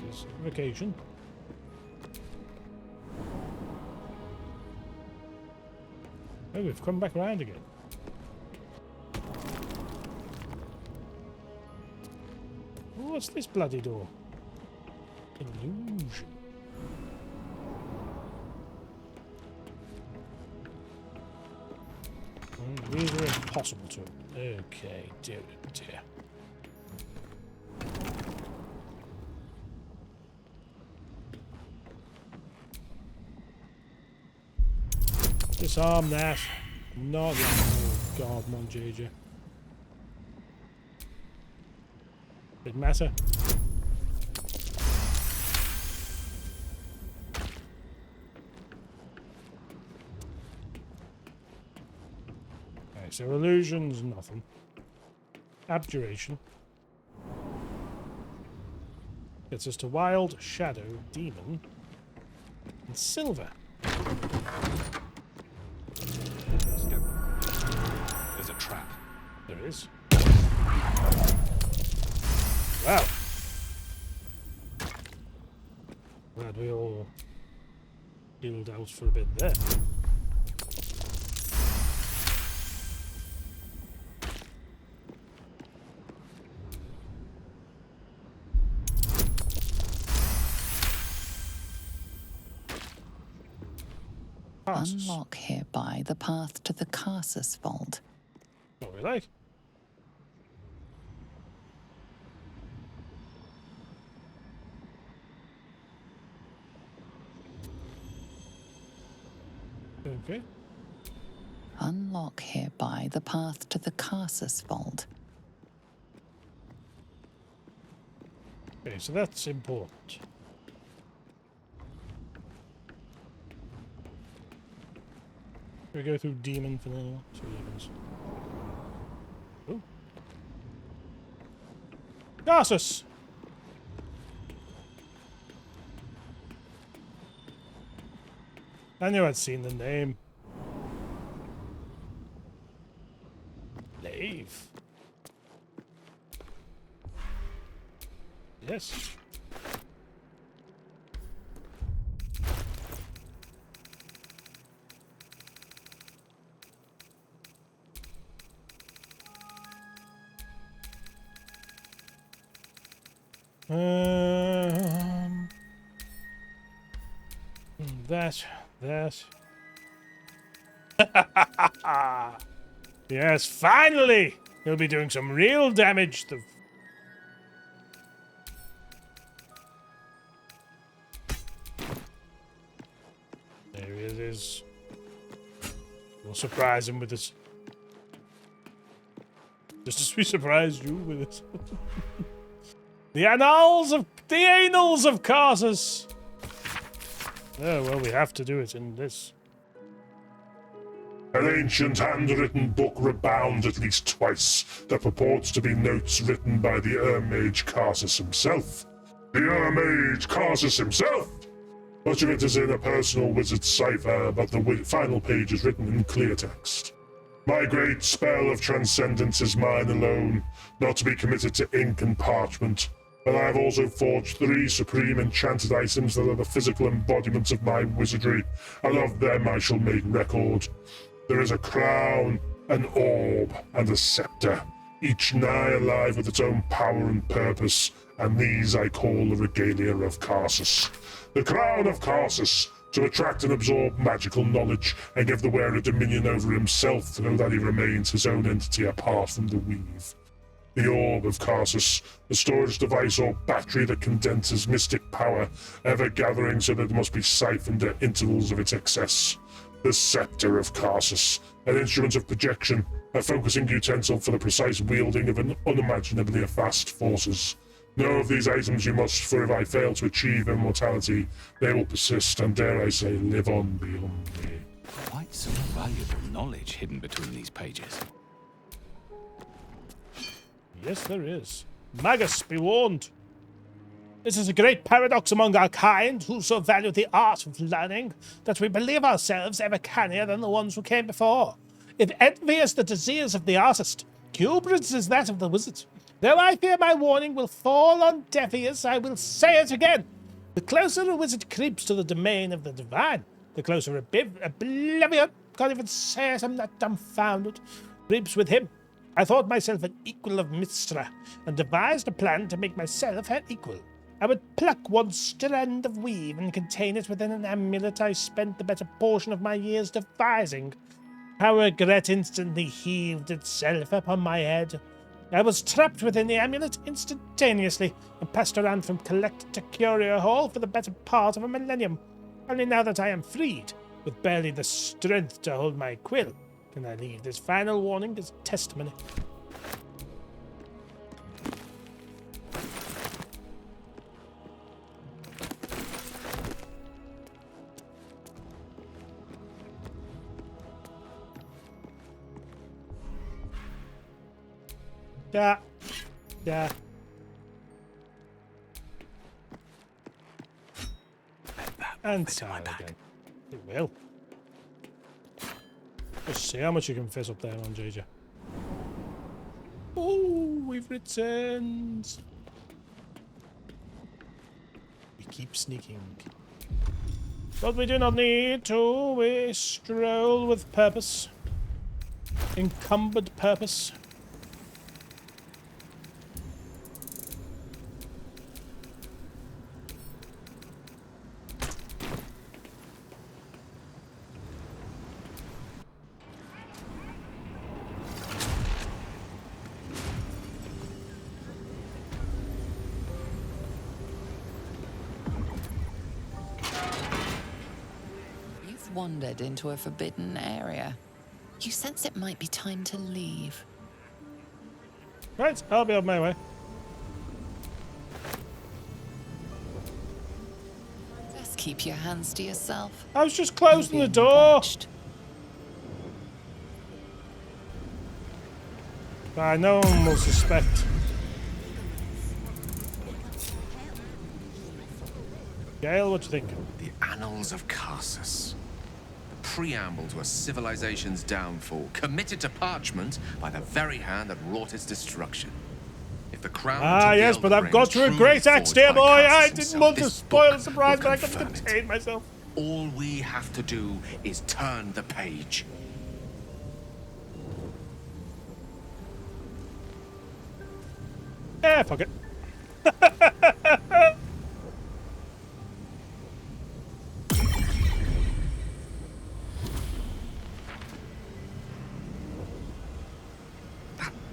There's Evocation. Oh, we've come back around again. What's this bloody door? Illusion. These are impossible to... Okay, dear, dear. Disarm that. Not that. Oh god, mon JJ. Didn't matter. Okay, so illusions, nothing. Abjuration. Gets us to Wild, Shadow, Demon, and Silver. There's a trap. There is. Wow. Glad we all healed out for a bit there. Unlock hereby the path to the Carsus Vault. What we like? Okay. Unlock hereby the path to the Carsus Vault. Okay, so that's important. We go through Demon for now. See what happens. Oh. Carsus! I knew I'd seen the name. Lave. Yes. That. Yes, finally! He'll be doing some real damage. There it is. We'll surprise him with this. Just as we surprised you with it. The annals of Carsus. Oh, well, we have to do it in this. An ancient handwritten book rebound at least twice that purports to be notes written by the Mage Carsus himself. The Mage Carsus himself! Much of it is in a personal wizard's cipher, but the final page is written in clear text. My great spell of transcendence is mine alone, not to be committed to ink and parchment. But I have also forged 3 supreme enchanted items that are the physical embodiments of my wizardry, and of them I shall make record. There is a crown, an orb, and a scepter, each nigh alive with its own power and purpose, and these I call the regalia of Carsus. The crown of Carsus, to attract and absorb magical knowledge, and give the wearer dominion over himself, so that he remains his own entity apart from the weave. The Orb of Karsus, a storage device or battery that condenses mystic power, ever gathering so that it must be siphoned at intervals of its excess. The Scepter of Karsus, an instrument of projection, a focusing utensil for the precise wielding of an unimaginably vast forces. Know of these items you must, for if I fail to achieve immortality, they will persist and, dare I say, live on beyond me. Quite some valuable knowledge hidden between these pages. Yes, there is. Magus, be warned. This is a great paradox among our kind, who so value the art of learning, that we believe ourselves ever cannier than the ones who came before. If envy is the disease of the artist, hubris is that of the wizard. Though I fear my warning will fall on deaf ears, I will say it again. The closer a wizard creeps to the domain of the divine, the closer oblivion, can't even say it, I'm not dumbfounded, creeps with him. I thought myself an equal of Mistra, and devised a plan to make myself her equal. I would pluck one strand of weave and contain it within an amulet I spent the better portion of my years devising. How regret instantly heaved itself upon my head. I was trapped within the amulet instantaneously, and passed around from collect to curio hall for the better part of a millennium. Only now that I am freed, with barely the strength to hold my quill, can I leave this final warning as testimony. Yeah. And sour again. It will. Let's see how much you can fizz up there on JJ. Oh, we've returned. We keep sneaking. But we do not need to. We stroll with purpose. Encumbered purpose. Wandered into a forbidden area. You sense it might be time to leave. Right, I'll be on my way. Just keep your hands to yourself. I was just closing the door. No one will suspect. Gale, what do you think? The Annals of Karsus. Preamble to a civilization's downfall, committed to parchment by the very hand that wrought its destruction. If the crown yes, but I've got you a great axe, dear boy. I didn't want to spoil the surprise, but I couldn't contain myself. All we have to do is turn the page. Yeah, fuck it.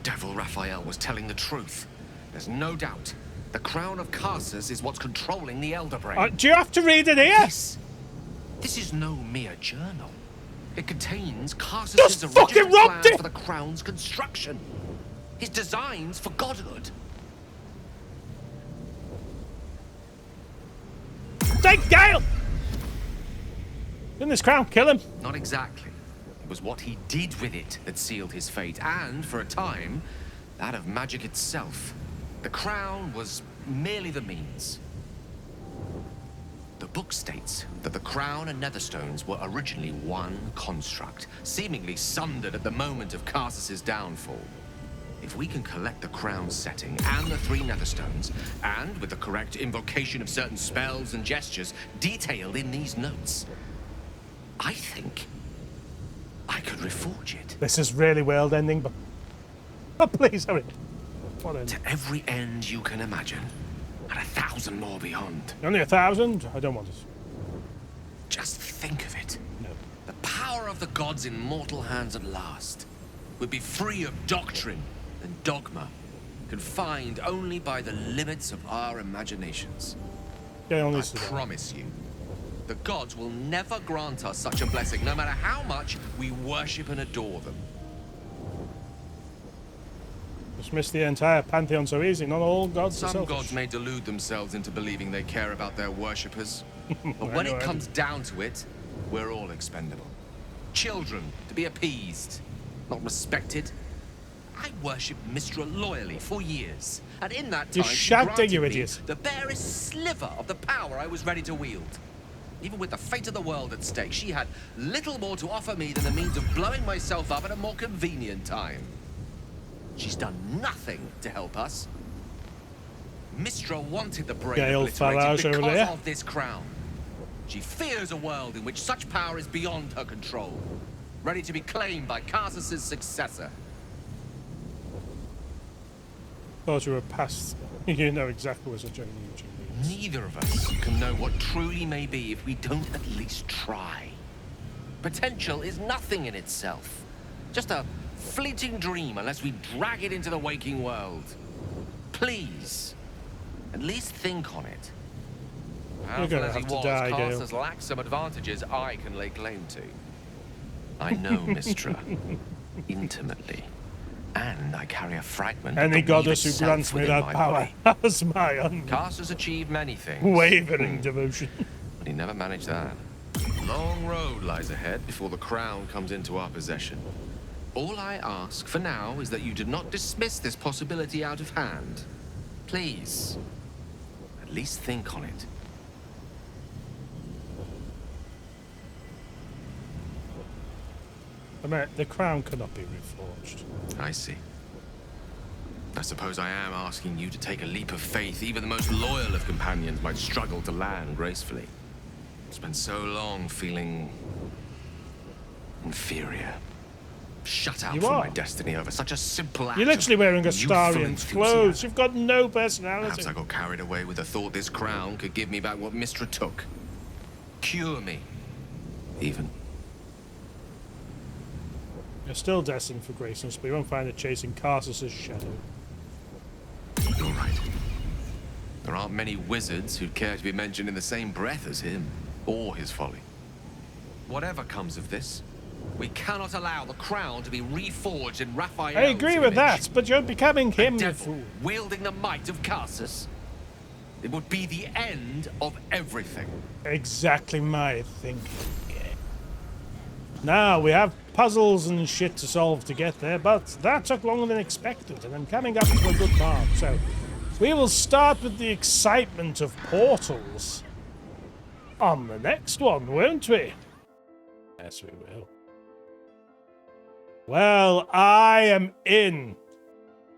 Devil Raphael was telling the truth. There's no doubt. The crown of Karsus is what's controlling the Elder Brain. Do you have to read it here? This is no mere journal. It contains Karsus's original plan for the crown's construction. His designs for godhood. Take Gale! Didn't this crown kill him? Not exactly. It was what he did with it that sealed his fate, and, for a time, that of magic itself. The crown was merely the means. The book states that the crown and netherstones were originally one construct, seemingly sundered at the moment of Karsus's downfall. If we can collect the crown setting and the 3 netherstones, and with the correct invocation of certain spells and gestures detailed in these notes, I think I could reforge it. This is really world ending, but... Oh, please, hurry. What end? To every end you can imagine, and 1,000 more beyond. Only 1,000? I don't want it. Just think of it. No. The power of the gods in mortal hands at last would be free of doctrine and dogma. confined only by the limits of our imaginations. I promise you, the gods will never grant us such a blessing, no matter how much we worship and adore them. Dismiss the entire pantheon so easy. Not all gods are Some selfish. gods may delude themselves into believing they care about their worshippers. But when I know it I comes down to it, we're all expendable. Children to be appeased, not respected. I worshipped Mistra loyally for years, and in that time, You she shut granted you me idiot. the barest sliver of the power I was ready to wield. Even with the fate of the world at stake, she had little more to offer me than the means of blowing myself up at a more convenient time. She's done nothing to help us. Mistra wanted the brain Gale obliterated Farage over because there. of this crown. She fears a world in which such power is beyond her control, ready to be claimed by Karsus's successor. Thought you were past. You know exactly what such a YouTube is. Neither of us can know what truly may be if we don't at least try. Potential is nothing in itself. Just a fleeting dream unless we drag it into the waking world. Please, at least think on it. Powerful as he was, Karsus lacks some advantages I can lay claim to. I know Mistra intimately, and I carry a fragment Any of the weave goddess who itself grants me within that my power body. has my Karsus achieved many things. unwavering devotion. But he never managed that. Long road lies ahead before the crown comes into our possession. All I ask for now is that you do not dismiss this possibility out of hand. Please, at least think on it. I mean, the crown cannot be reforged. I see. I suppose I am asking you to take a leap of faith even the most loyal of companions might struggle to land gracefully. Spent so long feeling inferior. Shut out You from are. my destiny over such a simple act. You're literally of wearing youthful Astarian's enthusiasm. clothes. You've got no personality. Perhaps I got carried away with the thought this crown could give me back what Mistra took. Cure me, even. You're still destined for greatness, but you won't find it chasing Karsus's shadow. You're right. There aren't many wizards who'd care to be mentioned in the same breath as him, or his folly. Whatever comes of this, we cannot allow the crown to be reforged in Raphael's I agree with image. that, but you're becoming him, you Devil fool. wielding the might of Karsus. It would be the end of everything. Exactly my thinking. Now, we have puzzles and shit to solve to get there, but that took longer than expected, and I'm coming up to a good mark, so we will start with the excitement of portals on the next one, won't we? Yes, we will. Well, I am in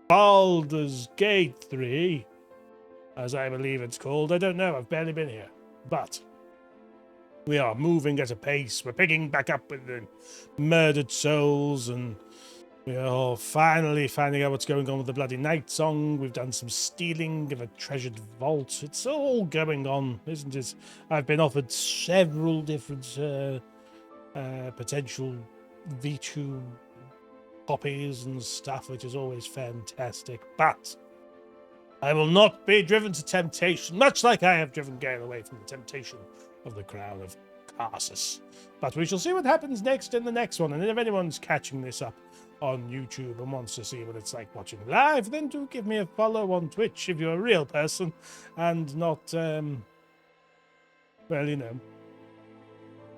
Baldur's Gate 3, as I believe it's called. I don't know, I've barely been here, but we are moving at a pace. We're picking back up with the murdered souls, and we are finally finding out what's going on with the bloody night song. We've done some stealing of a treasured vault. It's all going on, isn't it? I've been offered several different potential V2 copies and stuff, which is always fantastic. But I will not be driven to temptation, much like I have driven Gale away from the temptation of the crown of Karsus. But we shall see what happens next in the next one. And if anyone's catching this up on YouTube and wants to see what it's like watching live, then do give me a follow on Twitch if you're a real person and not, well, you know,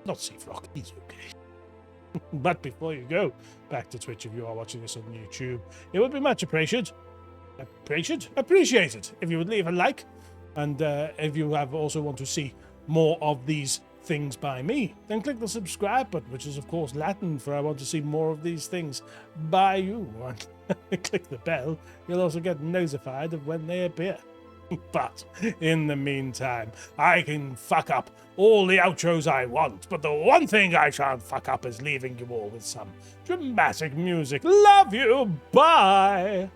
not Seafrock. He's okay. But before you go back to Twitch, if you are watching this on YouTube, it would be much appreciated if you would leave a like, and if you have also want to see more of these things by me, then click the subscribe button, which is of course Latin for I want to see more of these things by you. And click the bell, you'll also get notified of when they appear. But in the meantime, I can fuck up all the outros I want, but the one thing I shan't fuck up is leaving you all with some dramatic music. Love you, bye!